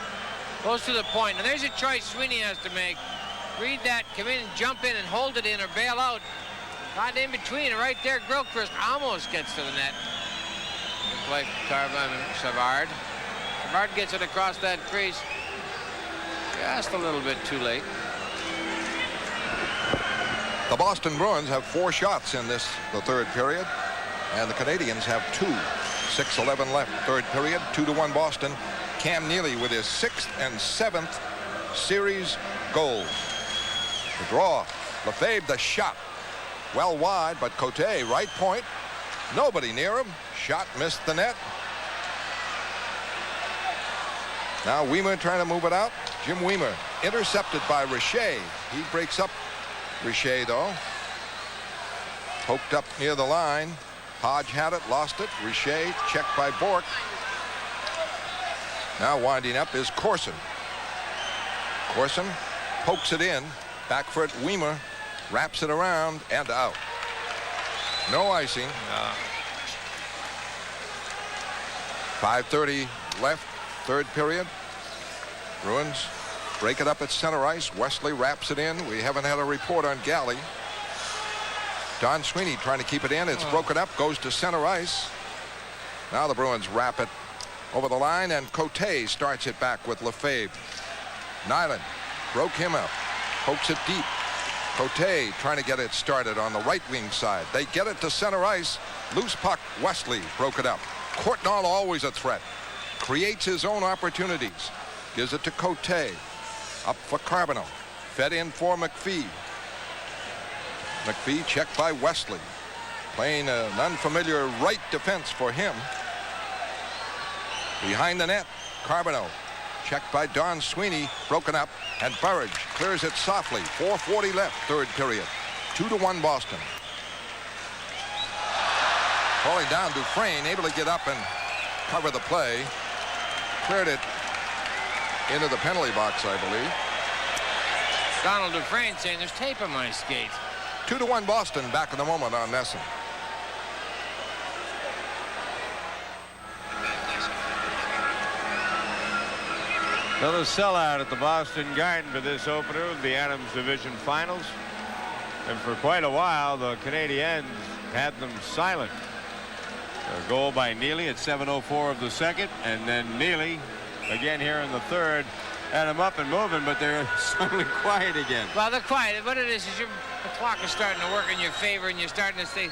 Goes to the point, and there's a choice Sweeney has to make. Read that, come in and jump in and hold it in or bail out. Got in between, and right there, Gilchrist almost gets to the net. Good play from Savard. Savard gets it across that crease. Just a little bit too late. The Boston Bruins have 4 shots in the third period, and the Canadiens have 2. 6:11 left, third period, 2-1 Boston. Cam Neely with his 6th and 7th series goals. The draw, Lefebvre the shot. Well wide, but Cote, right point. Nobody near him. Shot missed the net. Now Weimer trying to move it out. Jim Weimer intercepted by Richer. He breaks up Richer, though. Poked up near the line. Hodge had it, lost it. Richer checked by Bork. Now winding up is Corson. Corson pokes it in. Back for it, Weimer. Wraps it around and out. No icing. 5:30 left, third period. Bruins break it up at center ice. Wesley wraps it in. We haven't had a report on Galley. Don Sweeney trying to keep it in. It's broken up, goes to center ice. Now the Bruins wrap it over the line, and Cote starts it back with Lefebvre. Nyland broke him up, pokes it deep. Cote trying to get it started on the right wing side. They get it to center ice. Loose puck. Wesley broke it up. Courtnall always a threat. Creates his own opportunities. Gives it to Cote. Up for Carbonell. Fed in for McPhee. McPhee checked by Wesley. Playing an unfamiliar right defense for him. Behind the net, Carbonell. Checked by Don Sweeney. Broken up. And Burridge clears it softly. 4:40 left, third period. 2-1 Boston. Falling down, Dufresne able to get up and cover the play. Cleared it into the penalty box, I believe. Donald Dufresne saying there's tape on my skate. 2-1 Boston. Back in a moment on NESN. Another sellout at the Boston Garden for this opener of the Adams Division Finals. And for quite a while, the Canadiens had them silent. A goal by Neely at 7:04 of the second, and then Neely again here in the third had them up and moving, but they're suddenly quiet again. Well, they're quiet. What it is the clock is starting to work in your favor, and you're starting to stay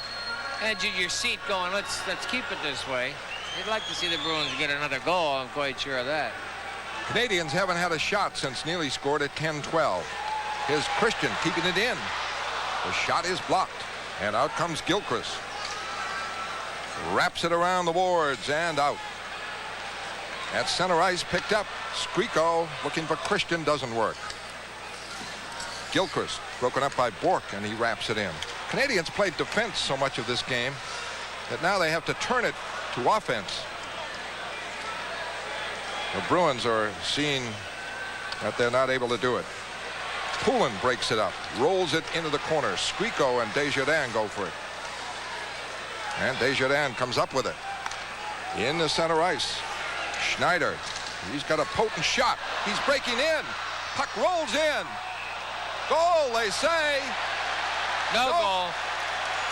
edge of your seat going, let's keep it this way. You'd like to see the Bruins get another goal. I'm quite sure of that. Canadians haven't had a shot since Neely scored at 10-12. Here's Christian keeping it in. The shot is blocked, and out comes Gilchrist. Wraps it around the boards and out. At center ice, picked up. Skriko looking for Christian, doesn't work. Gilchrist broken up by Bork, and he wraps it in. Canadians played defense so much of this game that now they have to turn it to offense. The Bruins are seeing that they're not able to do it. Poulin breaks it up, rolls it into the corner. Skriko and Desjardins go for it. And Desjardins comes up with it. In the center ice. Schneider. He's got a potent shot. He's breaking in. Puck rolls in. Goal, they say. No goal.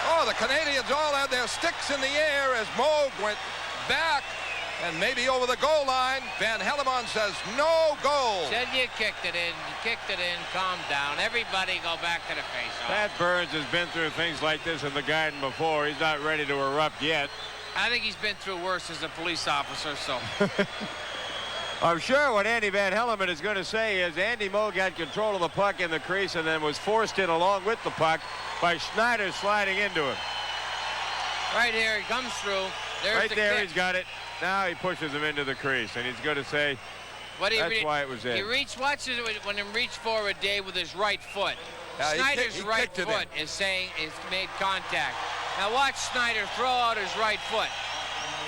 Oh, the Canadians all had their sticks in the air as Moog went back and maybe over the goal line. Van Hellemond says no goal. Said you kicked it in. You kicked it in. Calm down. Everybody go back to the face-off. Pat Burns has been through things like this in the Garden before. He's not ready to erupt yet. I think he's been through worse as a police officer, so. I'm sure what Andy Van Hellemond is going to say is Andy Moog had control of the puck in the crease and then was forced in along with the puck by Schneider sliding into him. Right here, he comes through. There's right the there, kick. he's got it. Now he pushes him into the crease, and he's going to say that's why it was in. He watch when him reach forward, Dave, with his right foot. Schneider's right foot is made contact. Now watch Schneider throw out his right foot.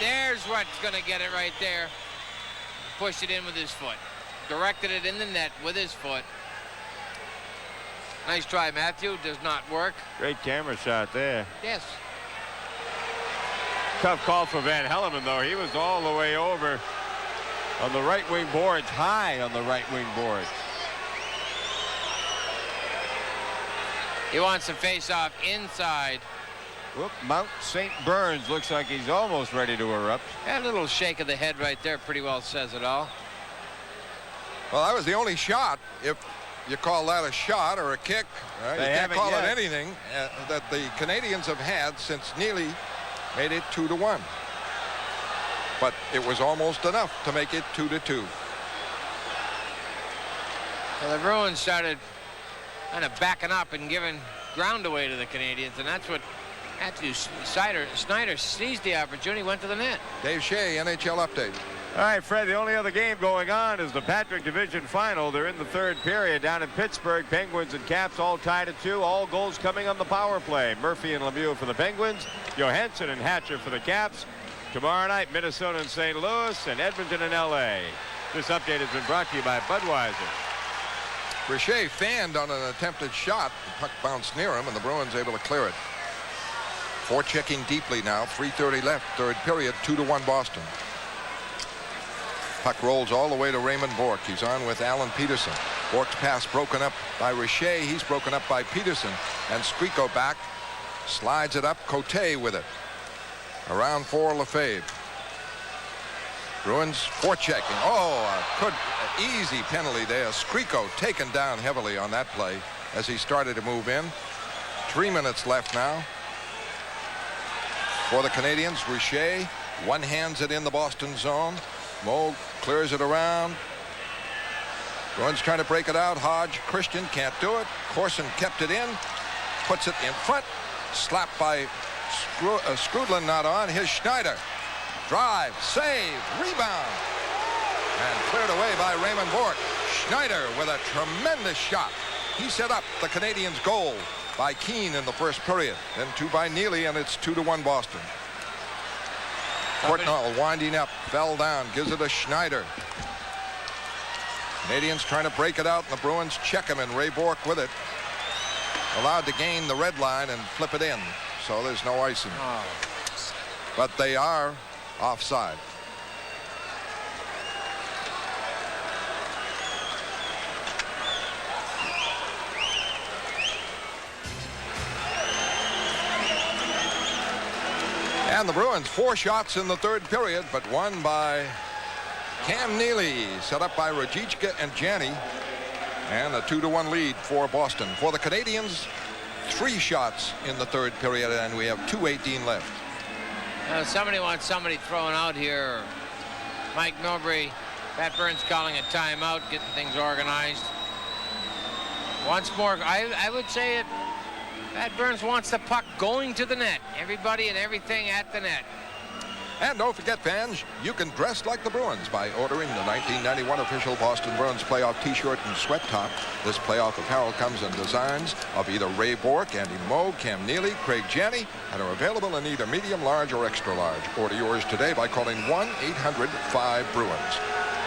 There's what's going to get it right there. pushed it in with his foot. Directed it in the net with his foot. Nice try, Matthew. Does not work. Great camera shot there. Yes. Tough call for Van Helleman, though. He was all the way over on the right wing boards, high on the right wing boards. He wants to face off inside. Whoop, Mount St. Burns looks like he's almost ready to erupt. That little shake of the head right there pretty well says it all. Well, that was the only shot, if you call that a shot or a kick. You can't call it anything that the Canadiens have had since Neely made it 2-1. But it was almost enough to make it 2-2. Well, the Bruins started kind of backing up and giving ground away to the Canadiens, and that's what Matthew Snyder seized the opportunity, went to the net. Dave Shea, NHL update. All right, Fred, the only other game going on is the Patrick Division Final. They're in the third period down in Pittsburgh. Penguins and Caps all tied at 2. All goals coming on the power play. Murphy and Lemieux for the Penguins. Johansson and Hatcher for the Caps. Tomorrow night, Minnesota and St. Louis, and Edmonton and L.A. This update has been brought to you by Budweiser. Richer fanned on an attempted shot. The puck bounced near him, and the Bruins able to clear it. Forechecking deeply now. 3:30 left, third period. 2-1 Boston. Puck rolls all the way to Raymond Bourque. He's on with Alan Peterson. Bourque's pass broken up by Richer. He's broken up by Peterson. And Skriko back. Slides it up. Cote with it. Around for Lefebvre. Bruins forechecking. Oh, a good easy penalty there. Skriko taken down heavily on that play as he started to move in. 3 minutes left now. For the Canadiens, Richer one-hands it in the Boston zone. Moog clears it around. Bruins trying to break it out. Hodge, Christian can't do it. Corson kept it in. Puts it in front. Slapped by Skrudland, not on. Here's Schneider. Drive, save, rebound. And cleared away by Raymond Bourque. Schneider with a tremendous shot. He set up the Canadiens' goal by Keane in the first period. Then 2 by Neely, and it's 2-1 Boston. Courtnall winding up, fell down, gives it to Schneider. Canadiens trying to break it out, and the Bruins check him, and Ray Bourque with it. Allowed to gain the red line and flip it in, so there's no icing. Oh. But they are offside. And the Bruins 4 shots in the third period, but one by Cam Neely, set up by Rajicka and Janney, and a 2-1 lead for Boston. For the Canadiens, 3 shots in the third period, and we have 2:18 left. Somebody wants somebody thrown out here. Mike Milbury, Pat Burns calling a timeout, getting things organized. Once more, I would say it. Pat Burns wants the puck going to the net. Everybody and everything at the net. And don't forget, fans, you can dress like the Bruins by ordering the 1991 official Boston Bruins playoff T-shirt and sweat top. This playoff apparel comes in designs of either Ray Bourque, Andy Moog, Cam Neely, Craig Janney, and are available in either medium, large, or extra large. Order yours today by calling 1-800-5-BRUINS.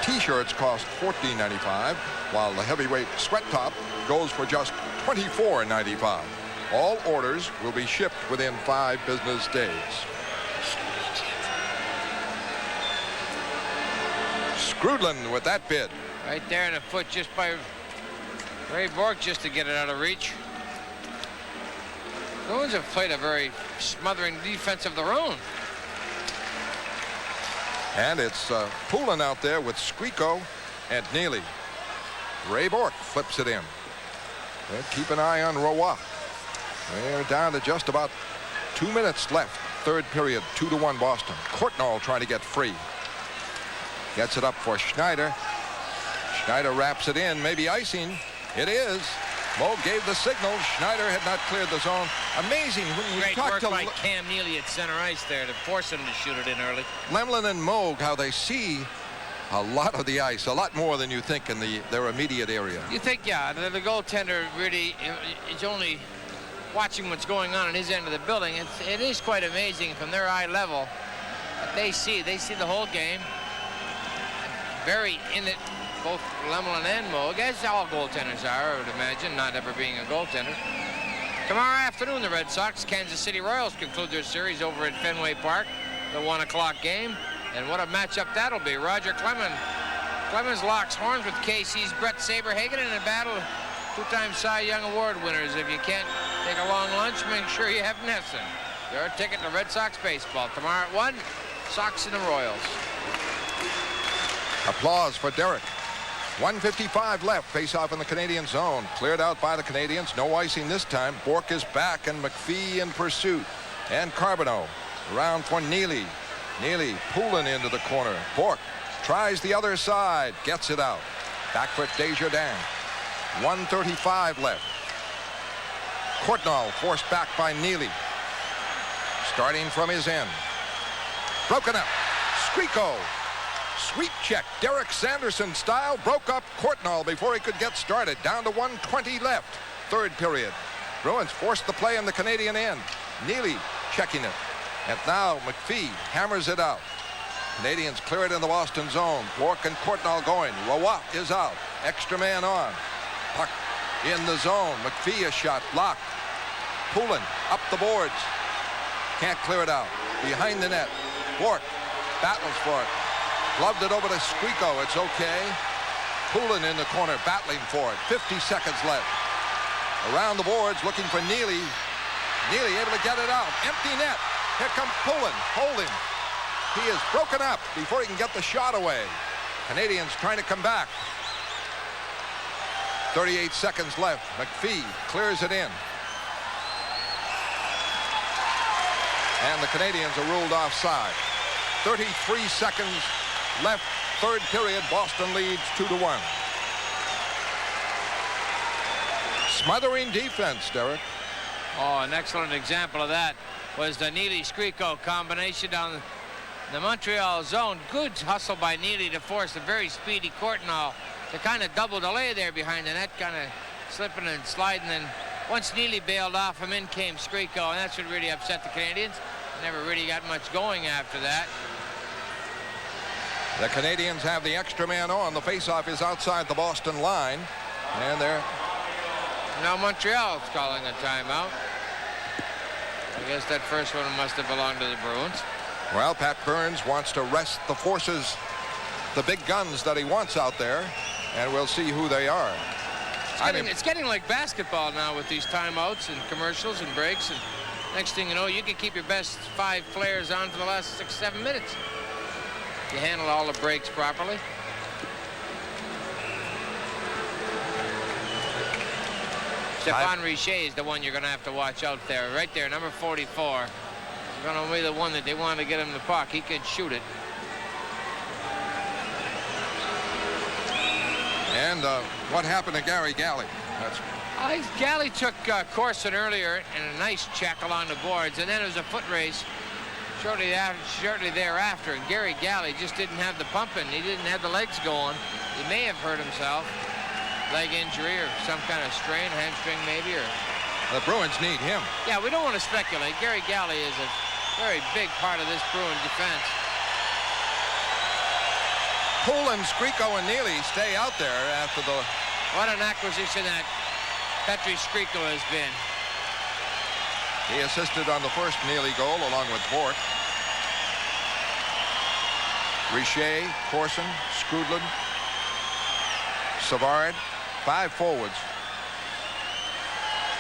T-shirts cost $14.95, while the heavyweight sweat top goes for just $24.95. All orders will be shipped within 5 business days. Skrudland with that bid. Right there in the foot just by Ray Bourque just to get it out of reach. The Bruins have played a very smothering defense of their own. And it's Poulin out there with Skriko and Neely. Ray Bourque flips it in. And keep an eye on Roy. They're down to just about 2 minutes left. Third period, 2-1 Boston. Courtnall trying to get free. Gets it up for Schneider. Schneider wraps it in. Maybe icing. It is. Moog gave the signal. Schneider had not cleared the zone. Amazing when you Great talk work to by Cam Neely at center ice there to force him to shoot it in early. Lemlin and Moog, how they see a lot of the ice, a lot more than you think in their immediate area. You think, yeah, the goaltender really is only watching what's going on his end of the building. It is quite amazing from their eye level. But they see the whole game. very in it, both Lemelin and Mo. I guess all goaltenders are, I would imagine, not ever being a goaltender. Tomorrow afternoon, the Red Sox, Kansas City Royals conclude their series over at Fenway Park, the 1 o'clock game. And what a matchup that'll be. Roger Clemens locks horns with KC's Brett Saberhagen in a battle of 2-time Cy Young Award winners. If you can't take a long lunch, make sure you have NESN. Your ticket to Red Sox baseball. Tomorrow at 1, Sox and the Royals. Applause for Derek. 1:55 left. Face-off in the Canadian zone. Cleared out by the Canadians. No icing this time. Bourque is back and McPhee in pursuit. And Carbonneau around for Neely. Neely pulling into the corner. Bourque tries the other side. Gets it out. Back for Desjardins. 1:35 left. Courtnall forced back by Neely. Starting from his end. Broken up. Skriko. Sweep check. Derek Sanderson style. Broke up Courtnall before he could get started. Down to 1:20 left. Third period. Bruins forced the play in the Canadian end. Neely checking it. And now McPhee hammers it out. Canadians clear it in the Boston zone. Bourque and Courtnall going. Roy is out. Extra man on. Puck in the zone. McPhee a shot blocked. Poulin up the boards. Can't clear it out. Behind the net. Bourque battles for it. Gloved it over to Skriko. It's okay. Poulin in the corner battling for it. 50 seconds left. Around the boards looking for Neely. Neely able to get it out. Empty net. Here comes Poulin. Holding. He is broken up before he can get the shot away. Canadians trying to come back. 38 seconds left. McPhee clears it in. And the Canadians are ruled offside. 33 seconds left. Third period. Boston leads 2-1. Smothering defense, Derek. Oh, an excellent example of that was the Neely-Skriko combination down the Montreal zone. Good hustle by Neely to force a very speedy Courtnall to kind of double delay there behind the net, kind of slipping and sliding. And once Neely bailed off him, in came Skriko, and that's what really upset the Canadians. Never really got much going after that. The Canadians have the extra man on. The faceoff is outside the Boston line. And they're... Now Montreal's calling a timeout. I guess that first one must have belonged to the Bruins. Well, Pat Burns wants to rest the forces, the big guns that he wants out there, and we'll see who they are. It's getting like basketball now with these timeouts and commercials and breaks. And next thing you know, you can keep your best 5 players on for the last 6-7 minutes. You handle all the breaks properly. Stephane Richer is the one you're going to have to watch out there. Right there, number 44. He's going to be the one that they want to get him the puck. He can shoot it. And what happened to Gary Galley? Galley took Corson earlier and a nice check along the boards, and then it was a foot race shortly thereafter. And Gary Galley just didn't have the pumping. He didn't have the legs going. He may have hurt himself. Leg injury or some kind of strain, hamstring maybe, or... The Bruins need him. Yeah, we don't want to speculate. Gary Galley is a very big part of this Bruin defense. Poulin, Skriko, and Neely stay out there after the... What an acquisition that Petri Skriko has been. He assisted on the first Neely goal along with Bourque. Richer, Corson, Skrudland, Savard. 5 forwards.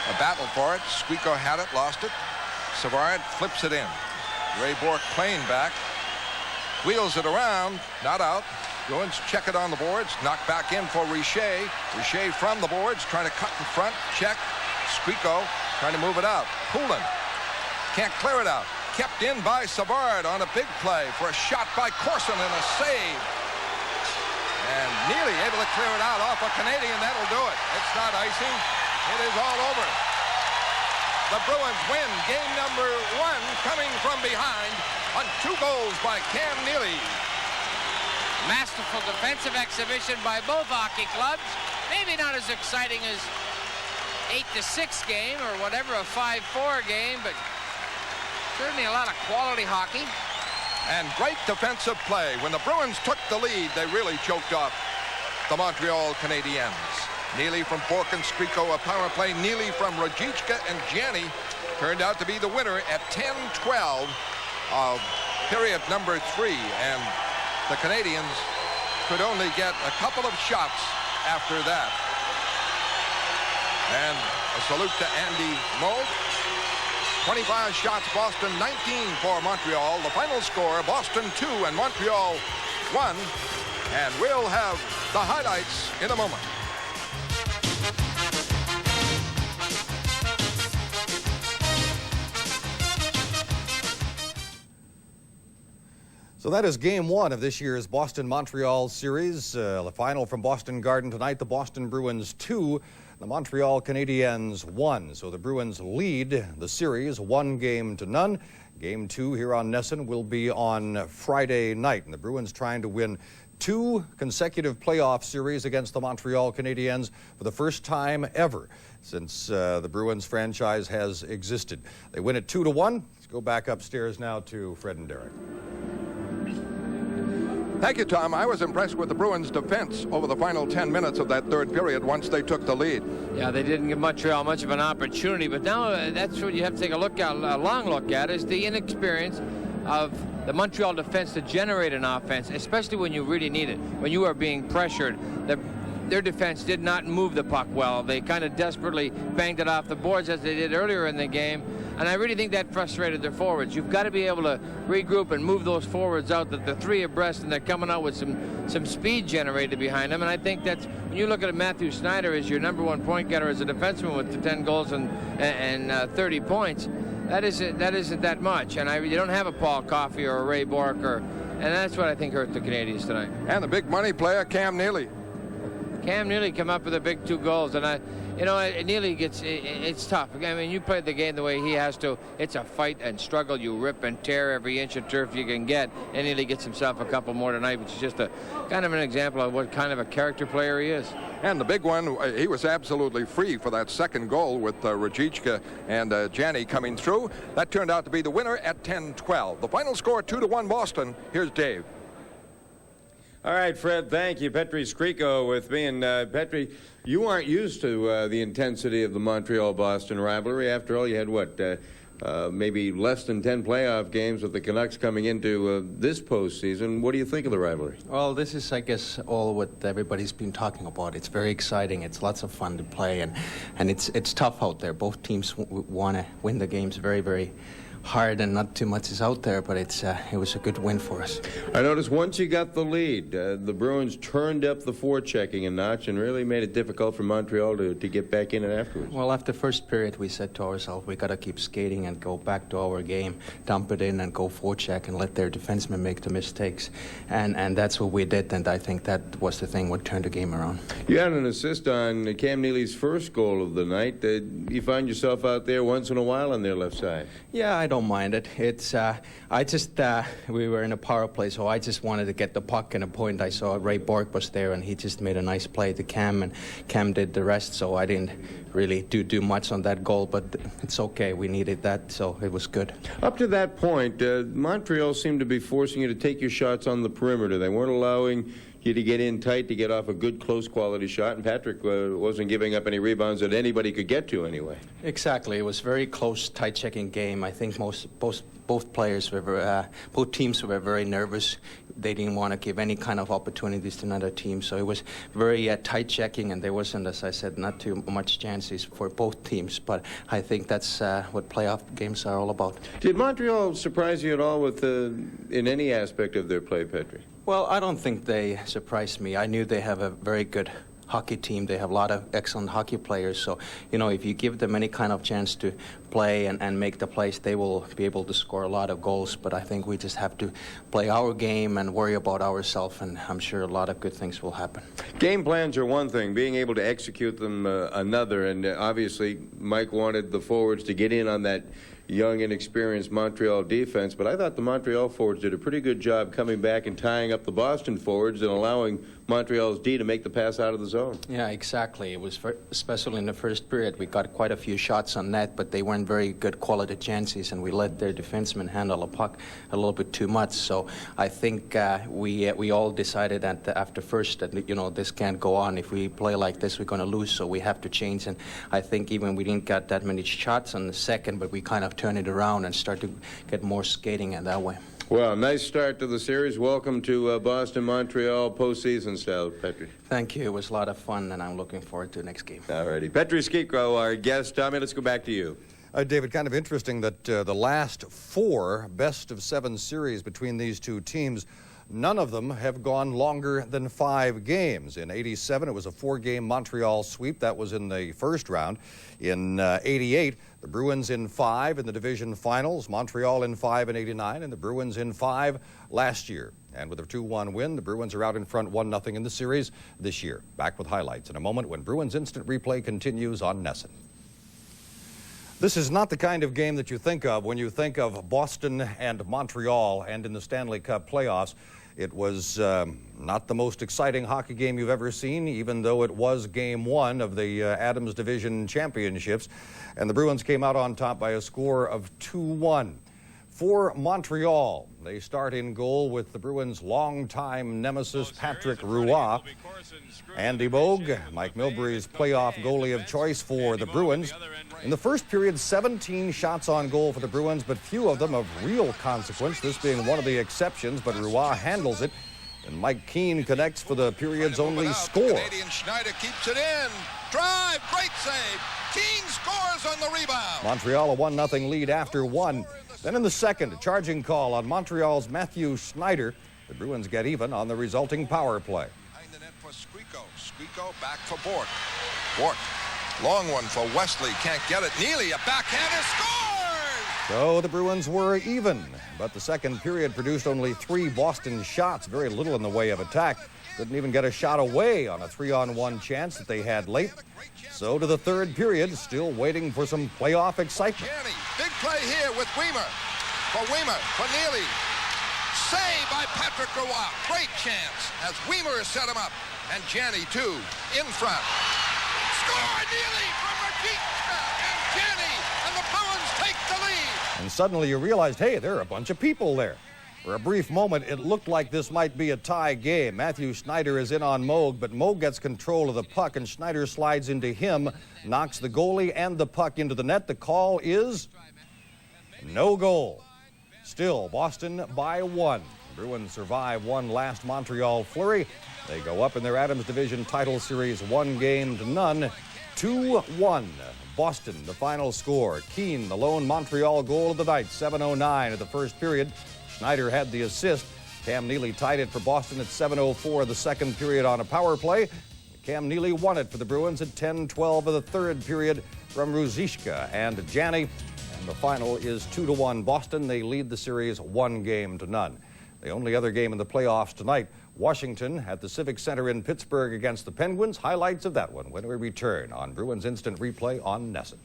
A battle for it. Skriko had it, lost it. Savard flips it in. Ray Bourque playing back. Wheels it around. Not out. Bruins check it on the boards. Knocked back in for Richer. Richer from the boards. Trying to cut in front. Check. Skriko trying to move it out. Poulin can't clear it out. Kept in by Savard on a big play for a shot by Corson and a save. And Neely able to clear it out off a Canadian. That'll do it. It's not icing. It is all over. The Bruins win game number 1 coming from behind on 2 goals by Cam Neely. Masterful defensive exhibition by both hockey clubs. Maybe not as exciting as 8-6 game or whatever, a 5-4 game, but certainly a lot of quality hockey. And great defensive play. When the Bruins took the lead, they really choked off the Montreal Canadiens. Neely from Bork and Skriko, a power play. Neely from Rajicka and Gianni turned out to be the winner at 10-12 of period number 3. And the Canadiens could only get a couple of shots after that. And a salute to Andy Moe. 25 shots, Boston 19 for Montreal. The final score, Boston 2 and Montreal 1. And we'll have the highlights in a moment. So that is game 1 of this year's Boston-Montreal series. The final from Boston Garden tonight, the Boston Bruins 2, the Montreal Canadiens 1. So the Bruins lead the series 1-0. Game 2 here on NESN will be on Friday night. And the Bruins trying to win 2 consecutive playoff series against the Montreal Canadiens for the first time ever since the Bruins franchise has existed. They win it 2-1. Let's go back upstairs now to Fred and Derek. Thank you, Tom. I was impressed with the Bruins' defense over the final 10 minutes of that third period once they took the lead. Yeah, they didn't give Montreal much of an opportunity, but now that's what you have to take a long look at, is the inexperience of the Montreal defense to generate an offense, especially when you really need it, when you are being pressured. Their defense did not move the puck well. They kind of desperately banged it off the boards as they did earlier in the game, and I really think that frustrated their forwards. You've got to be able to regroup and move those forwards out, that the 3 abreast, and they're coming out with some speed generated behind them. And I think that's, when you look at Matthew Snyder as your #1 point getter as a defenseman with 10 goals and 30 points, that isn't that much. And you don't have a Paul Coffey or a Ray Bork, and that's what I think hurt the Canadiens tonight. And the big money player, Cam Neely. Cam Neely come up with the big 2 goals, and Neely it's tough. I mean, you play the game the way he has to. It's a fight and struggle. You rip and tear every inch of turf you can get, and Neely gets himself a couple more tonight, which is just a kind of an example of what kind of a character player he is. And the big one, he was absolutely free for that second goal with Rajicka and Gianni coming through. That turned out to be the winner at 10-12. The final score, 2-1 Boston. Here's Dave. All right, Fred, thank you. Petri Skriko with me. And Petri, you aren't used to the intensity of the Montreal-Boston rivalry. After all, you had, maybe less than 10 playoff games with the Canucks coming into this postseason. What do you think of the rivalry? Well, this is, I guess, all what everybody's been talking about. It's very exciting. It's lots of fun to play, and it's tough out there. Both teams want to win the games very, very hard, and not too much is out there, but it was a good win for us. I noticed once you got the lead, the Bruins turned up the forechecking a notch and really made it difficult for Montreal to get back in it afterwards. Well, after first period, we said to ourselves, we got to keep skating and go back to our game, dump it in and go forecheck and let their defensemen make the mistakes. And that's what we did, and I think that was the thing what turned the game around. You had an assist on Cam Neely's first goal of the night. You find yourself out there once in a while on their left side? Yeah, I don't mind it. It's we were in a power play, so I just wanted to get the puck in a point. I saw Ray Bork was there, and he just made a nice play to Cam, and Cam did the rest, so I didn't really do much on that goal, but it's okay. We needed that, so it was good. Up to that point, Montreal seemed to be forcing you to take your shots on the perimeter. They weren't allowing you to get in tight to get off a good close quality shot, and Patrick wasn't giving up any rebounds that anybody could get to anyway. Exactly. It was very close, tight checking game. I think both players were both teams were very nervous. They didn't want to give any kind of opportunities to another team, so it was very tight checking, and there wasn't, as I said, not too much chances for both teams, but I think that's what playoff games are all about. Did Montreal surprise you at all with in any aspect of their play, Petri? Well, I don't think they surprised me. I knew they have a very good hockey team. They have a lot of excellent hockey players. So, if you give them any kind of chance to play and make the plays, they will be able to score a lot of goals. But I think we just have to play our game and worry about ourselves, and I'm sure a lot of good things will happen. Game plans are one thing, being able to execute them another. And obviously, Mike wanted the forwards to get in on that young, inexperienced Montreal defense, but I thought the Montreal forwards did a pretty good job coming back and tying up the Boston forwards and allowing Montreal's D to make the pass out of the zone. Yeah, exactly. It was especially in the first period. We got quite a few shots on net, but they weren't weren't very good quality chances, and we let their defensemen handle a puck a little bit too much. So I think we all decided that after first that, this can't go on. If we play like this, we're going to lose, so we have to change. And I think even we didn't get that many shots on the second, but we kind of turned it around and started to get more skating in that way. Well, nice start to the series. Welcome to Boston-Montreal postseason style, Petri. Thank you. It was a lot of fun, and I'm looking forward to the next game. All righty. Petri Skikro, our guest. Tommy, let's go back to you. David, kind of interesting that the last 4 best-of-7 series between these two teams, none of them have gone longer than 5 games. In '87, it was a 4-game Montreal sweep. That was in the first round. In '88, the Bruins in 5 in the division finals, Montreal in 5 in '89, and the Bruins in 5 last year. And with a 2-1 win, the Bruins are out in front 1-0 in the series this year. Back with highlights in a moment when Bruins Instant Replay continues on NESN. This is not the kind of game that you think of when you think of Boston and Montreal and in the Stanley Cup Playoffs. It was not the most exciting hockey game you've ever seen, even though it was Game 1 of the Adams Division Championships. And the Bruins came out on top by a score of 2-1. For Montreal, they start in goal with the Bruins' longtime nemesis, Patrick Roy. Andy Bogue, Mike Milbury's playoff goalie of choice for the Bruins. In the first period, 17 shots on goal for the Bruins, but few of them of real consequence, this being one of the exceptions, but Roy handles it. And Mike Keane connects for the period's only score. Canadian Schneider keeps it in. Drive, great save. Keane scores on the rebound. Montreal a 1-0 lead after 1. Then in the second, a charging call on Montreal's Matthew Schneider. The Bruins get even on the resulting power play. Behind the net for Squeako. Squeako back for Bork. Bork, long one for Wesley. Can't get it. Neely, a backhander, scores! So the Bruins were even, but the second period produced only 3 Boston shots, very little in the way of attack. Couldn't even get a shot away on a 3-on-1 chance that they had late. So to the third period, still waiting for some playoff excitement. Janney, big play here with Weimer. For Neely. Save by Patrick Roy. Great chance as Weimer set him up. And Janney, too, in front. Score, Neely from Rajitska and Janney. And the Bruins take the lead. And suddenly you realized, hey, there are a bunch of people there. For a brief moment, it looked like this might be a tie game. Matthew Schneider is in on Moog, but Moog gets control of the puck, and Schneider slides into him, knocks the goalie and the puck into the net. The call is no goal. Still, Boston by 1. Bruins survive one last Montreal flurry. They go up in their Adams Division title series 1-0. 2-1. Boston, the final score. Keane, the lone Montreal goal of the night, 7:09 of the first period. Schneider had the assist. Cam Neely tied it for Boston at 7:04 of the second period on a power play. Cam Neely won it for the Bruins at 10:12 of the third period from Ruzicka and Janney. And the final is 2-1 Boston. They lead the series 1-0. The only other game in the playoffs tonight, Washington at the Civic Center in Pittsburgh against the Penguins. Highlights of that one when we return on Bruins Instant Replay on NESN.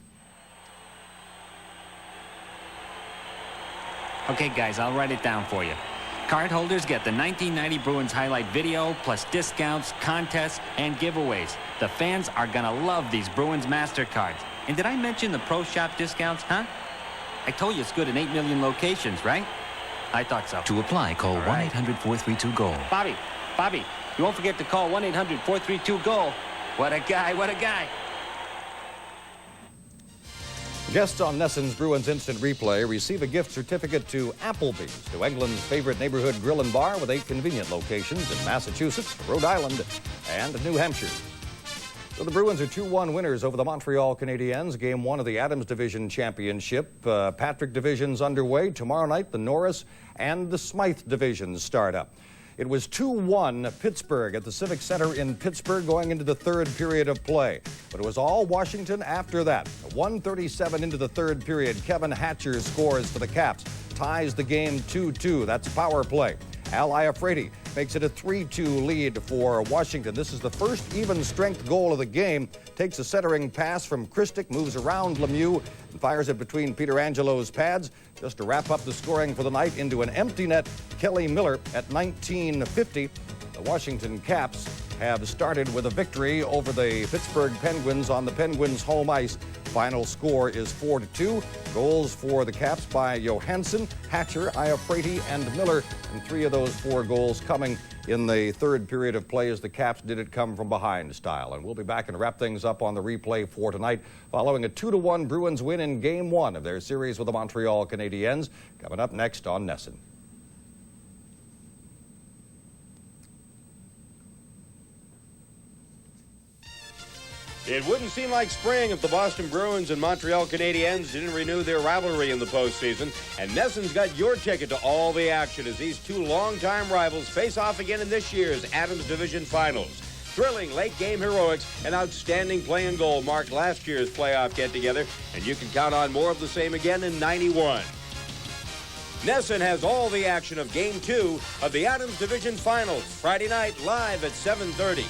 Okay, guys, I'll write it down for you. Card holders get the 1990 Bruins highlight video, plus discounts, contests, and giveaways. The fans are gonna love these Bruins MasterCards. And did I mention the Pro Shop discounts, huh? I told you it's good in 8 million locations, right? I thought so. To apply, call 1-800-432-GOAL. Bobby, you won't forget to call 1-800-432-GOAL. What a guy, what a guy. Guests on NESN's Bruins Instant Replay receive a gift certificate to Applebee's, New England's favorite neighborhood grill and bar with 8 convenient locations in Massachusetts, Rhode Island, and New Hampshire. So the Bruins are 2-1 winners over the Montreal Canadiens, Game 1 of the Adams Division Championship. Patrick Division's underway. Tomorrow night, the Norris and the Smythe Divisions start up. It was 2-1 Pittsburgh at the Civic Center in Pittsburgh going into the third period of play. But it was all Washington after that. 1:37 into the third period, Kevin Hatcher scores for the Caps, ties the game 2-2. That's power play. Al Iafrate makes it a 3-2 lead for Washington. This is the first even-strength goal of the game. Takes a centering pass from Christic, moves around Lemieux, and fires it between Pietrangelo's pads. Just to wrap up the scoring for the night into an empty net, Kelly Miller at 19:50. The Washington Caps have started with a victory over the Pittsburgh Penguins on the Penguins' home ice Final score is 4-2. Goals for the Caps by Johansson, Hatcher, Iafrate, and Miller. And 3 of those 4 goals coming in the third period of play as the Caps did it come from behind style. And we'll be back and wrap things up on the replay for tonight following a 2-1 Bruins win in Game 1 of their series with the Montreal Canadiens. Coming up next on NESN. It wouldn't seem like spring if the Boston Bruins and Montreal Canadiens didn't renew their rivalry in the postseason. And NESN's got your ticket to all the action as these 2 longtime rivals face off again in this year's Adams Division Finals. Thrilling late-game heroics and outstanding play and goal marked last year's playoff get-together, and you can count on more of the same again in '91. NESN has all the action of Game 2 of the Adams Division Finals, Friday night live at 7:30.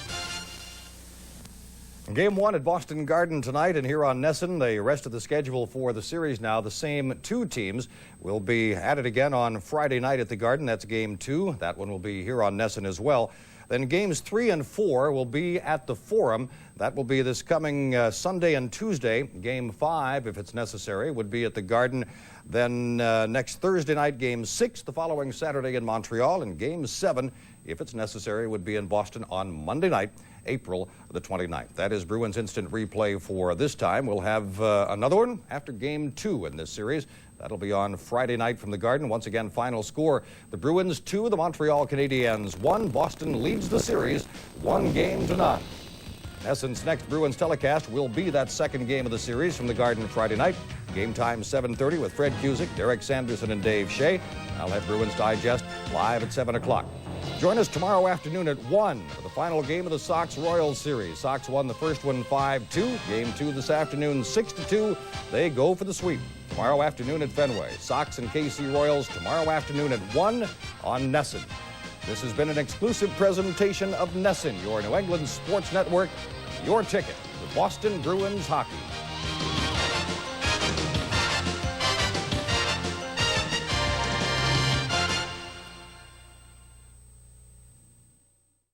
Game 1 at Boston Garden tonight, and here on NESN, the rest of the schedule for the series now. The same 2 teams will be at it again on Friday night at the Garden. That's Game 2. That one will be here on NESN as well. Then Games 3 and 4 will be at the Forum. That will be this coming Sunday and Tuesday. Game 5, if it's necessary, would be at the Garden. Then next Thursday night, Game 6 the following Saturday in Montreal. And Game 7, if it's necessary, would be in Boston on Monday night, April the 29th. That is Bruins Instant Replay for this time. We'll have another one after Game 2 in this series. That'll be on Friday night from the Garden. Once again, final score, the Bruins 2, the Montreal Canadiens 1. Boston leads the series 1-0. NESN's next Bruins telecast will be that second game of the series from the Garden Friday night. Game time 7:30 with Fred Cusick, Derek Sanderson, and Dave Shea. I'll have Bruins Digest live at 7 o'clock. Join us tomorrow afternoon at 1 for the final game of the Sox-Royals series. Sox won the first one 5-2. Game 2 this afternoon 6-2. They go for the sweep tomorrow afternoon at Fenway. Sox and KC Royals tomorrow afternoon at 1 on NESN. This has been an exclusive presentation of NESN, your New England sports network, your ticket to Boston Bruins hockey.